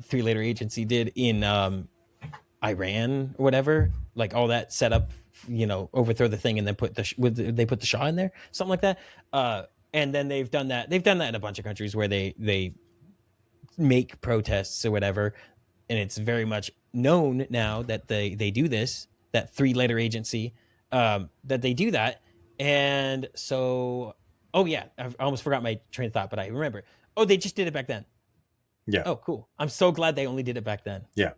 three-letter agency did in Iran or whatever. Like, all that set up, overthrow the thing and then they put the Shah in there, something like that. And then they've done that in a bunch of countries where they make protests or whatever. And it's very much known now that they do this, that three-letter agency, that they do that. And so, oh yeah, I almost forgot my train of thought, but I remember. Oh, they just did it back then. Yeah. Oh, cool. I'm so glad they only did it back then. Yeah.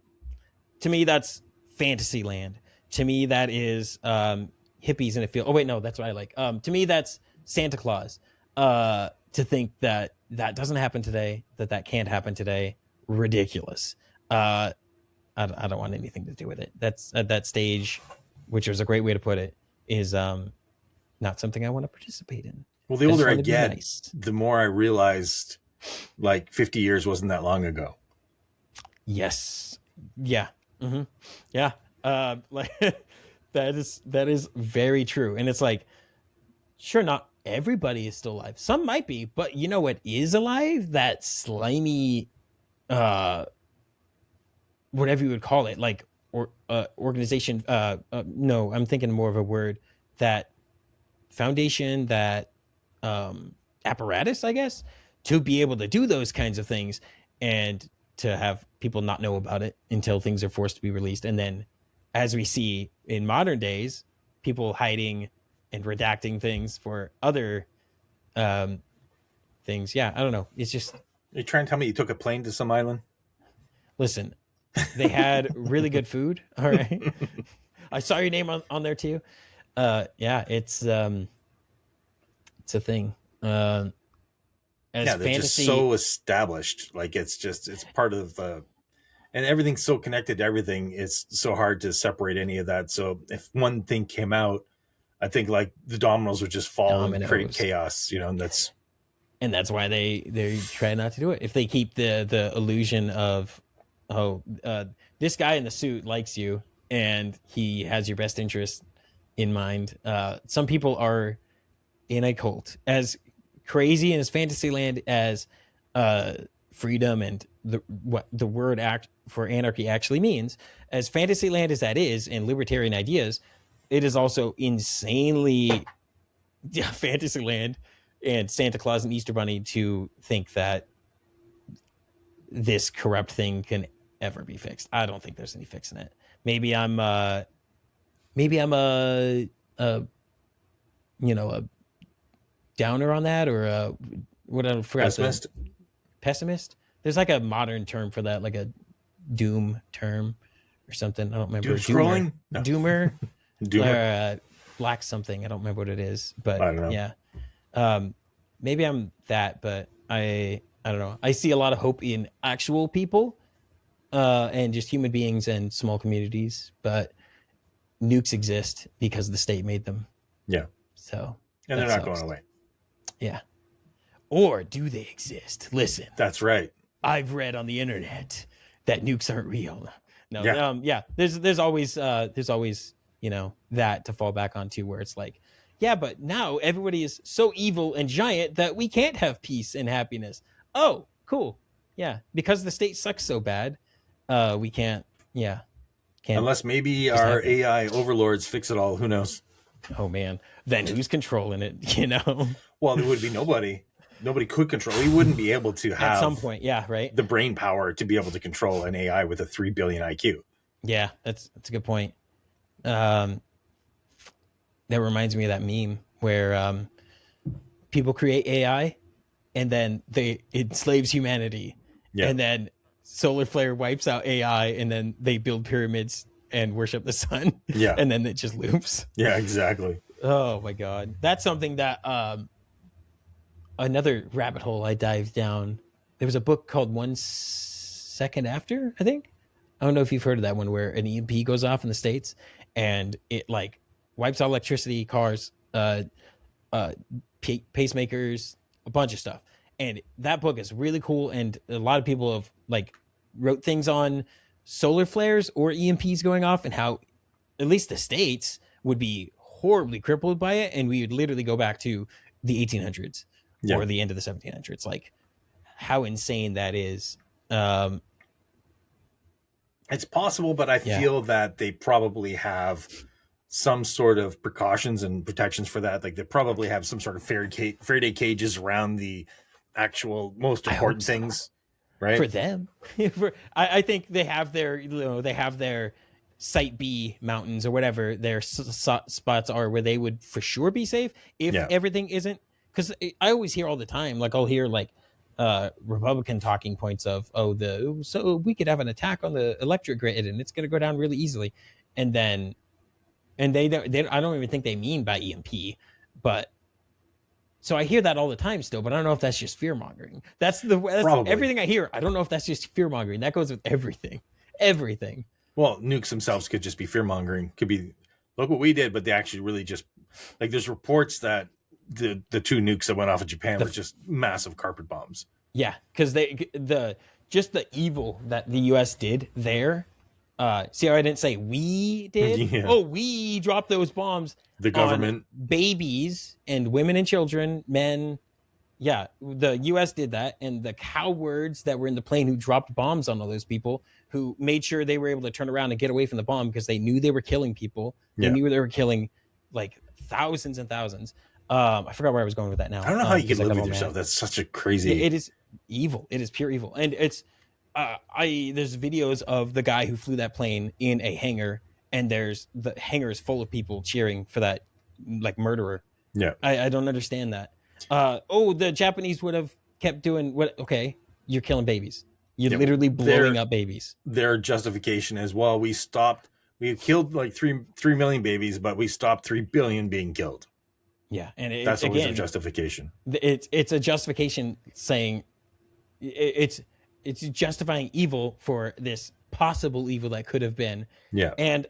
To me, that's fantasy land. To me, that is hippies in a field. Oh wait, no, that's what I like. To me, that's Santa Claus. To think that doesn't happen today, that can't happen today, ridiculous. I don't want anything to do with it. That's at that stage, which was a great way to put it, is not something I want to participate in. Well, the older I get, the more I realized like 50 years wasn't that long ago. Yes. Yeah. Mm-hmm. Yeah. Like that is very true. And it's like, sure, not everybody is still alive. Some might be, but you know what is alive? That slimy, whatever you would call it, like, or organization. No, I'm thinking more of a word, that foundation, that apparatus, I guess, to be able to do those kinds of things and to have people not know about it until things are forced to be released. And then, as we see in modern days, people hiding and redacting things for other things. Yeah, I don't know. It's just, You trying to tell me you took a plane to some island? Listen, they had really good food. All right. I saw your name on there too. Yeah, it's a thing. As Yeah, they're just fantasy, so established. Like it's part of and everything's so connected to everything. It's so hard to separate any of that. So if one thing came out, I think like the dominoes would just fall and create chaos, you know, and that's why they try not to do it. If they keep the illusion of, this guy in the suit likes you and he has your best interest in mind. Some people are in a cult. As crazy in as Fantasyland as freedom and what the word act for anarchy actually means, as Fantasyland as that is, and libertarian ideas, it is also insanely Fantasyland and Santa Claus and Easter Bunny to think that this corrupt thing can ever be fixed. I don't think there's any fixing it. Maybe I'm a downer on that, or what I forgot. Pessimist. There's like a modern term for that, like a doom term or something. I don't remember. Doom scrolling? Doomer. Doomer. Or black something. I don't remember what it is, but I don't know. Yeah. Maybe I'm that, but I don't know. I see a lot of hope in actual people, and just human beings and small communities, but nukes exist because the state made them. Yeah. So. And they're not going away. Yeah. Or do they exist? Listen. That's right. I've read on the internet that nukes aren't real. No. Yeah. Yeah. There's always that to fall back onto, where it's like, yeah, but now everybody is so evil and giant that we can't have peace and happiness. Oh, cool. Yeah. Because the state sucks so bad, we can't. Yeah. Can't. Unless maybe our AI overlords fix it all. Who knows? Oh man. Then who's controlling it? Well, there would be nobody. Nobody could control. We wouldn't be able to have at some point. Yeah. Right. The brain power to be able to control an AI with a 3 billion IQ. Yeah. That's a good point. That reminds me of that meme where people create AI and then it enslaves humanity. Yeah. And then solar flare wipes out AI, and then they build pyramids and worship the sun. Yeah. And then it just loops. Yeah, exactly. Oh my God. That's something that another rabbit hole I dived down. There was a book called 1 Second After, I think. I don't know if you've heard of that one, where an EMP goes off in the States and it like wipes out electricity, cars, pacemakers, a bunch of stuff. And that book is really cool. And a lot of people have like wrote things on solar flares or EMPs going off, and how at least the States would be horribly crippled by it. And we would literally go back to the 1800s or the end of the 1700s. Like how insane that is. It's possible, but I feel that they probably have some sort of precautions and protections for that. Like they probably have some sort of Faraday cages around the actual most important things, right? For them. I think they have their Site B mountains or whatever their spots are, where they would for sure be safe if everything isn't. Because I always hear all the time, like I'll hear like Republican talking points of, so we could have an attack on the electric grid and it's going to go down really easily. And then, I don't even think they mean by EMP, but so I hear that all the time still, but I don't know if that's just fear mongering. That's everything I hear. I don't know if that's just fear mongering. That goes with everything. Well, nukes themselves could just be fear mongering. Could be, look what we did, but they actually really just, like there's reports that the 2 nukes that went off of Japan were just massive carpet bombs. Yeah, because the evil that the U.S. did there. See how I didn't say we did? Yeah. Oh, we dropped those bombs. The government, on babies and women and children, men. Yeah, the U.S. did that, and the cowards that were in the plane who dropped bombs on all those people, who made sure they were able to turn around and get away from the bomb because they knew they were killing people. They knew they were killing like thousands and thousands. I forgot where I was going with that now. I don't know how you can live with yourself. That's such a crazy. It is evil. It is pure evil, and it's. There's videos of the guy who flew that plane in a hangar, and there's the hangar is full of people cheering for that like murderer. Yeah, I don't understand that. The Japanese would have kept doing what? Okay, you're killing babies. You're literally blowing up babies. Their justification is, well, we killed like 3 million babies, but we stopped 3 billion being killed. Yeah, and that's always a justification. It's a justification saying it's justifying evil for this possible evil that could have been. Yeah, and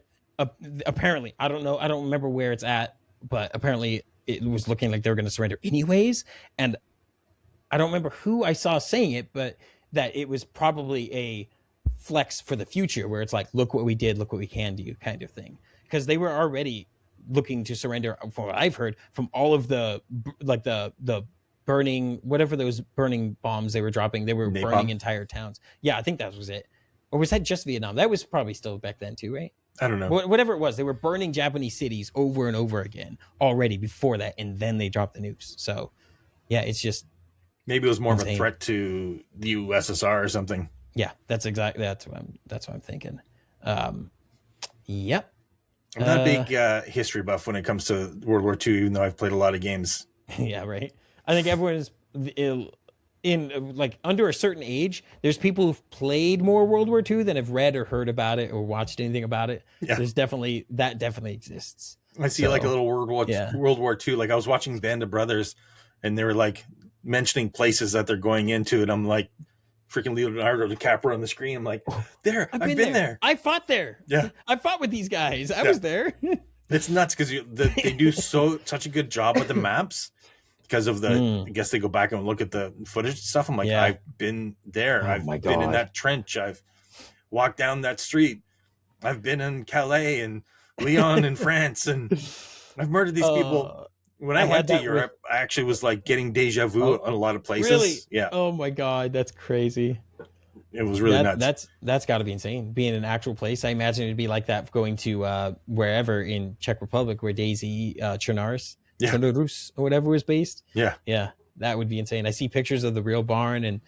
apparently, I don't know, I don't remember where it's at, but apparently it was looking like they were going to surrender anyways. And I don't remember who I saw saying it, but that it was probably a flex for the future where it's like, look what we did, look what we can do kind of thing. Because they were already looking to surrender, from what I've heard, from all of the, like the burning, whatever those burning bombs they were dropping, they were burning entire towns. Yeah, I think that was it. Or was that just Vietnam? That was probably still back then too, right? I don't know. Whatever it was, they were burning Japanese cities over and over again already before that, and then they dropped the nukes. So, yeah, it's just... Maybe it was more insane. Of a threat to the USSR or something. Yeah, that's what I'm thinking. Yep. I'm not a big history buff when it comes to World War II, even though I've played a lot of games. Yeah, right. I think everyone is in like under a certain age. There's people who've played more World War II than have read or heard about it or watched anything about it. Yeah. There's definitely exists. I see like a little World War II. Like I was watching Band of Brothers, and they were like mentioning places that they're going into, and I'm like, freaking Leonardo DiCaprio on the screen. I'm like, I've been there. I fought there. Yeah, I fought with these guys. I was there. It's nuts because they do such a good job with the maps because of the. I guess they go back and look at the footage and stuff. I'm like, I've been there. I've been in that trench. I've walked down that street. I've been in Calais and Lyon in France, and I've murdered these people. When I went to Europe, I actually was like getting deja vu in a lot of places. Really? Yeah. Oh my God, that's crazy. It was really nuts. That's got to be insane. Being in an actual place, I imagine it'd be like that going to wherever in Czech Republic where DayZ Černohorsk or whatever was based. Yeah. Yeah, that would be insane. I see pictures of the real barn and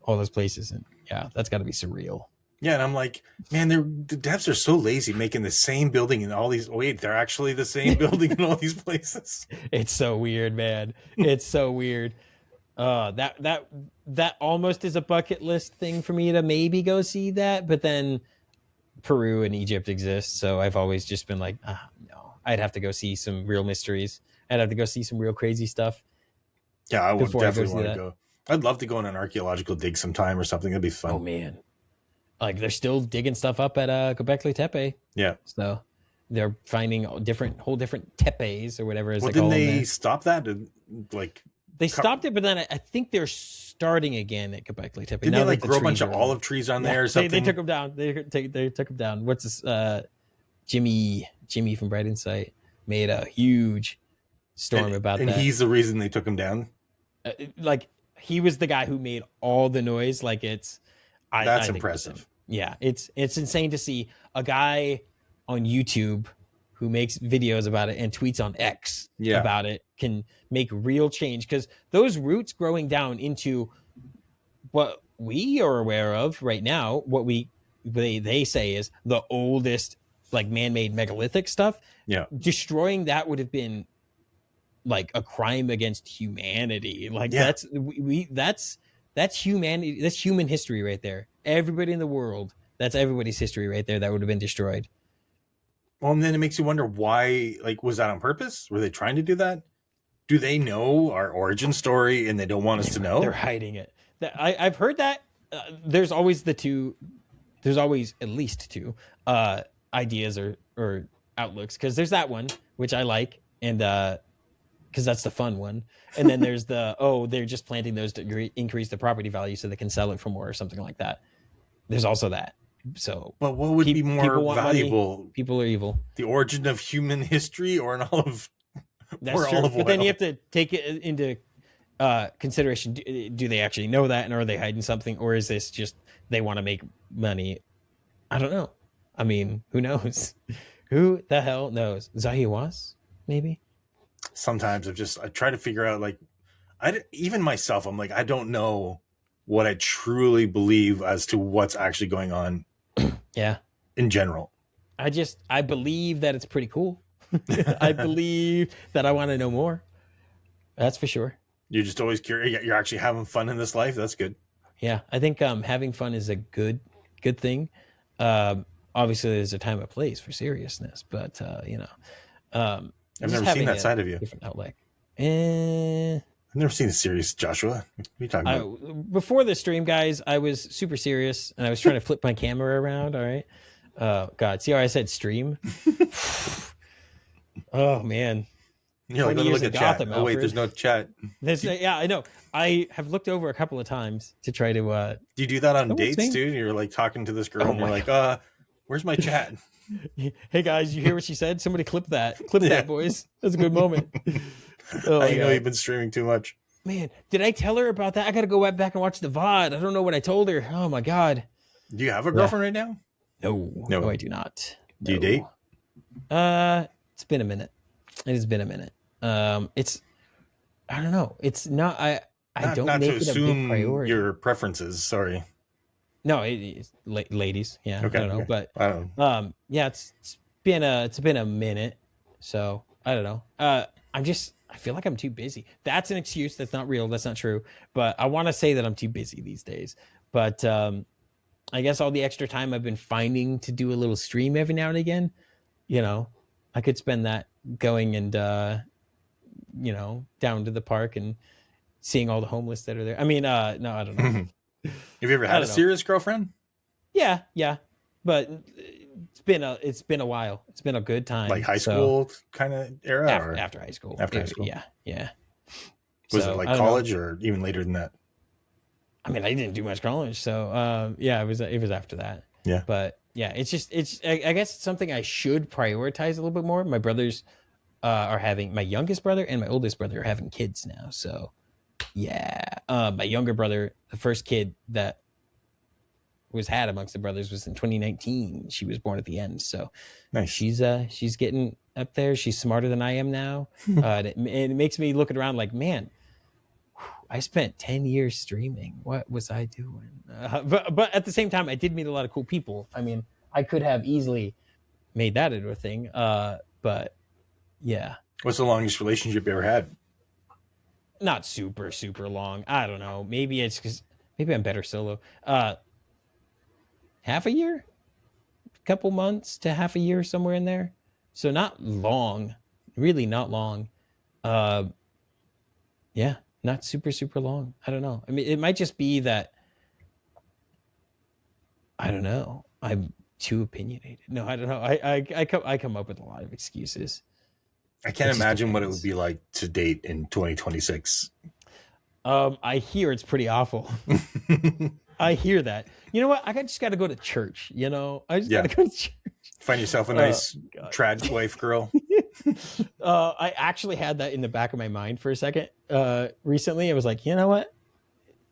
all those places, and yeah, that's got to be surreal. Yeah, and I'm like, man, the devs are so lazy making the same building in all these. Wait, they're actually the same building in all these places. It's so weird, man. It's so weird. That almost is a bucket list thing for me to maybe go see that, but then Peru and Egypt exist, so I've always just been like, no, I'd have to go see some real mysteries. I'd have to go see some real crazy stuff. Yeah, I would definitely want to go. I'd love to go on an archaeological dig sometime or something. That'd be fun. Oh man. Like they're still digging stuff up at Göbekli Tepe. Yeah. So they're finding whole different tepes or whatever. Well, didn't they stop that? They stopped it, but then I think they're starting again at Göbekli Tepe. Didn't they grow a bunch of olive trees on there or something? They took them down. They took them down. What's this? Jimmy from Bright Insight made a huge storm about that. And he's the reason they took him down? Like he was the guy who made all the noise. Like it's... That's impressive. Yeah, it's insane to see a guy on YouTube who makes videos about it and tweets on X about it can make real change, because those roots growing down into what we are aware of right now, what they say is the oldest like man-made megalithic stuff. Yeah, destroying that would have been like a crime against humanity. Like that's humanity. That's human history right there. Everybody in the world, that's everybody's history right there that would have been destroyed. Well, and then it makes you wonder why, like, was that on purpose? Were they trying to do that? Do they know our origin story and they don't want us to know? They're hiding it. I've heard that there's always at least two ideas or outlooks, because there's that one, which I like, and because that's the fun one. And then there's they're just planting those to increase the property value so they can sell it for more or something like that. There's also that. So, but what would be more valuable? Money, people are evil. The origin of human history, or an olive? That's true. But then you have to take it into consideration. Do they actually know that, and are they hiding something, or is this just they want to make money? I don't know. I mean, who knows? Who the hell knows? Zahiwas, maybe. Sometimes I try to figure out, like, even myself, I'm like, I don't know what I truly believe as to what's actually going on. Yeah. In general. I believe that it's pretty cool. I believe that I want to know more. That's for sure. You're just always curious. You're actually having fun in this life. That's good. Yeah, I think having fun is a good thing. Obviously, there's a time and place for seriousness, but I've just never seen having that a side of you. different outlet. Eh, I've never seen a serious Joshua. What are you talking about? Before the stream, guys, I was super serious and I was trying to flip my camera around. All right. God, see how I said stream? Oh man. You're like, let me look at chat. Oh wait, there's no chat. Yeah, I know. I have looked over a couple of times to try to. Do you do that on dates too? You're like talking to this girl and you're like, where's my chat? Hey guys, you hear what she said? Somebody clip that. Clip that, boys. That's a good moment. Oh, I know you've been streaming too much. Man, did I tell her about that? I got to go back and watch the VOD. I don't know what I told her. Oh my God. Do you have a girlfriend right now? No, I do not. Do you date? It's been a minute. It has been a minute. It's, I don't know. It's not, I don't not make to it a big priority. Your preferences. Sorry. No, it's ladies. Yeah. Okay, I don't know, but I don't know. Yeah, it's been a minute. So I don't know. I feel like I'm too busy. That's an excuse. That's not real. That's not true. But I want to say that I'm too busy these days. But I guess all the extra time I've been finding to do a little stream every now and again, I could spend that going and, down to the park and seeing all the homeless that are there. I mean, no, I don't know. Have you ever had a serious girlfriend? Yeah. But it's been a while. It's been a good time. Like high school kind of era? After high school. After high school. Yeah. Was it like college or even later than that? I mean, I didn't do much college, so it was after that. Yeah. But yeah, I guess it's something I should prioritize a little bit more. My brothers my youngest brother and my oldest brother are having kids now. So yeah, my younger brother, the first kid that was had amongst the brothers was in 2019. She was born at the end. So nice. She's getting up there. She's smarter than I am now. It makes me looking around like, man, I spent 10 years streaming. What was I doing? But at the same time, I did meet a lot of cool people. I mean, I could have easily made that into a thing. But yeah. What's the longest relationship you ever had? Not super, super long. I don't know. Maybe it's because maybe I'm better solo. Half a year? A couple months to half a year, somewhere in there. So not long. Really not long. Yeah. Not super, super long. I don't know. I mean, it might just be that, I don't know. I'm too opinionated. No, I don't know. I come up with a lot of excuses. I can't imagine what it would be like to date in 2026. I hear it's pretty awful. I hear that. You know what? I just got to go to church. I just got to go to church. Find yourself a nice trad wife girl. I actually had that in the back of my mind for a second. Recently, I was like, you know what?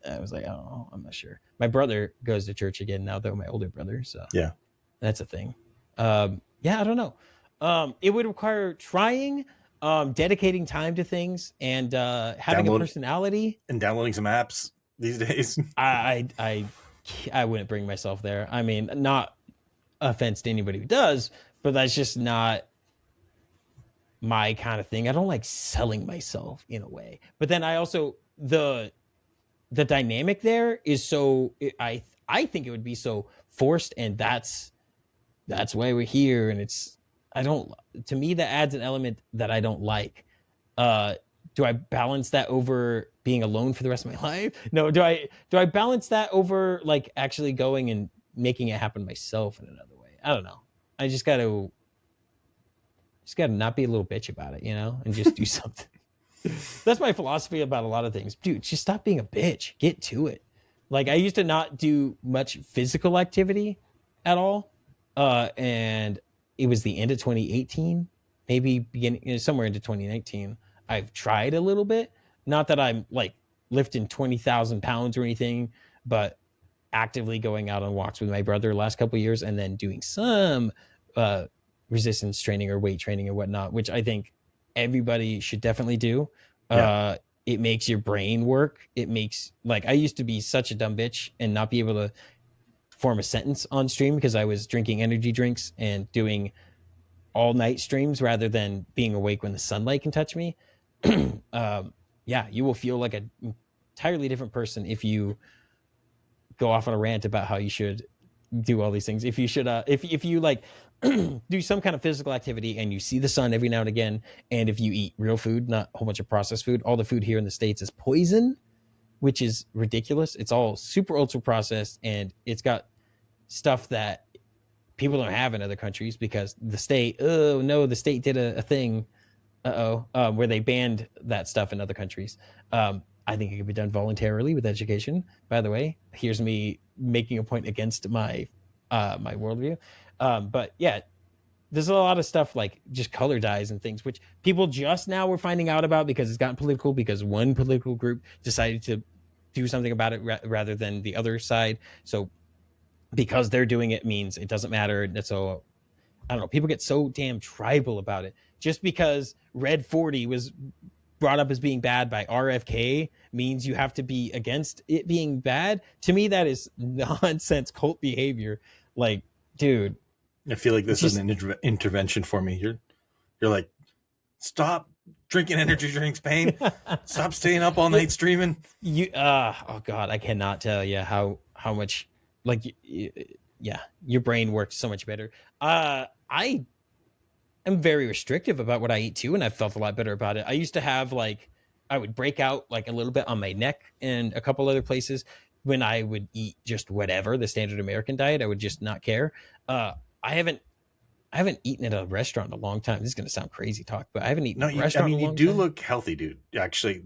I was like, oh, I'm not sure. My brother goes to church again now, though, my older brother. So yeah, that's a thing. Yeah, I don't know. It would require trying, dedicating time to things, and having a personality and downloading some apps these days. I wouldn't bring myself there. I mean, not offense to anybody who does, but that's just not my kind of thing. I don't like selling myself in a way. But then I also the dynamic there is so I think it would be so forced, and that's why we're here. And to me that adds an element that I don't like. Do I balance that over being alone for the rest of my life? No. Do I balance that over like actually going and making it happen myself in another way? I don't know. I just got to not be a little bitch about it, and just do something. That's my philosophy about a lot of things. Dude, just stop being a bitch. Get to it. Like, I used to not do much physical activity at all. And it was the end of 2018, maybe beginning somewhere into 2019. I've tried a little bit. Not that I'm like lifting 20,000 pounds or anything, but actively going out on walks with my brother the last couple of years, and then doing some resistance training or weight training or whatnot, which I think everybody should definitely do. Yeah. It makes your brain work. It makes, like, I used to be such a dumb bitch and not be able to form a sentence on stream because I was drinking energy drinks and doing all night streams rather than being awake when the sunlight can touch me. Yeah, you will feel like an entirely different person if you go off on a rant about how you should do all these things. If you should, if you like do some kind of physical activity and you see the sun every now and again, and if you eat real food, not a whole bunch of processed food, all the food here in the States is poison, which is ridiculous. It's all super ultra processed, and it's got stuff that people don't have in other countries because the state, oh no, the state did a thing, where they banned that stuff in other countries. I think it could be done voluntarily with education. By the way, here's me making a point against my my worldview. But yeah, there's a lot of stuff like just color dyes and things, which people just now were finding out about because it's gotten political, because one political group decided to do something about it rather than the other side. So because they're doing it means it doesn't matter. And so I don't know. People get so damn tribal about it. Just because Red 40 was brought up as being bad by RFK means you have to be against it being bad. To me, that is nonsense cult behavior. Like, dude, I feel like this is an intervention for me. You're like, stop drinking energy drinks, Payne. Stop staying up all night streaming. Oh God, I cannot tell you how much, like, yeah, your brain works so much better. I am very restrictive about what I eat too, and I've felt a lot better about it. I used to have like, I would break out like a little bit on my neck and a couple other places when I would eat just whatever, the standard American diet. I would just not care. I haven't eaten at a restaurant in a long time. This is going to sound crazy talk, but I haven't eaten at a restaurant in a long time. You do look healthy, dude. Actually,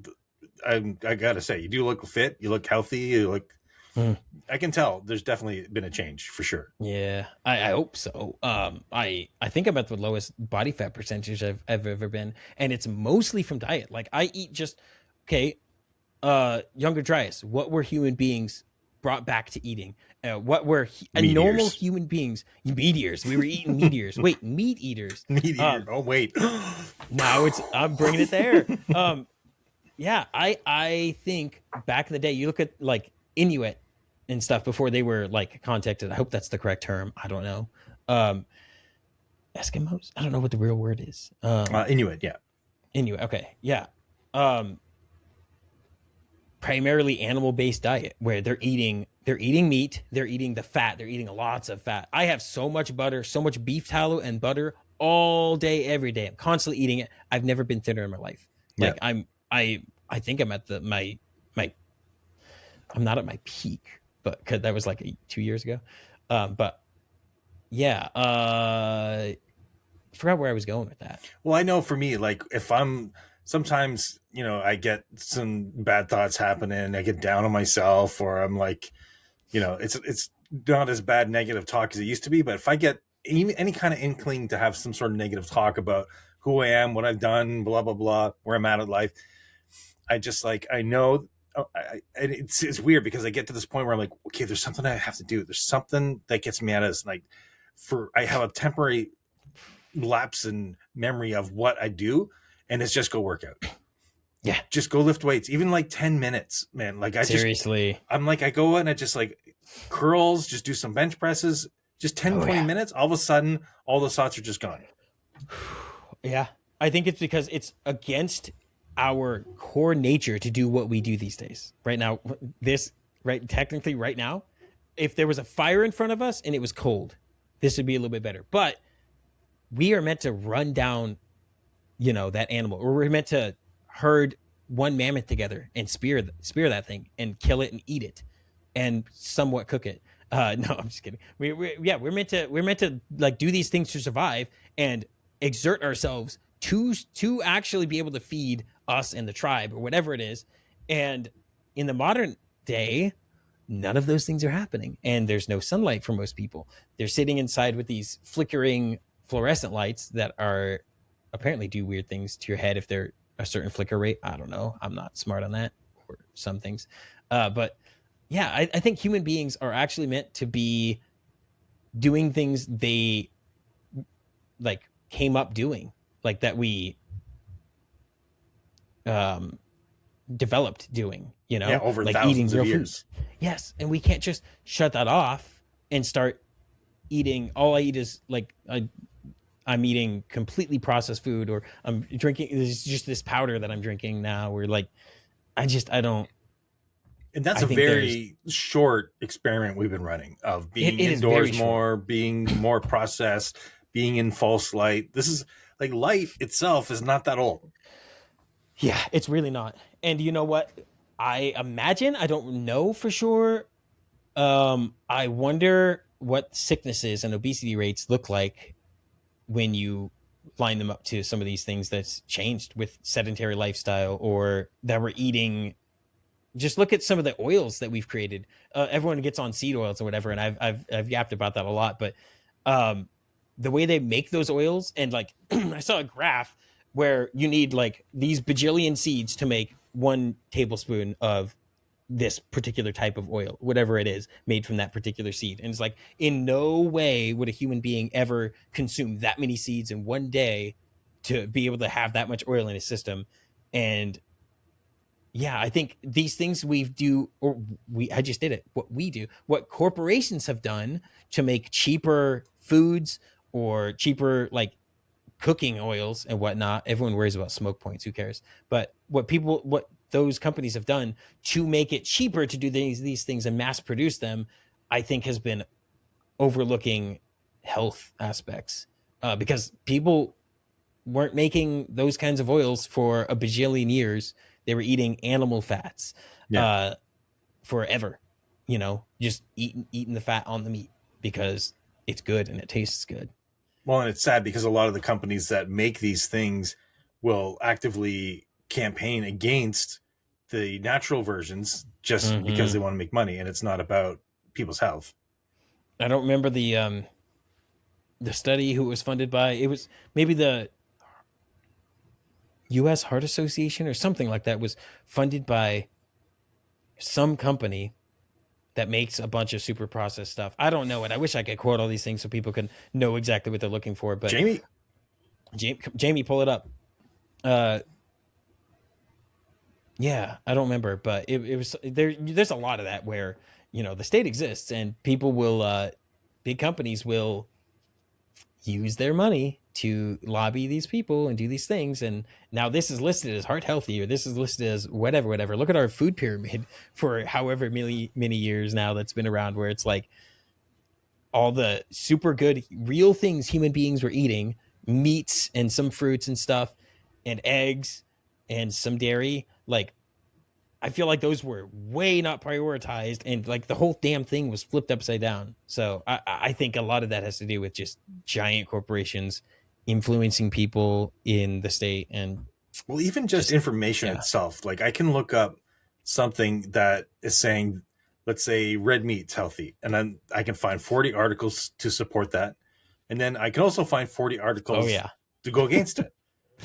I got to say, you do look fit. You look healthy. You look... I can tell there's definitely been a change for sure. Yeah, I hope so. I think I'm at the lowest body fat percentage I've ever been, and it's mostly from diet. Like I eat just Younger Dryas. What were human beings brought back to eating? What were normal human beings? Meteors. We were eating meteors. Wait, meat eaters. Meteor. Oh wait. Now I'm bringing it there. Yeah, I think back in the day, you look at like Inuit and stuff before they were like contacted. I hope that's the correct term. I don't know. Eskimos. I don't know what the real word is. Inuit. Yeah. Inuit. Okay. Yeah. Primarily animal-based diet where they're eating meat, they're eating the fat, they're eating lots of fat. I have so much butter, so much beef tallow and butter all day, every day. I'm constantly eating it. I've never been thinner in my life. Like I think I'm at I'm not at my peak, but cause that was like 2 years ago. But yeah, forgot where I was going with that. Well, I know for me, like if I'm sometimes, I get some bad thoughts happening, I get down on myself, or I'm like, it's not as bad negative talk as it used to be. But if I get any kind of inkling to have some sort of negative talk about who I am, what I've done, blah, blah, blah, where I'm at in life, I just like, I know, it's weird because I get to this point where I'm like, okay, there's something I have to do. There's something that gets me out of this. Like I have a temporary lapse in memory of what I do, and it's just go work out. Yeah. Just go lift weights, even like 10 minutes, man. Like seriously, I'm like, I go and I just like curls, just do some bench presses, just 20 minutes. All of a sudden, all the thoughts are just gone. Yeah. I think it's because it's against our core nature to do what we do these days. Right now, technically right now, if there was a fire in front of us and it was cold, this would be a little bit better. But we are meant to run down, that animal, or we're meant to herd one mammoth together and spear that thing and kill it and eat it and somewhat cook it. No, I'm just kidding. We're meant to like do these things to survive and exert ourselves to actually be able to feed us and the tribe or whatever it is. And in the modern day, none of those things are happening. And there's no sunlight for most people. They're sitting inside with these flickering fluorescent lights that are apparently do weird things to your head if they're a certain flicker rate. I don't know. I'm not smart on that, or some things. But yeah, I think human beings are actually meant to be doing things they like came up doing, like that we developed doing, over like thousands eating of real years. Food. Yes. And we can't just shut that off and start eating. All I eat is like, I'm eating completely processed food, or I'm drinking. There's just this powder that I'm drinking now. Where like, I don't. And that's I a think very short experiment we've been running of being it is very indoors short. more, being more processed, being in false light. This is like light itself is not that old. Yeah, it's really not. And you know what? I imagine, I don't know for sure. I wonder what sicknesses and obesity rates look like when you line them up to some of these things that's changed with sedentary lifestyle or that we're eating. Just look at some of the oils that we've created. Everyone gets on seed oils or whatever, and I've yapped about that a lot. But um, the way they make those oils, and like I saw a graph where you need like these bajillion seeds to make 1 tablespoon of this particular type of oil, whatever it is, made from that particular seed. And it's like, in no way would a human being ever consume that many seeds in one day to be able to have that much oil in his system. And yeah, I think these things I just did it. What we do, what corporations have done to make cheaper foods or cheaper like cooking oils and whatnot. Everyone worries about smoke points. Who cares? But what those companies have done to make it cheaper to do these things and mass produce them, I think has been overlooking health aspects because people weren't making those kinds of oils for a bajillion years. They were eating animal fats forever, just eating the fat on the meat because it's good and it tastes good. Well, and it's sad because a lot of the companies that make these things will actively campaign against the natural versions just because they want to make money, and it's not about people's health. I don't remember the study who it was funded by. It was maybe the U.S. Heart Association or something like that. Was funded by some company that makes a bunch of super processed stuff. I don't know it. I wish I could quote all these things so people can know exactly what they're looking for. But Jamie, pull it up. Yeah, I don't remember, but it was there. There's a lot of that where the state exists and people will, big companies will use their money to lobby these people and do these things. And now this is listed as heart healthy, or this is listed as whatever. Look at our food pyramid for however many years now that's been around, where it's like all the super good real things human beings were eating, meats and some fruits and stuff and eggs and some dairy. Like, I feel like those were way not prioritized, and like the whole damn thing was flipped upside down. So I think a lot of that has to do with just giant corporations influencing people in the state. And well, even just information itself. Like, I can look up something that is saying, let's say red meat's healthy, and then I can find 40 articles to support that. And then I can also find 40 articles to go against it.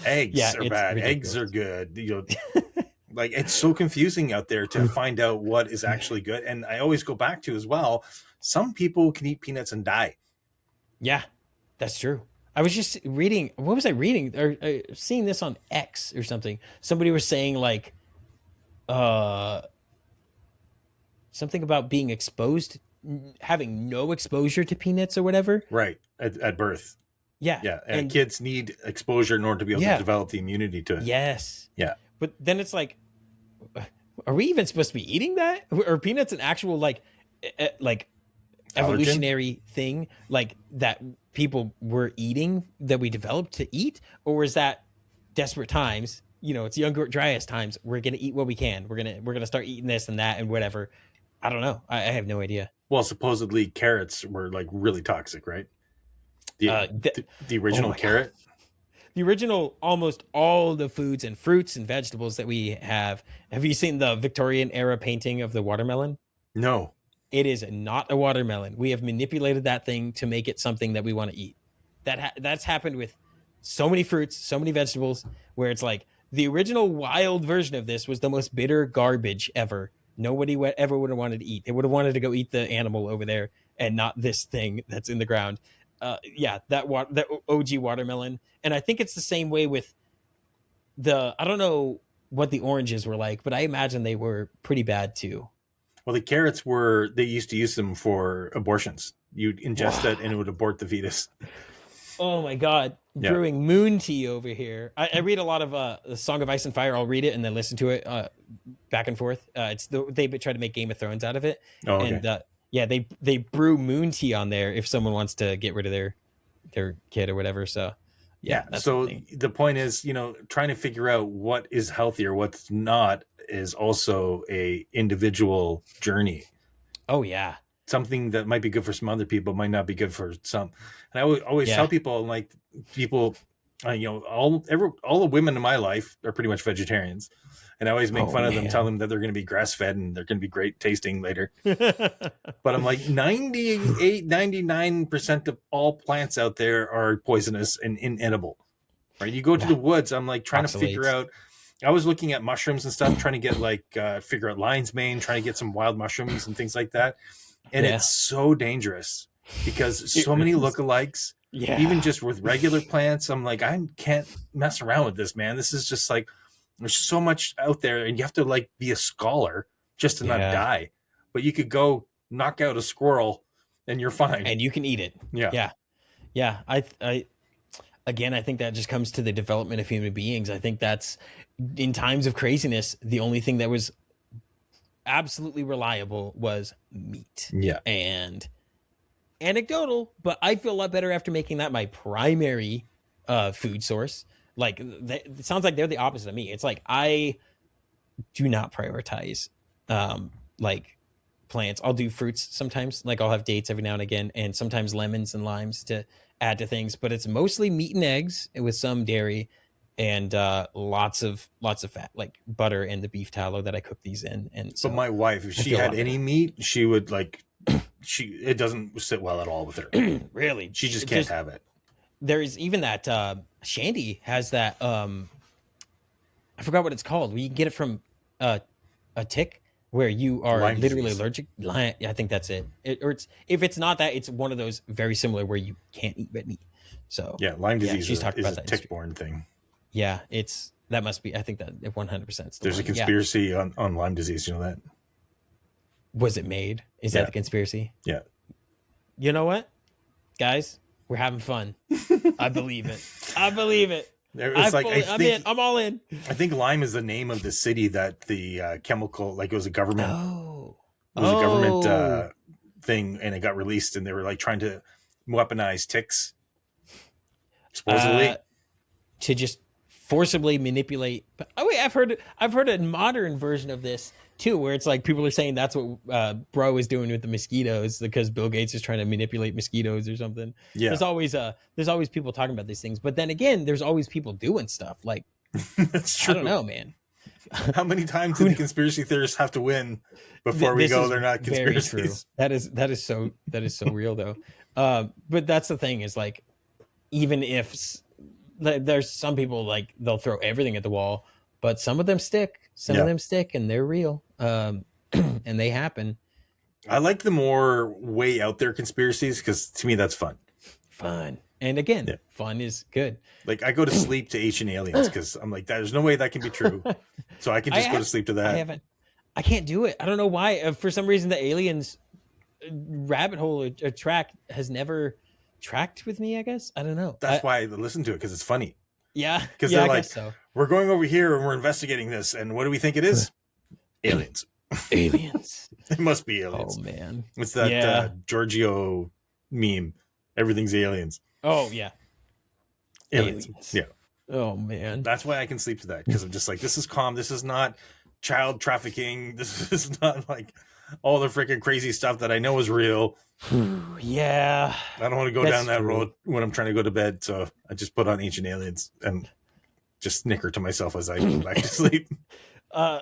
Eggs are bad. Ridiculous. Eggs are good. Like, it's so confusing out there to find out what is actually good. And I always go back to as well, some people can eat peanuts and die. Yeah, that's true. I was just reading, what was I reading? Or seeing this on X or something. Somebody was saying like something about being exposed, having no exposure to peanuts or whatever. Right, at birth. Yeah. Yeah, and kids need exposure in order to be able to develop the immunity to it. Yes. Yeah. But then it's like, are we even supposed to be eating that? Are peanuts an actual like evolutionary thing like that people were eating that we developed to eat? Or is that desperate times? It's younger, driest times. We're going to eat what we can. We're going to start eating this and that and whatever. I don't know. I have no idea. Well, supposedly carrots were like really toxic, right? The original carrot. God. The original, almost all the foods and fruits and vegetables that we have. Have you seen the Victorian era painting of the watermelon? No. It is not a watermelon. We have manipulated that thing to make it something that we want to eat. That's happened with so many fruits, so many vegetables, where it's like the original wild version of this was the most bitter garbage ever. Nobody ever would have wanted to eat. They would have wanted to go eat the animal over there and not this thing that's in the ground. That OG watermelon. And I think it's the same way with I don't know what the oranges were like, but I imagine they were pretty bad too. Well, the carrots they used to use them for abortions. You'd ingest it and it would abort the fetus. Oh my god, Yeah. brewing moon tea over here. I read a lot of the Song of Ice and Fire. I'll read it and then listen to it back and forth. They try to make Game of Thrones out of it, Oh, okay. and yeah, they brew moon tea on there if someone wants to get rid of their kid or whatever. So Yeah. that's So the thing. the point is, trying to figure out what is healthy or what's not is also a individual journey. Oh yeah, Something that might be good for some other people might not be good for some. And I always Yeah. tell people, like, people, all the women in my life are pretty much vegetarians, and I always make fun of them, tell them that they're going to be grass fed and they're going to be great tasting later. But I'm like, 99% of all plants out there are poisonous and inedible. Right? You go to the woods. I'm like trying to figure out. I was looking at mushrooms and stuff, trying to get figure out lion's mane, trying to get some wild mushrooms and things like that. And it's so dangerous because so many lookalikes. Yeah. Even just with regular plants, I'm like, I can't mess around with this, man. This is just like, there's so much out there, and you have to like be a scholar just to not die. But you could go knock out a squirrel, and you're fine, and you can eat it. Yeah. I again, I think that just comes to the development of human beings. I think that's, in times of craziness, the only thing that was absolutely reliable was meat. Yeah. And anecdotal, but I feel a lot better after making that my primary food source. Like, it sounds like they're the opposite of me. It's like, I do not prioritize like plants. I'll do fruits sometimes. Like, I'll have dates every now and again, and sometimes lemons and limes to add to things, but it's mostly meat and eggs with some dairy and lots of fat, like butter and the beef tallow that I cook these in. And so, but my wife, if she had any meat, she would like, it doesn't sit well at all with her. Really, she just can't have it. There's even that Shandy has that I forgot what it's called. We can get it from a tick where you are Lyme literally disease. allergic. I think that's it. If it's not that, it's one of those very similar where you can't eat red meat. So yeah, Lyme disease she's is talked about a that tick-borne thing. Yeah, that must be. I think that 100%. There's a conspiracy on Lyme disease. You know that? Was it made? Is that the conspiracy? Yeah. You know what, guys? We're having fun. I believe it. I'm all in. I think Lyme is the name of the city that the chemical, like, it was a government. It was a government thing, and it got released, and they were like trying to weaponize ticks, supposedly, to just forcibly manipulate. Oh wait, I've heard a modern version of this too, where it's like people are saying that's what Bro is doing with the mosquitoes because Bill Gates is trying to manipulate mosquitoes or something. Yeah. There's always people talking about these things, but then again, there's always people doing stuff. Like, that's true. I don't know, man. How many times do the conspiracy theorists have to win before we go? They're not conspiracies. That is so real though. But that's the thing, is like, even if there's some people, like, they'll throw everything at the wall, but some of them stick. Some of them stick, and they're real. And they happen. I like the more way out there conspiracies, because to me that's fun. And again, fun is good. Like, I go to sleep to ancient aliens because I'm like, there's no way that can be true. So I can just go to sleep to that. I can't do it. I don't know why. For some reason, the aliens rabbit hole or track has never tracked with me, I guess. I don't know. That's why I listen to it, because it's funny. Yeah. Because they're like, we're going over here and we're investigating this. And what do we think it is? Aliens. Aliens. It must be aliens. Oh, man. It's that Giorgio meme. Everything's aliens. Oh, yeah. Aliens. Yeah. Oh, man. That's why I can sleep to that, because I'm just like, this is calm. This is not child trafficking. This is not like all the freaking crazy stuff that I know is real. Yeah. I don't want to go down that road when I'm trying to go to bed. So I just put on Ancient Aliens and just snicker to myself as I go back to sleep. I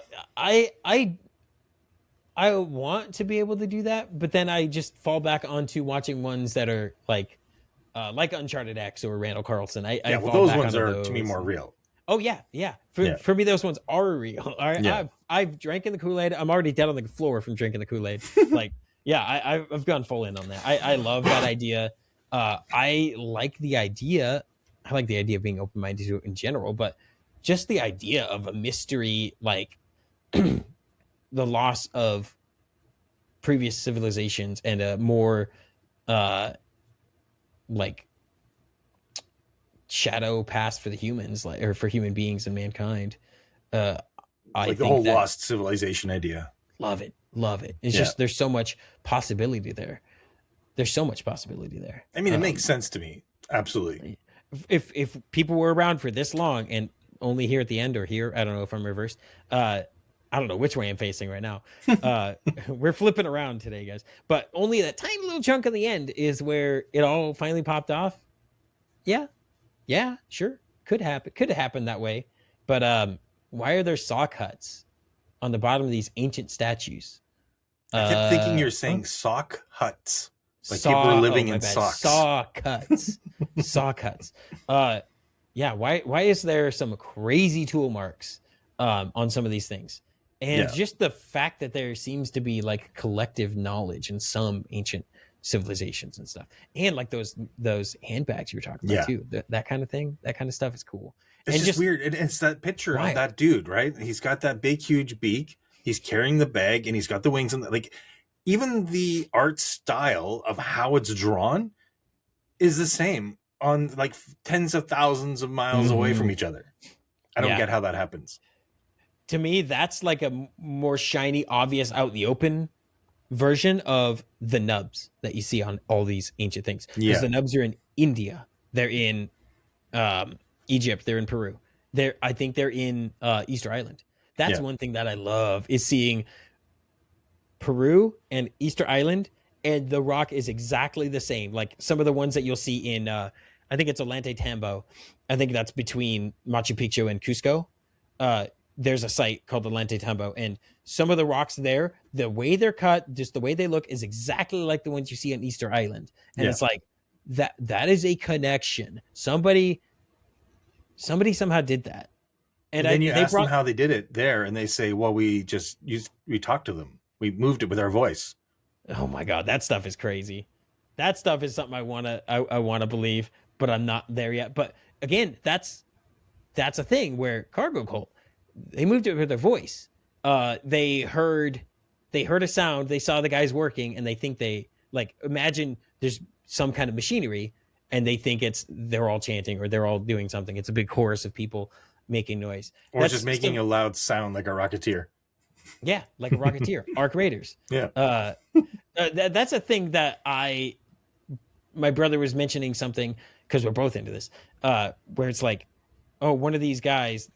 want to be able to do that, but then I just fall back onto watching ones that are like Uncharted X or Randall Carlson. Those ones are to me more real. Oh yeah. For me, those ones are real. I've drank in the Kool-Aid. I'm already dead on the floor from drinking the Kool-Aid. Like, yeah, I've gone full in on that. I love that idea. I like the idea. I like the idea of being open-minded to it in general, but just the idea of a mystery, like the loss of previous civilizations and a more like shadow past for the humans, like, or for human beings and mankind. I like think the whole that, lost civilization idea. love it. It's just, there's so much possibility there. There's so much possibility there. I mean, it makes sense to me. Absolutely. If people were around for this long and only here at the end or here, I don't know if I'm reversed. I don't know which way I'm facing right now. We're flipping around today, guys. But only that tiny little chunk at the end is where it all finally popped off. Yeah, sure. Could happen. Could have happened that way. But why are there saw cuts on the bottom of these ancient statues? I kept thinking you're saying sock huts. Like people were living in socks. Saw cuts. Saw cuts. Yeah, why is there some crazy tool marks on some of these things? And just the fact that there seems to be like collective knowledge in some ancient civilizations and stuff. And like those handbags you were talking about too. That kind of thing, that kind of stuff is cool. It's just weird. It's that picture of that dude, right? He's got that big, huge beak. He's carrying the bag and he's got the wings. And like, even the art style of how it's drawn is the same on like tens of thousands of miles away from each other. I don't get how that happens. To me, that's like a more shiny, obvious, out in the open version of the nubs that you see on all these ancient things. Because the nubs are in India. They're in Egypt. They're in Peru. I think they're in Easter Island. That's one thing that I love, is seeing Peru and Easter Island, and the rock is exactly the same. Like some of the ones that you'll see in, I think it's Ollantaytambo. I think that's between Machu Picchu and Cusco. There's a site called Ollantaytambo, and some of the rocks there, the way they're cut, just the way they look, is exactly like the ones you see on Easter Island. And it's like that is a connection. Somebody somehow did that. And then you ask them how they did it there, and they say, well, we talked to them. We moved it with our voice. Oh my God, that stuff is crazy. That stuff is something I wanna believe, but I'm not there yet. But again, that's a thing where Cargo Cult, they moved it with their voice. They heard a sound, they saw the guys working, and they think imagine there's some kind of machinery, and they think they're all chanting or they're all doing something. It's a big chorus of people making noise. Or just making a loud sound like a Rocketeer. Yeah, like a Rocketeer. Arc Raiders. Yeah. That's a thing that my brother was mentioning something, because we're both into this, where it's like, oh, one of these guys,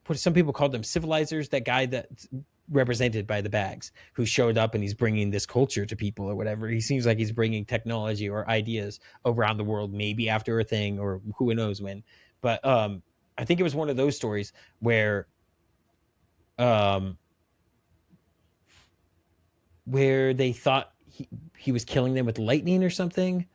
what some people called them civilizers, that guy that's represented by the bags, who showed up and he's bringing this culture to people or whatever. He seems like he's bringing technology or ideas around the world, maybe after a thing or who knows when. But I think it was one of those stories where they thought he was killing them with lightning or something.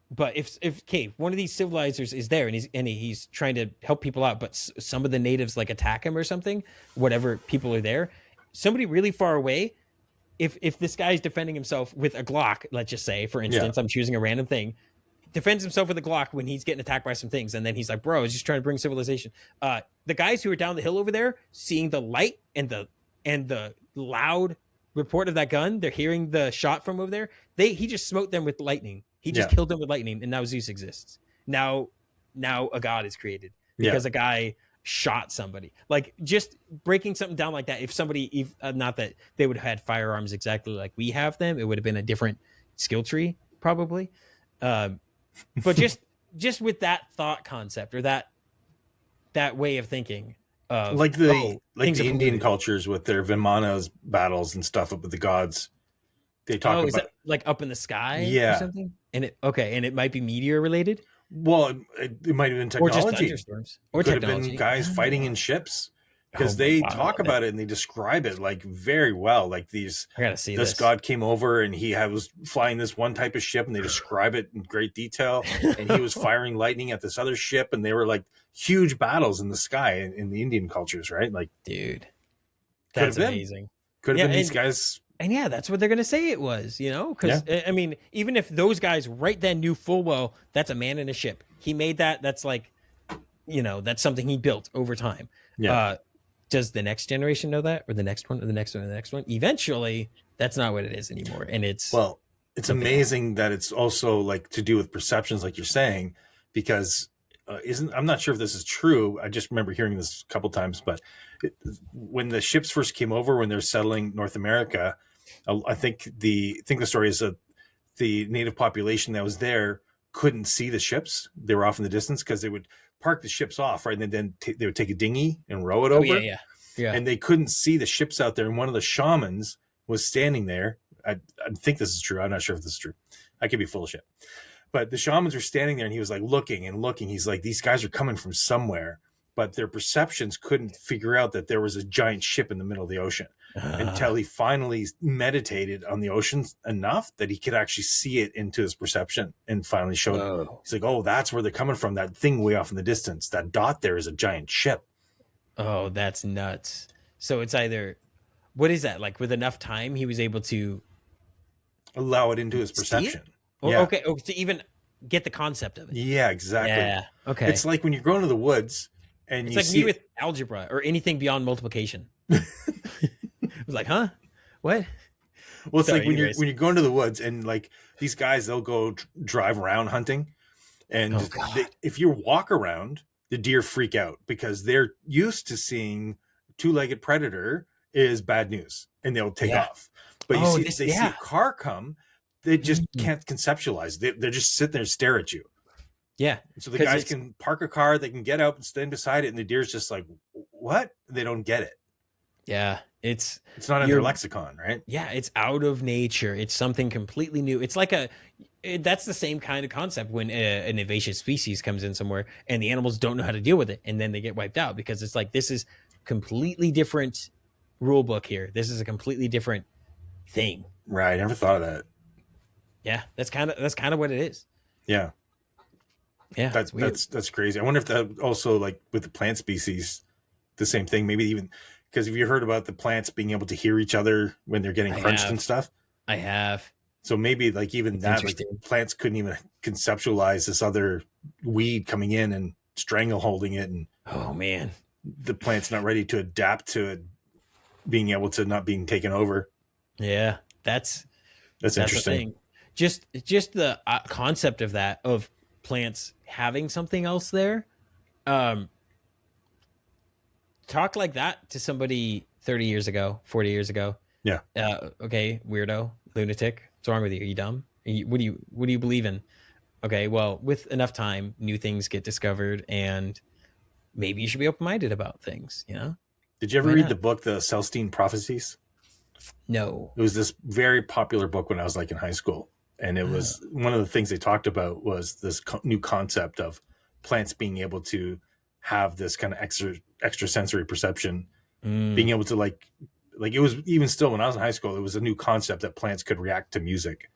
But if one of these civilizers is there and he's trying to help people out, but some of the natives like attack him or something, whatever, people are there, somebody really far away, if this guy's defending himself with a Glock, let's just say, for instance, I'm choosing a random thing, defends himself with a Glock when he's getting attacked by some things, and then he's like, bro, I was just trying to bring civilization. The guys who are down the hill over there, seeing the light and the loud report of that gun, they're hearing the shot from over there, he just smote them with lightning. He just killed them with lightning, and now Zeus exists. Now a god is created because a guy shot somebody. Like, just breaking something down like that. If somebody, not that they would have had firearms exactly like we have them, it would have been a different skill tree probably. But just with that thought concept, or that way of thinking, like the Indian cultures with their Vimanas battles and stuff up with the gods. They talk about, is that like up in the sky or something? And it might be meteor related. Well, it might have been technology, or just thunderstorms, or could technology. have been guys fighting in ships, because they talk about it and they describe it like very well. Like I gotta see this god came over and he was flying this one type of ship, and they describe it in great detail. And he was firing lightning at this other ship, and they were like huge battles in the sky in the Indian cultures, right? Like, dude, that's amazing. Could have been these guys. And that's what they're going to say it was, because I mean, even if those guys right then knew full well that's a man in a ship, he made that. That's like, that's something he built over time. Yeah. Does the next generation know that, or the next one, or the next one, or the next one? Eventually, that's not what it is anymore. And it's it's amazing that it's also like to do with perceptions, like you're saying, because I'm not sure if this is true. I just remember hearing this a couple times, but when the ships first came over, when they're settling North America, I think the story is that the native population that was there couldn't see the ships. They were off in the distance because they would park the ships off, right? And then they would take a dinghy and row it over. Yeah. And they couldn't see the ships out there. And one of the shamans was standing there. I think this is true. I'm not sure if this is true. I could be full of shit. But the shamans were standing there and he was like looking and looking. He's like, these guys are coming from somewhere, but their perceptions couldn't figure out that there was a giant ship in the middle of the ocean until he finally meditated on the ocean enough that he could actually see it into his perception and finally showed it. He's like, oh, that's where they're coming from. That thing way off in the distance, that dot there is a giant ship. Oh, that's nuts. So it's either, what is that? Like with enough time, he was able to allow it into his perception. Yeah. Okay. Oh, to even get the concept of it. Yeah, exactly. Yeah. Okay. It's like when you're going to the woods and it's like me with algebra or anything beyond multiplication. I was like, huh? What? Well, it's like when you're going to the woods and like these guys, they'll go drive around hunting. And if you walk around, the deer freak out because they're used to seeing two-legged predator is bad news and they'll take off. But you see a car come, they just can't conceptualize. They're just sitting there and stare at you. Yeah. So the guys can park a car, they can get out and stand beside it, and the deer's just like, what? They don't get it. Yeah. It's not in their lexicon, right? Yeah, it's out of nature. It's something completely new. It's like that's the same kind of concept when an invasive species comes in somewhere and the animals don't know how to deal with it, and then they get wiped out because it's like, this is completely different rule book here. This is a completely different thing. Right. I never thought of that. Yeah, that's kind of what it is. Yeah. Yeah. That's crazy. I wonder if that also, like with the plant species, the same thing, maybe even because have you heard about the plants being able to hear each other when they're getting crunched and stuff? I have. So maybe like even that, like plants couldn't even conceptualize this other weed coming in and strangle holding it. And oh man, the plant's not ready to adapt to it being able to not being taken over. Yeah. That's interesting. Just the concept of that, of plants having something else there. Talk like that to somebody 30 years ago, 40 years ago. Yeah. Okay, weirdo, lunatic. What's wrong with you? Are you dumb? What do you believe in? Okay, well, with enough time, new things get discovered, and maybe you should be open-minded about things, you know? Did you ever read the book, The Celestine Prophecies? No. It was this very popular book when I was like in high school. And it was one of the things they talked about was this new concept of plants being able to have this kind of extrasensory perception, being able to like it was even still when I was in high school, it was a new concept that plants could react to music.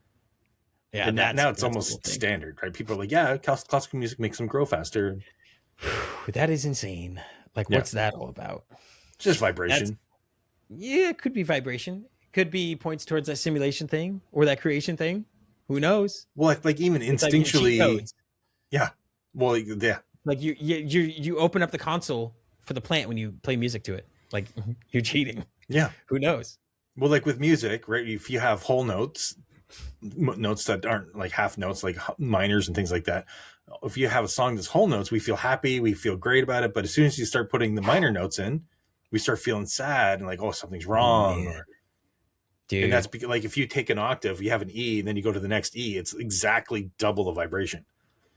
Yeah. And now it's almost standard, right? People are like, yeah, classical music makes them grow faster. That is insane. Like, what's that all about? It's just vibration. It could be vibration. Could be points towards that simulation thing or that creation thing. Who knows? Well, like even instinctually, yeah. Well, yeah. Like you open up the console for the plant when you play music to it. Like you're cheating. Yeah. Who knows? Well, like with music, right? If you have whole notes that aren't like half notes, like minors and things like that. If you have a song that's whole notes, we feel happy, we feel great about it. But as soon as you start putting the minor notes in, we start feeling sad and like, oh, something's wrong. Dude. And that's because, like, if you take an octave, you have an E, and then you go to the next E, it's exactly double the vibration.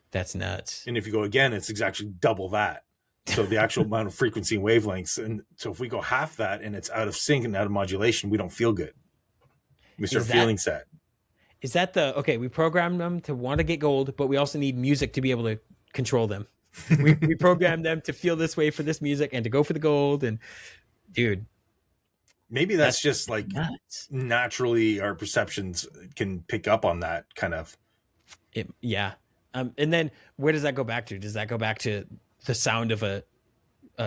That's nuts. And if you go again, it's exactly double that. So the actual amount of frequency and wavelengths. And so if we go half that and it's out of sync and out of modulation, we don't feel good. We start feeling sad. Is that we programmed them to want to get gold, but we also need music to be able to control them. we programmed them to feel this way for this music and to go for the gold. And dude, maybe that's just like nuts. Naturally our perceptions can pick up on that kind of. Yeah. And then where does that go back to? Does that go back to the sound of a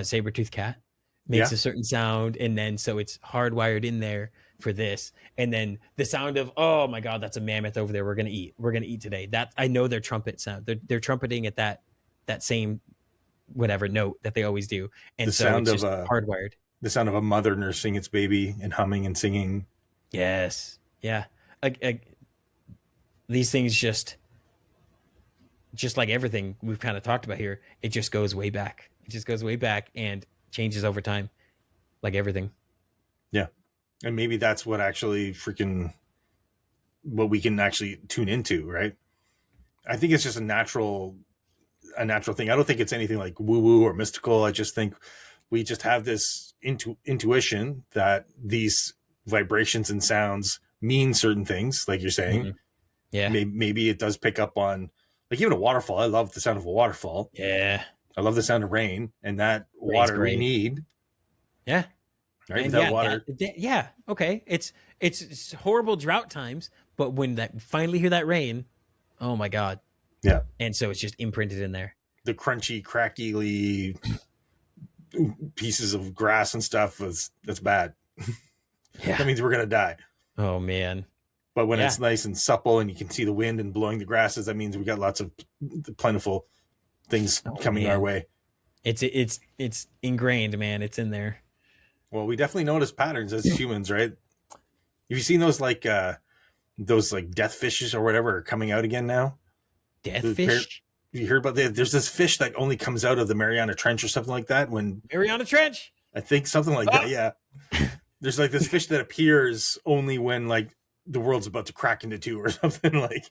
saber-toothed cat? Makes a certain sound, and then so it's hardwired in there for this. And then the sound of, oh my God, that's a mammoth over there. We're gonna eat today. That I know their trumpet sound. They're trumpeting at that same whatever note that they always do. And so it's just hardwired. The sound of a mother nursing its baby and humming and singing. Yes. Yeah. these things just like everything we've kind of talked about here, it just goes way back. It just goes way back and changes over time, like everything. Yeah. And maybe that's what actually what we can actually tune into, right? I think it's just a natural thing. I don't think it's anything like woo woo or mystical. I just think we just have this intuition that these vibrations and sounds mean certain things, like you're saying. Mm-hmm. Yeah. Maybe it does pick up on, like, even a waterfall. I love the sound of a waterfall. Yeah. I love the sound of rain, and that Rain's water great. we need. Yeah. Right. And Without water. yeah. Okay. It's horrible drought times, but when that finally hear that rain, oh my God. Yeah. And so it's just imprinted in there. The crunchy, crackly pieces of grass and stuff that's bad. Yeah. That means we're gonna die. Oh man. But when it's nice and supple and you can see the wind and blowing the grasses, that means we got lots of plentiful things coming our way. It's ingrained, man. It's in there. Well, we definitely notice patterns as humans, right? Have you seen those death fishes or whatever are coming out again now? Death fish? You heard about there's this fish that only comes out of the Mariana Trench or something like that. Mariana Trench? I think something like that, yeah. There's like this fish that appears only when like the world's about to crack into two or something like.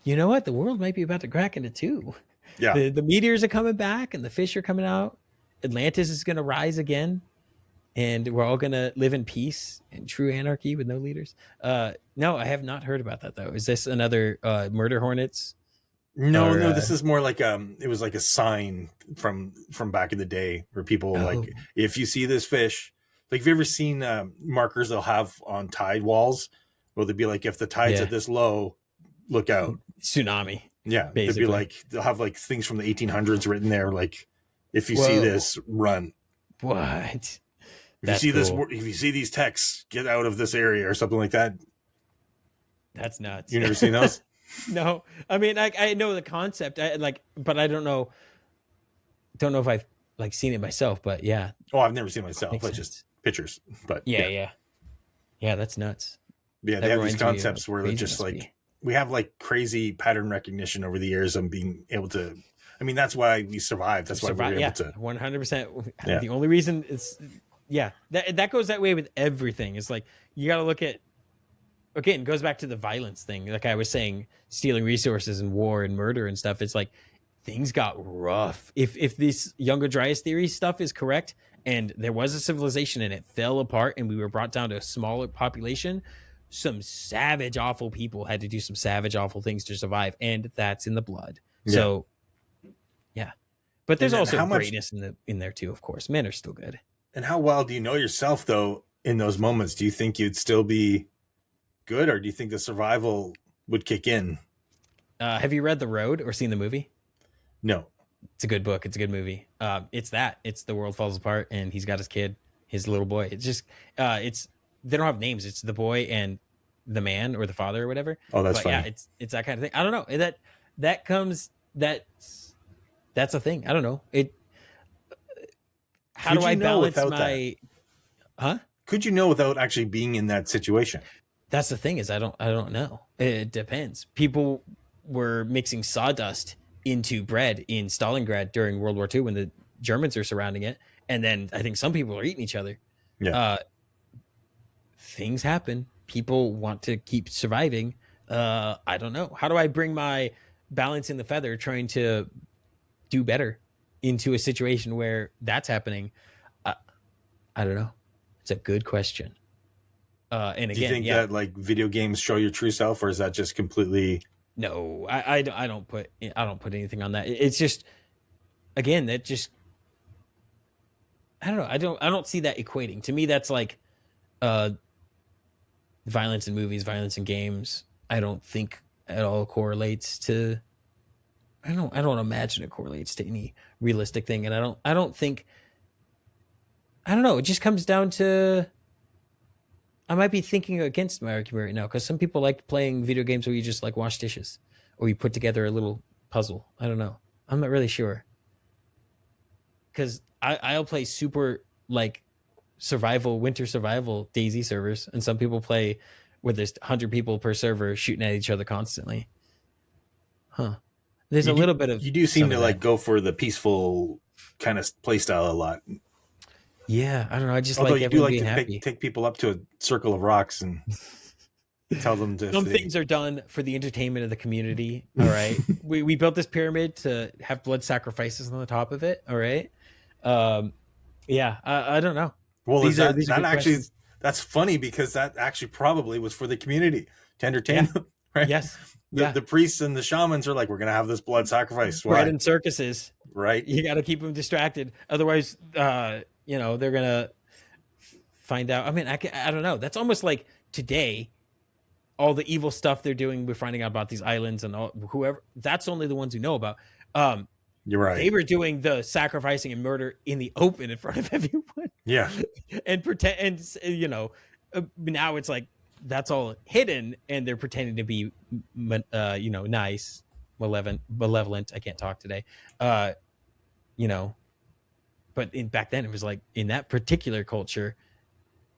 You know what? The world might be about to crack into two. Yeah. The meteors are coming back and the fish are coming out. Atlantis is going to rise again. And we're all going to live in peace and true anarchy with no leaders. No, I have not heard about that, though. Is this another murder hornets? No, this is more like it was like a sign from back in the day where people like, if you see this fish, like, have you ever seen markers they'll have on tide walls where they'd be like, if the tide's at this low, look out. Tsunami. Yeah. Basically. They'd be like, they'll have like things from the 1800s written there. Like, if you see this, run. What? If you see these texts, get out of this area or something like that. That's nuts. You never seen those? No. I mean, I know the concept. But I don't know if I've like seen it myself. But yeah. Oh, I've never seen it myself. But just pictures. But yeah, that's nuts. Yeah, they have these concepts where they're just like, we have like crazy pattern recognition over the years and being able to. I mean, that's why we survived. That's why we were able to. 100%. Yeah. The only reason is. Yeah, that goes that way with everything. It's like you got to look at, again, it goes back to the violence thing. Like I was saying, stealing resources and war and murder and stuff. It's like things got rough. If this Younger Dryas theory stuff is correct, and there was a civilization and it fell apart and we were brought down to a smaller population, some savage, awful people had to do some savage, awful things to survive, and that's in the blood. Yeah. So, yeah, but there's also greatness in there too. Of course, men are still good. And how well do you know yourself, though, in those moments? Do you think you'd still be good, or do you think the survival would kick in? Have you read The Road or seen the movie? No. It's a good book. It's a good movie. It's the world falls apart, and he's got his kid, his little boy. It's just, they don't have names. It's the boy and the man or the father or whatever. Oh, that's funny. Yeah, it's that kind of thing. I don't know. That's a thing. I don't know. How do I balance my? Huh? Could you know without actually being in that situation? That's the thing, is I don't know. It depends. People were mixing sawdust into bread in Stalingrad during World War II when the Germans are surrounding it, and then I think some people are eating each other. Yeah. Things happen. People want to keep surviving. I don't know. How do I bring my balance in the feather, trying to do better into a situation where that's happening? I don't know. It's a good question. And again, do you think that like video games show your true self, or is that just completely? No, I don't put anything on that. It's just, again, that just, I don't know. I don't see that equating. To me, that's like violence in movies, violence in games. I don't think at all correlates to. I don't imagine it correlates to any realistic thing, and I don't think. I don't know. It just comes down to. I might be thinking against my argument right now, because some people like playing video games where you just like wash dishes or you put together a little puzzle. I don't know. I'm not really sure. Because I'll play super like winter survival DayZ servers, and some people play where there's 100 people per server shooting at each other constantly. Huh. There's a little bit of you do seem to like go for the peaceful kind of play style a lot. Yeah, I don't know. I just Although like you do everyone like being to happy. take people up to a circle of rocks and tell them to. Some things are done for the entertainment of the community. All right, we built this pyramid to have blood sacrifices on the top of it. All right, yeah, I don't know. Well, these that good actually questions. that's funny because that actually probably was for the community to entertain them, right? Yes, The priests and the shamans are like, we're gonna have this blood sacrifice. Bread and circuses. Right. You got to keep them distracted, otherwise, you know, they're gonna find out. I mean, I don't know. That's almost like today. All the evil stuff they're doing, we're finding out about these islands and all, whoever. That's only the ones who know about. You're right. They were doing the sacrificing and murder in the open in front of everyone. Yeah. And pretend, and you know, now it's like that's all hidden, and they're pretending to be, you know, nice, malevolent. I can't talk today. You know, but back then it was like in that particular culture,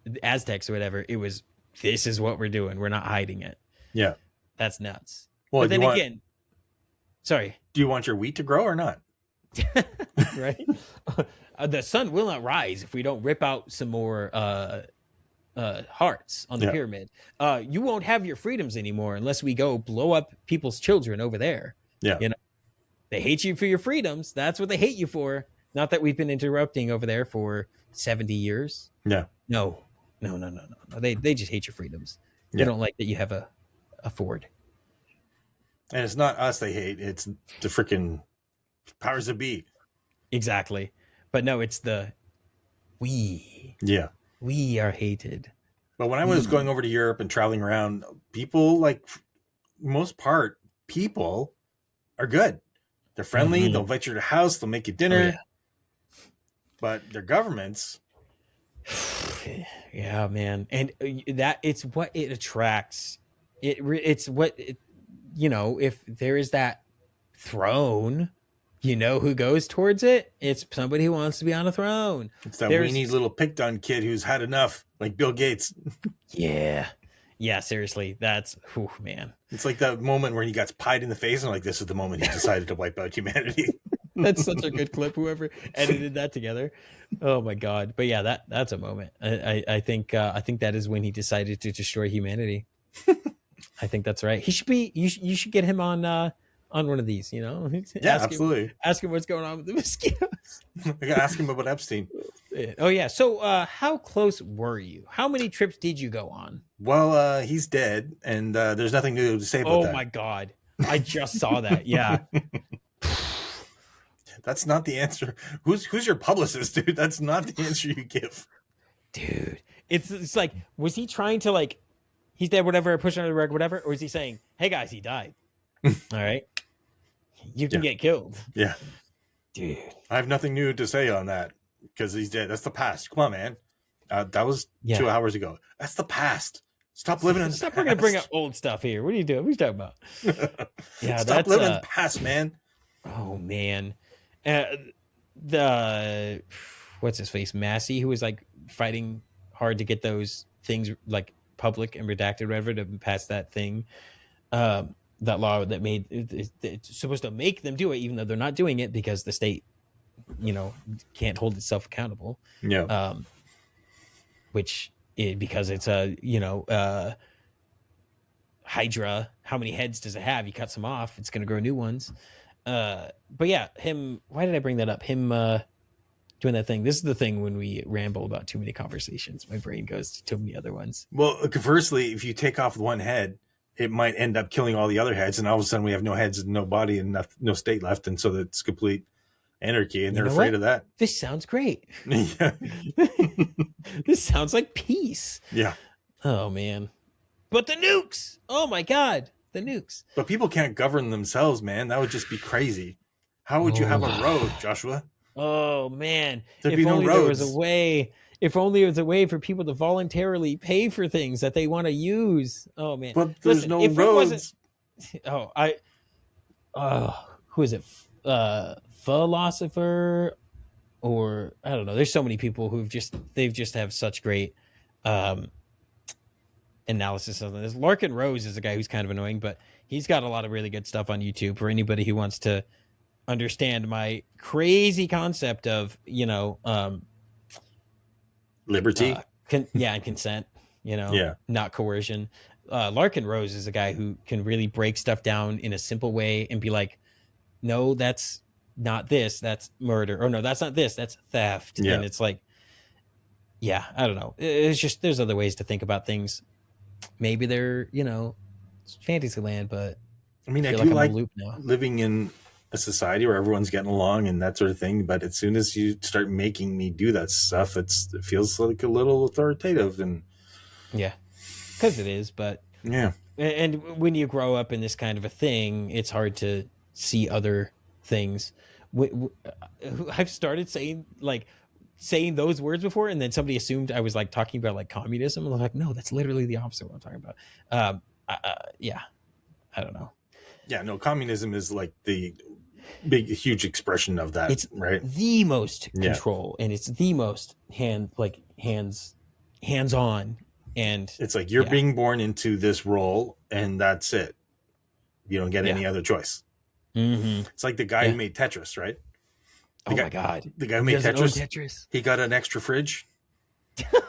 the Aztecs or whatever, it was. This is what we're doing. We're not hiding it. Yeah. That's nuts. Well, but then again, sorry. Do you want your wheat to grow or not? Right? The sun will not rise if we don't rip out some more hearts on the pyramid. You won't have your freedoms anymore unless we go blow up people's children over there. Yeah. You know, they hate you for your freedoms. That's what they hate you for. Not that we've been interrupting over there for 70 years. Yeah. No. They just hate your freedoms. They don't like that you have a Ford. And it's not us they hate. It's the freaking powers that be. Exactly. But no, it's the we. Yeah. We are hated. But when I was going over to Europe and traveling around, people, like, most part, people are good. They're friendly. They'll invite you to their house. They'll make you dinner. Oh, yeah. But their governments... Yeah, man. And that it's what it attracts. It's what you know, if there is that throne, you know who goes towards it? It's somebody who wants to be on a throne. It's that weenie little picked on kid who's had enough, like Bill Gates. Yeah, seriously, that's man. It's like that moment where he got pied in the face and like, this is the moment he decided to wipe out humanity. That's such a good clip. Whoever edited that together. Oh my God. But yeah, that's a moment. I think that is when he decided to destroy humanity. I think that's right. He should be, you should get him on one of these, you know? Yeah, absolutely. Ask him what's going on with the mosquitoes. I gotta ask him about Epstein. Oh yeah. So how close were you? How many trips did you go on? Well, he's dead and there's nothing new to say about that. Oh my God. I just saw that. Yeah. That's not the answer. Who's your publicist, dude? That's not the answer you give. Dude, it's like, was he trying to like, he's dead, whatever, push under the rug, whatever, or is he saying, hey guys, he died? All right, you can get killed. Yeah, dude. I have nothing new to say on that because he's dead. That's the past. Come on, man. That was 2 hours ago. That's the past. Stop living in the past. We're gonna bring up old stuff here. What are you doing? What are you talking about? Yeah, stop living in the past, man. Oh man. What's his face, Massey, who was like fighting hard to get those things like public and redacted, whatever, to pass that thing, that law that made it's supposed to make them do it, even though they're not doing it because the state, you know, can't hold itself accountable. Yeah. Because it's a, you know, Hydra, how many heads does it have? You cut some off, it's going to grow new ones. But yeah, why did I bring that up? Him doing that thing. This is the thing when we ramble about too many conversations. My brain goes to too many other ones. Well, conversely, if you take off one head, it might end up killing all the other heads, and all of a sudden we have no heads and no body and no state left, and so that's complete anarchy, and they're afraid of that. This sounds great. Yeah. This sounds like peace. Yeah. Oh, man. But the nukes! Oh, my God. The nukes. But people can't govern themselves, man. That would just be crazy. How would you have a road, Joshua? Oh man! There'd be no roads. There was a way. If only there was a way for people to voluntarily pay for things that they want to use. Oh man! But there's no roads. Who is it? Philosopher, or I don't know. There's so many people they've just have such great analysis of this. Larkin Rose is a guy who's kind of annoying, but he's got a lot of really good stuff on YouTube for anybody who wants to understand my crazy concept of, Liberty. And consent, not coercion. Larkin Rose is a guy who can really break stuff down in a simple way and be like, no, that's not this, that's murder. Or no, that's not this, that's theft. Yeah. And it's like, yeah, I don't know. It's just, there's other ways to think about things. Maybe they're, it's fantasy land, but I mean, I do like living in a society where everyone's getting along and that sort of thing. But as soon as you start making me do that stuff, it feels like a little authoritative. And yeah, because it is. But yeah, and when you grow up in this kind of a thing, it's hard to see other things. I've started saying those words before, and then somebody assumed I was like talking about like communism. And I'm like, no, that's literally the opposite of what I'm talking about. Yeah, I don't know. Yeah, no, communism is like the big, huge expression of that. It's right. The most control, and it's the most hands-on, and it's like you're being born into this role, and that's it. You don't get any other choice. Mm-hmm. It's like the guy who made Tetris, right? My God, the guy who made Tetris. He got an extra fridge. No,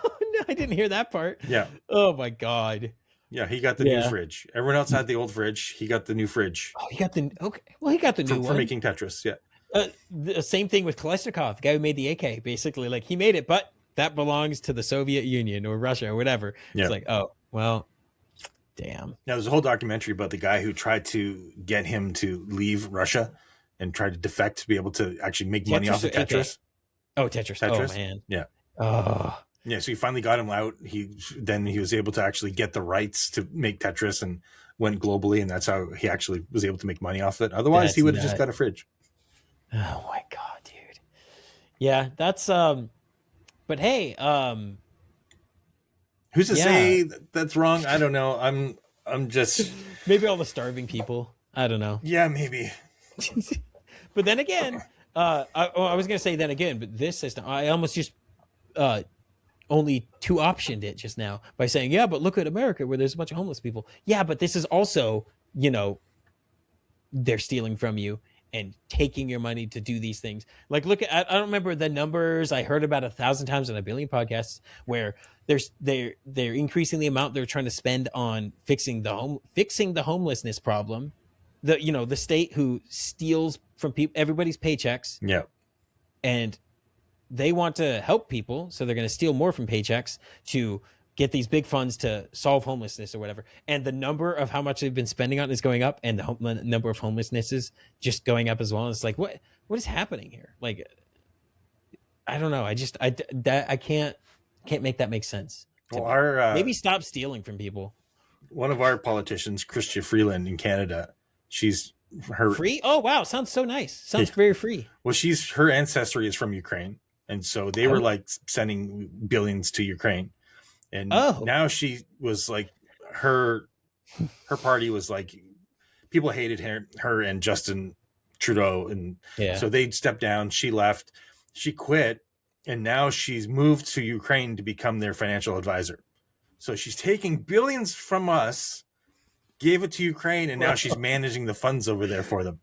I didn't hear that part. Yeah. Oh my God. Yeah, he got the new fridge. Everyone else had the old fridge. He got the new fridge. Oh, he got the Well, he got the new one for making Tetris. Yeah. The same thing with Kalashnikov, the guy who made the AK. Basically, like he made it, but that belongs to the Soviet Union or Russia or whatever. Yeah. It's like, oh well, damn. Now there's a whole documentary about the guy who tried to get him to leave Russia and tried to defect to be able to actually make money off of Tetris. Oh, Tetris. Oh man. Yeah. Oh. Yeah, so he finally got him out. He was able to actually get the rights to make Tetris and went globally, and that's how he actually was able to make money off it. Otherwise, he would have just got a fridge. Oh my God, dude. Yeah, that's but hey, who's to say that's wrong? I don't know. I'm just maybe all the starving people. I don't know. Yeah, maybe. But then again, I was going to say then again, but this system, I almost just only two optioned it just now by saying, yeah, but look at America where there's a bunch of homeless people. Yeah, but this is also, they're stealing from you and taking your money to do these things. Like, look at, I don't remember the numbers. I heard about 1,000 times on a billion podcasts where they're increasing the amount they're trying to spend on fixing the homelessness problem. The state who steals from everybody's paychecks. Yeah. And they want to help people, so they're going to steal more from paychecks to get these big funds to solve homelessness or whatever. And the number of how much they've been spending on it is going up, and the number of homelessness is just going up as well. And it's like, what is happening here? Like, I don't know. I can't make that make sense. Well, maybe stop stealing from people. One of our politicians, Chrystia Freeland in Canada, she's free. Oh wow, sounds so nice. Sounds very free. Well, her ancestry is from Ukraine. And so they were like sending billions to Ukraine. And now she was like, her party was like, people hated her and Justin Trudeau. And so they stepped down. She left, she quit. And now she's moved to Ukraine to become their financial advisor. So she's taking billions from us, gave it to Ukraine. And now she's managing the funds over there for them.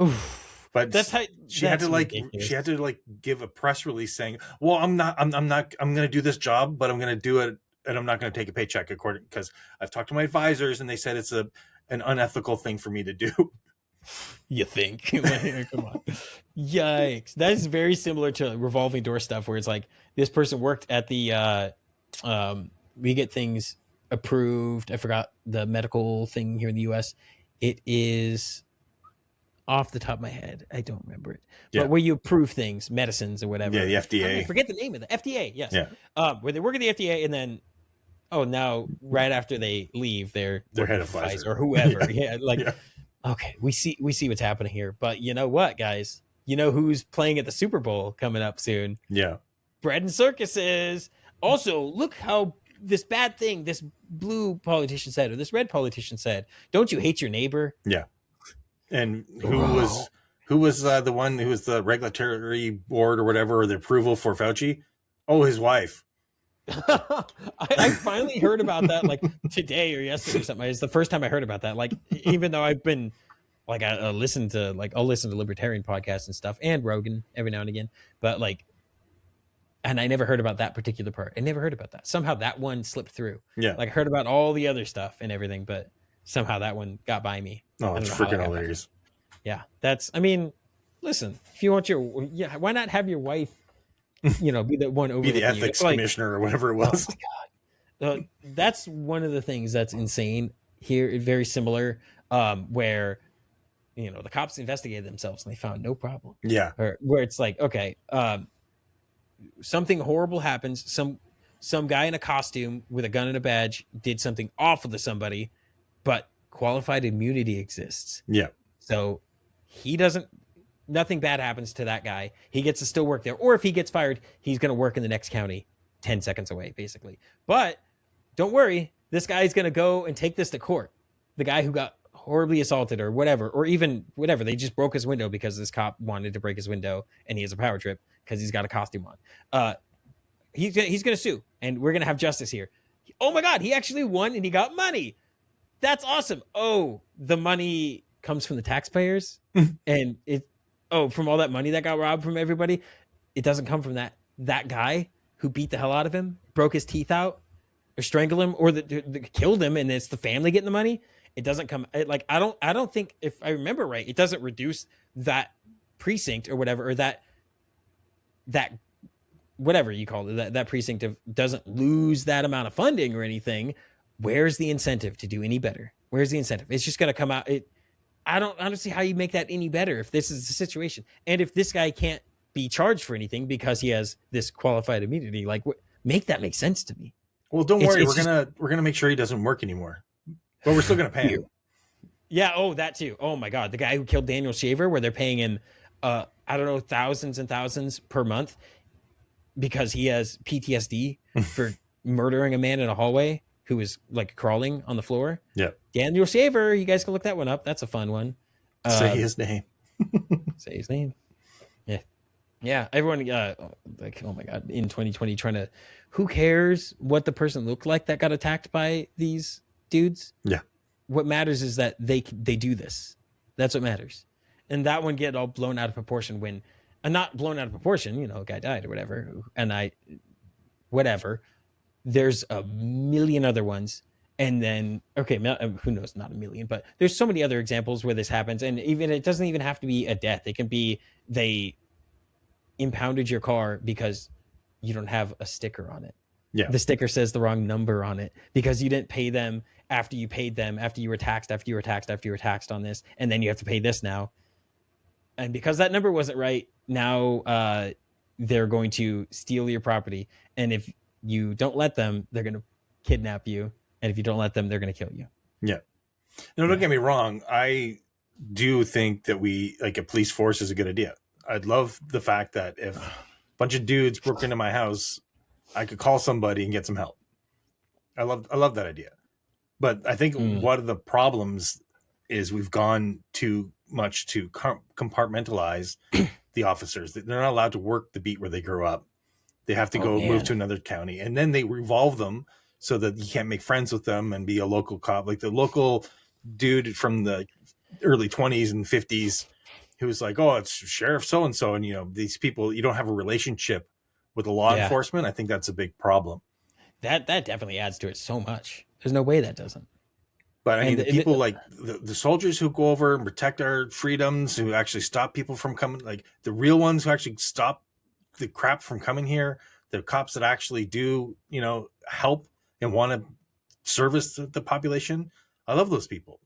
Oof. But she had to give a press release saying, well, I'm going to do this job, but I'm going to do it. And I'm not going to take a paycheck because I've talked to my advisors and they said it's an unethical thing for me to do. You think? Come on. Yikes. That is very similar to revolving door stuff where it's like this person worked at the, we get things approved. I forgot the medical thing here in the US. It is off the top of my head. I don't remember it. But where you approve things, medicines or whatever. Yeah, the FDA. I forget the name of the FDA. Yes. Yeah. Where they work at the FDA and then, now right after they leave, they're head of Pfizer or whoever. Okay, we see what's happening here. But you know what, guys? You know who's playing at the Super Bowl coming up soon? Yeah. Bread and circuses. Also, look how this bad thing this blue politician said or this red politician said. Don't you hate your neighbor? Yeah. And who was the one who was the regulatory board or whatever, or the approval for Fauci? Oh, his wife. I finally heard about that like today or yesterday or something. It's the first time I heard about that. Like, even though I've been like, I'll listen to libertarian podcasts and stuff, and Rogan every now and again, but like, and I never heard about that particular part. I never heard about that. Somehow that one slipped through. Yeah. Like, I heard about all the other stuff and everything, but somehow that one got by me. Oh, it's freaking hilarious. Yeah. I mean, listen, if you want why not have your wife, be the one over be the ethics commissioner or whatever it was. Oh my God. That's one of the things that's insane here. Very similar, where, the cops investigated themselves and they found no problem. Yeah. Or where it's like, okay, something horrible happens. Some guy in a costume with a gun and a badge did something awful to somebody, but qualified immunity exists. Yeah. So nothing bad happens to that guy. He gets to still work there. Or if he gets fired, he's going to work in the next county 10 seconds away, basically. But don't worry, this guy's going to go and take this to court. The guy who got horribly assaulted or whatever, or even whatever, they just broke his window because this cop wanted to break his window and he has a power trip because he's got a costume on. He's going to sue, and we're going to have justice here. Oh my God, he actually won and he got money. That's awesome. Oh, the money comes from the taxpayers and from all that money that got robbed from everybody. It doesn't come from that guy who beat the hell out of him, broke his teeth out, or strangled him, or killed him, and it's the family getting the money. It doesn't come I don't think, if I remember right, it doesn't reduce that precinct or whatever, or that whatever you call it, that precinct doesn't lose that amount of funding or anything. Where's the incentive to do any better? Where's the incentive? It's just going to come out. I don't see how you make that any better if this is the situation. And if this guy can't be charged for anything because he has this qualified immunity, make that make sense to me. Well, don't worry. We're gonna make sure he doesn't work anymore, but we're still gonna pay him. Yeah. Oh, that too. Oh my God. The guy who killed Daniel Shaver, where they're paying him, I don't know, thousands and thousands per month because he has PTSD for murdering a man in a hallway who was like crawling on the floor. Yeah. Daniel Shaver. You guys can look that one up. That's a fun one. Say his name. Say his name. Yeah. Yeah. Everyone, oh my God, in 2020, who cares what the person looked like that got attacked by these dudes? Yeah. What matters is that they do this. That's what matters. And that one get all blown out of proportion when, not blown out of proportion, a guy died or whatever. And whatever. There's a million other ones. And then, okay, who knows, not a million, but there's so many other examples where this happens. And even, it doesn't even have to be a death. It can be, they impounded your car because you don't have a sticker on it. Yeah. The sticker says the wrong number on it because you didn't pay them after you paid them, after you were taxed on this. And then you have to pay this now. And because that number wasn't right, now they're going to steal your property. And if you don't let them, they're going to kidnap you. And if you don't let them, they're going to kill you. Yeah. No, don't get me wrong. I do think that a police force is a good idea. I'd love the fact that if a bunch of dudes broke into my house, I could call somebody and get some help. I love that idea. But I think one of the problems is we've gone too much to compartmentalize the officers. They're not allowed to work the beat where they grew up. They have to move to another county, and then they revolve them so that you can't make friends with them and be a local cop. Like the local dude from the early 20s and 50s who was like, oh, it's Sheriff so-and-so. And, these people, you don't have a relationship with the law enforcement. I think that's a big problem. That definitely adds to it so much. There's no way that doesn't. But I mean, the people like the soldiers who go over and protect our freedoms, who actually stop people from coming, like the real ones who actually stop the crap from coming here, the cops that actually do, help and want to service the population. I love those people.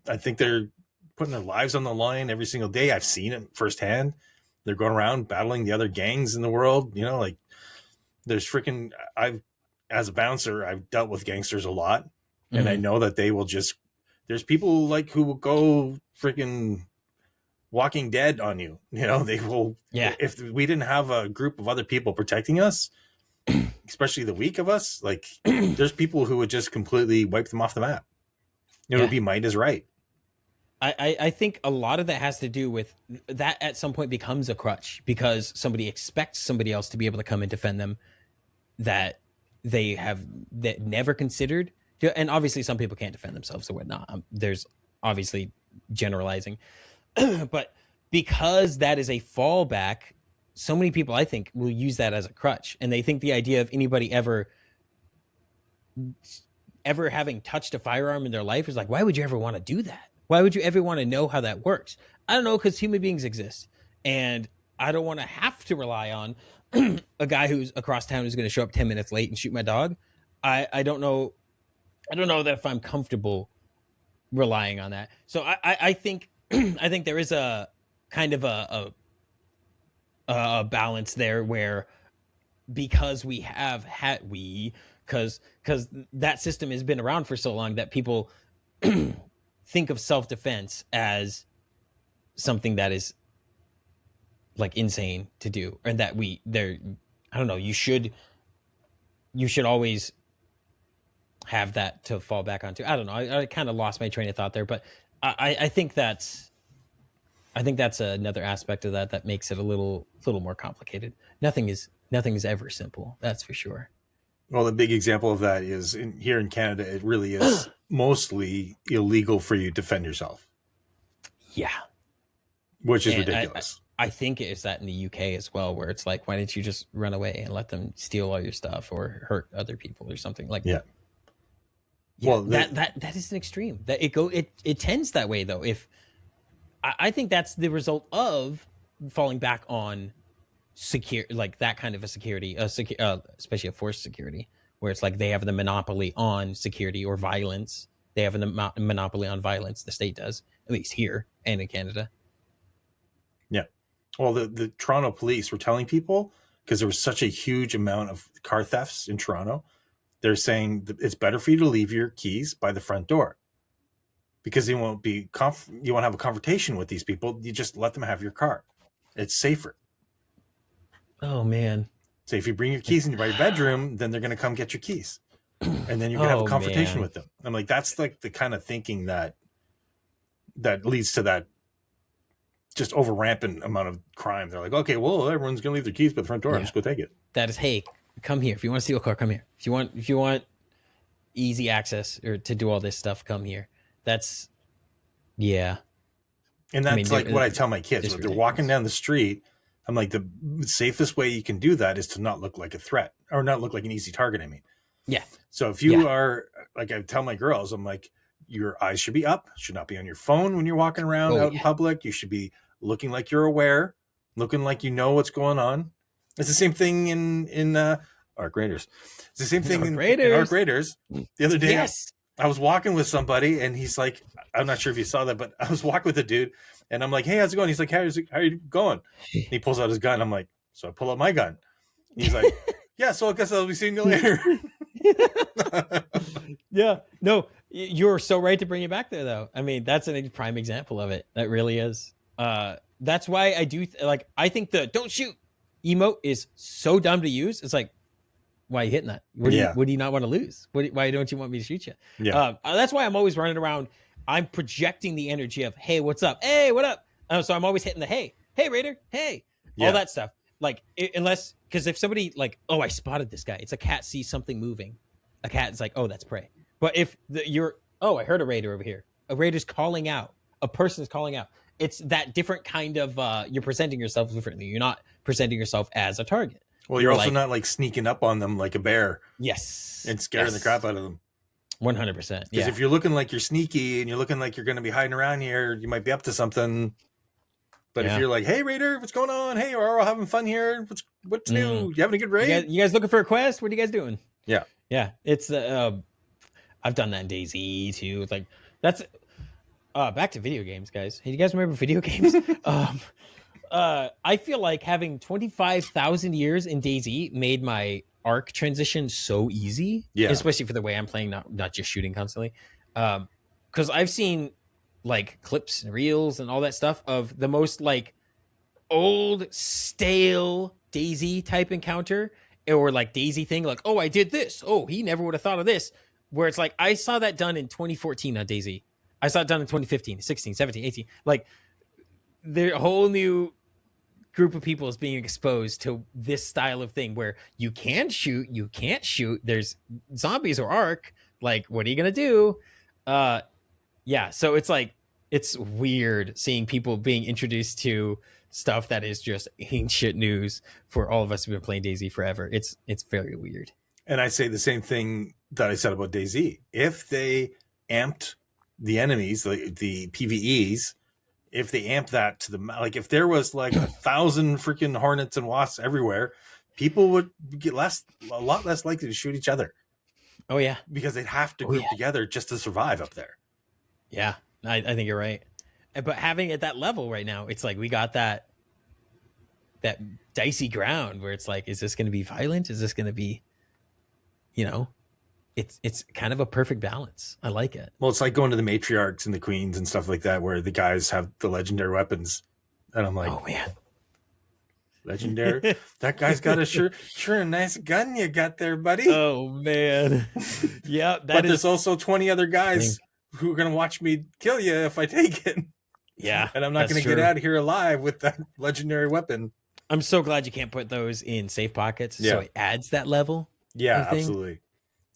I think they're putting their lives on the line every single day. I've seen it firsthand. They're going around battling the other gangs in the world. There's as a bouncer, I've dealt with gangsters a lot. And I know that they will there's people who will go freaking Walking Dead on you. They will. Yeah. If we didn't have a group of other people protecting us, especially the weak of us, there's people who would just completely wipe them off the map. It would be might is right. I think a lot of that has to do with that at some point becomes a crutch because somebody expects somebody else to be able to come and defend them. That they have that never considered. And obviously, some people can't defend themselves or whatnot. There's obviously generalizing, but because that is a fallback, so many people I think will use that as a crutch, and they think the idea of anybody ever having touched a firearm in their life is like, why would you ever want to do that? Why would you ever want to know how that works? I don't know, because human beings exist, and I don't want to have to rely on a guy who's across town who's going to show up 10 minutes late and shoot my dog. I don't know. I don't know that if I'm comfortable relying on that. So I think I think there is a kind of a balance there where, because we have had because that system has been around for so long that people think of self-defense as something that is like insane to do, and that I don't know, you should always have that to fall back onto. I don't know. I kind of lost my train of thought there, but I think that's another aspect of that makes it a little more complicated. Nothing is ever simple. That's for sure. Well, the big example of that is here in Canada, it really is mostly illegal for you to defend yourself. Yeah. Which is ridiculous. I think it's that in the UK as well, where it's like, why didn't you just run away and let them steal all your stuff or hurt other people or something like that? Yeah, well, that is an extreme. That it tends that way though. If I think that's the result of falling back on secure, like that kind of a security, especially a forced security, where it's like they have the monopoly on security or violence. They have a monopoly on violence. The state does, at least here and in Canada. Yeah. Well, the Toronto police were telling people, because there was such a huge amount of car thefts in Toronto, they're saying that it's better for you to leave your keys by the front door, because you won't have a confrontation with these people. You just let them have your car. It's safer. Oh man. So if you bring your keys in by your bedroom, then they're going to come get your keys, and then you're going to have a confrontation with them. I'm like, that's like the kind of thinking that leads to that just over rampant amount of crime. They're like, okay, well, everyone's going to leave their keys by the front door. Yeah. Just go take it. That is, hey, come here. If you want to steal a car, come here. If you want easy access or to do all this stuff, come here. That's, yeah. And that's like what I tell my kids. When they're walking down the street, I'm like, the safest way you can do that is to not look like a threat, or not look like an easy target. I mean, yeah. So if you are, like I tell my girls, I'm like, your eyes should be up, should not be on your phone when you're walking around out in public. You should be looking like you're aware, looking like you know what's going on. It's the same thing in Arc Raiders. It's the same thing in Arc Raiders. The other day, I was walking with somebody, and he's like, I'm not sure if you saw that, but I was walking with a dude, and I'm like, hey, how's it going? He's like, how are you going? And he pulls out his gun. I'm like, so I pull out my gun. He's like, yeah, so I guess I'll be seeing you later. Yeah, no, you're so right to bring it back there, though. I mean, that's a prime example of it. That really is. That's why I do I think the "don't shoot" emote is so dumb to use. It's like, why are you hitting that? What do you not want to lose? Why don't you want me to shoot you? Yeah. That's why I'm always running around. I'm projecting the energy of, hey, what's up? Hey, what up? So I'm always hitting the hey Raider, hey, all that stuff. Like, unless, because if somebody like, oh, I spotted this guy. It's a cat sees something moving. A cat is like, oh, that's prey. But if I heard a Raider over here. A Raider's calling out. A person is calling out. It's that different kind of, you're presenting yourself differently. You're not presenting yourself as a target. Well, you're also not like sneaking up on them like a bear. Yes. And scaring the crap out of them. 100%. Because if you're looking like you're sneaky and you're looking like you're going to be hiding around here, you might be up to something. But if you're like, hey, Raider, what's going on? Hey, we're all having fun here. What's new? You having a good raid? You guys looking for a quest? What are you guys doing? Yeah. Yeah. It's, I've done that in DayZ too. Like, that's, back to video games, guys. Hey, do you guys remember video games? I feel like having 25,000 years in DayZ made my arc transition so easy. Yeah. Especially for the way I'm playing, not just shooting constantly. Because I've seen like clips and reels and all that stuff of the most like old, stale DayZ type encounter, or like DayZ thing, like, oh, I did this. Oh, he never would have thought of this. Where it's like, I saw that done in 2014 on DayZ. I saw it done in 2015, 16, 17, 18. Like, they're a whole new group of people is being exposed to this style of thing where you can shoot, you can't shoot. There's zombies or arc. Like, what are you gonna do? Yeah. So it's like it's weird seeing people being introduced to stuff that is just ancient news for all of us who've been playing DayZ forever. It's very weird. And I say the same thing that I said about DayZ. If they amped the enemies, the PvEs, if they amped that to the, like, if there was like 1,000 freaking hornets and wasps everywhere, people would get a lot less likely to shoot each other. Oh yeah, because they'd have to group together just to survive up there. Yeah, I think you're right. But having it at that level right now, it's like we got that dicey ground where it's like, is this going to be violent? Is this going to be, it's kind of a perfect balance. I like it. Well, it's like going to the matriarchs and the queens and stuff like that, where the guys have the legendary weapons, and I'm like, oh man, legendary. That guy's got a sure a nice gun you got there, buddy. Oh man, yeah. But there's also 20 other guys who are gonna watch me kill you if I take it. Yeah, and I'm not gonna get out of here alive with that legendary weapon. I'm so glad you can't put those in safe pockets, so it adds that level. Yeah, absolutely.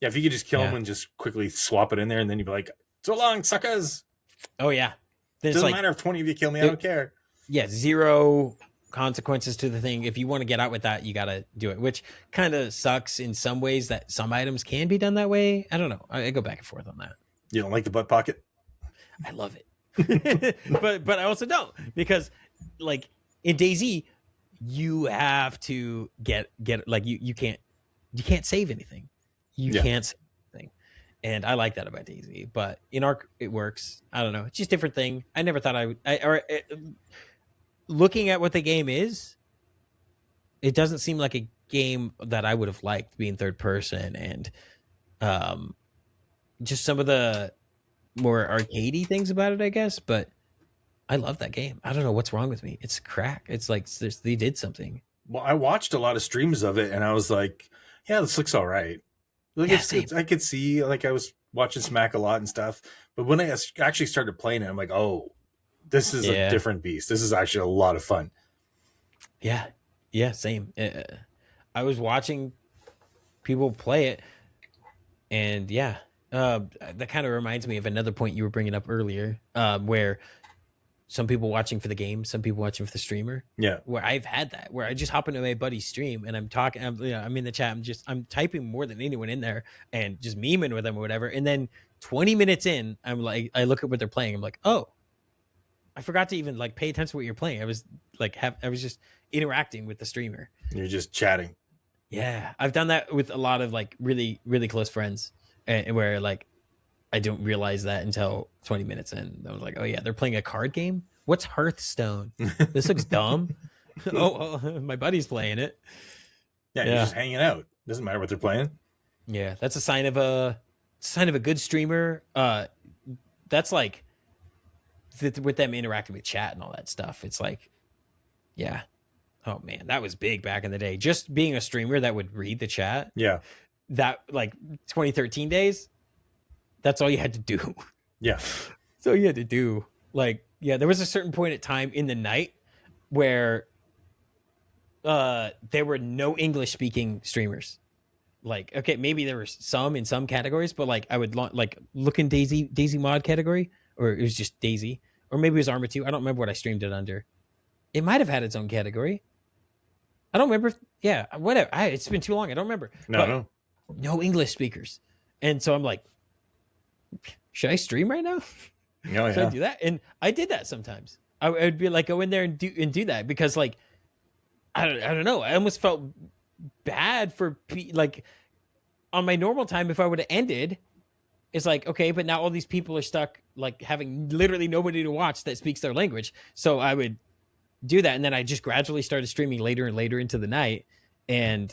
Yeah, if you could just kill them and just quickly swap it in there, and then you'd be like, "So long, suckers." Oh yeah, then doesn't matter if 20 of you kill me. I don't care. Yeah, 0 consequences to the thing. If you want to get out with that, you got to do it, which kind of sucks in some ways that some items can be done that way. I don't know. I go back and forth on that. You don't like the butt pocket? I love it. but I also don't, because like in DayZ, you have to get like you can't save anything. You can't save anything. And I like that about DayZ, but in Arc it works. I don't know. It's just a different thing. I never thought looking at what the game is, it doesn't seem like a game that I would have liked being third person, and just some of the more arcadey things about it, I guess. But I love that game. I don't know what's wrong with me. It's crack. It's like they did something. Well, I watched a lot of streams of it, and I was like, yeah, this looks all right. Like, I could see, like, I was watching Smack a lot and stuff, but when I actually started playing it, I'm like, oh, this is a different beast. This is actually a lot of fun. Yeah. Yeah, same. I was watching people play it, and that kind of reminds me of another point you were bringing up earlier, where some people watching for the game, some people watching for the streamer. Yeah. Where I've had that, where I just hop into my buddy's stream and I'm talking, I'm in the chat, I'm typing more than anyone in there and just memeing with them or whatever. And then 20 minutes in, I'm like, I look at what they're playing. I'm like, oh, I forgot to even like pay attention to what you're playing. I was like, I was just interacting with the streamer. You're just chatting. Yeah. I've done that with a lot of like really, really close friends, and where like, I don't realize that until 20 minutes in. I was like, oh yeah, they're playing a card game? What's Hearthstone? This looks dumb. oh, my buddy's playing it. Yeah, you're just hanging out. Doesn't matter what they're playing. Yeah, that's a sign of a good streamer. That's like with them interacting with chat and all that stuff. It's like, yeah. Oh man, that was big back in the day. Just being a streamer that would read the chat. Yeah. That like 2013 days. That's all you had to do. Yeah. So you had to do. Like, yeah, there was a certain point at time in the night where there were no English speaking streamers. Like, okay, maybe there were some in some categories, but like I would like look in DayZ mod category, or it was just DayZ, or maybe it was Arma 2. I don't remember what I streamed it under. It might have had its own category. I don't remember. Whatever. It's been too long. I don't remember. No English speakers. And so I'm like, should I stream right now? Should I do that? And I did that sometimes. I would be like, go in there and do that, because like, I don't know. I almost felt bad for like on my normal time. If I would have ended, it's like, okay, but now all these people are stuck like having literally nobody to watch that speaks their language. So I would do that, and then I just gradually started streaming later and later into the night, and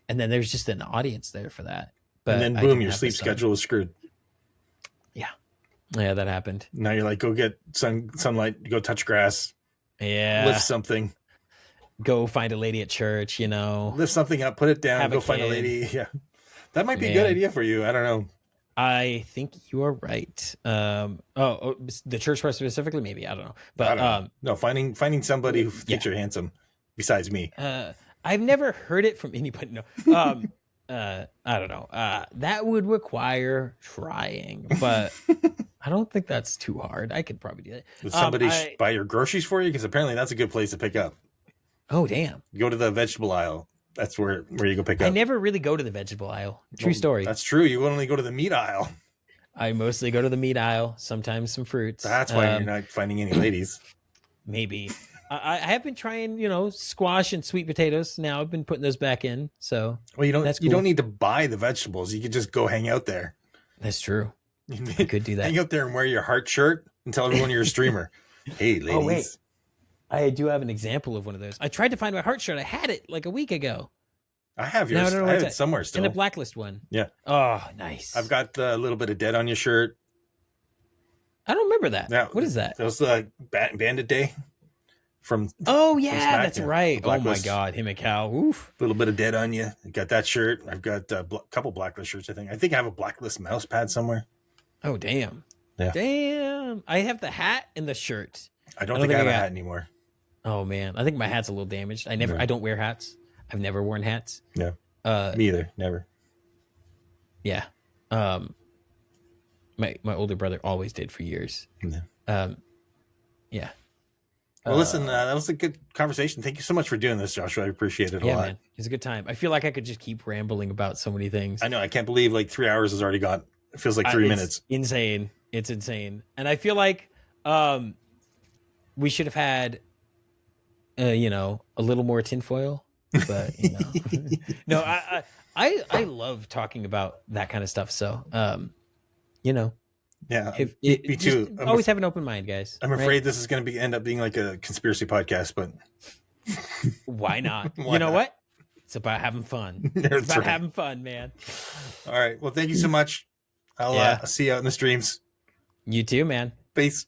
then there's just an audience there for that. But and then boom, your sleep schedule is screwed. Yeah, that happened. Now you're like, go get sunlight, go touch grass. Yeah. Lift something. Go find a lady at church, Lift something up, put it down, go find a lady. Yeah. That might be a good idea for you. I don't know. I think you are right. The church specifically, maybe. I don't know. But I don't know. No, finding somebody who thinks you're handsome. besides me. I've never heard it from anybody. No. I don't know. That would require trying, but I don't think that's too hard. I could probably do that. Did somebody buy your groceries for you? Because apparently that's a good place to pick up. Oh, damn. Go to the vegetable aisle. That's where you go pick up. I never really go to the vegetable aisle. True story. That's true. You only go to the meat aisle. I mostly go to the meat aisle, sometimes some fruits. That's why you're not finding any ladies. Maybe. I have been trying, squash and sweet potatoes. Now I've been putting those back in. So well, you don't. That's you cool. don't need to buy the vegetables. You could just go hang out there. That's true. I could do that. Hang out there and wear your heart shirt and tell everyone you're a streamer. Hey, ladies. Oh, wait. I do have an example of one of those. I tried to find my heart shirt. I had it like a week ago. I have yours. I have it somewhere still. In a blacklist one. Yeah. Oh, nice. I've got a little bit of dead on your shirt. I don't remember that. Yeah, what is that? That was Bandit Day. Oh yeah, that's right. Oh my God, him and Cal. Oof. A little bit of dead on you. I got that shirt. I've got a couple blacklist shirts. I think I have a blacklist mouse pad somewhere. Oh damn. Yeah. Damn. I have the hat and the shirt. I don't think I have a hat anymore. Oh man, I think my hat's a little damaged. I don't wear hats. I've never worn hats. Yeah. Me either. Never. Yeah. My older brother always did for years. Yeah. Yeah. Well, listen, that was a good conversation. Thank you so much for doing this, Joshua. I appreciate it a lot. Man. It's a good time. I feel like I could just keep rambling about so many things. I know. I can't believe 3 hours has already gone. It feels like 3 minutes. Insane. It's insane. And I feel like we should have had, a little more tinfoil. But, no, I love talking about that kind of stuff. So, Yeah, me too. Always have an open mind, guys. I'm afraid this is going to end up being like a conspiracy podcast, but why not? You know what? It's about having fun. It's about having fun, man. All right. Well, thank you so much. I'll see you out in the streams. You too, man. Peace.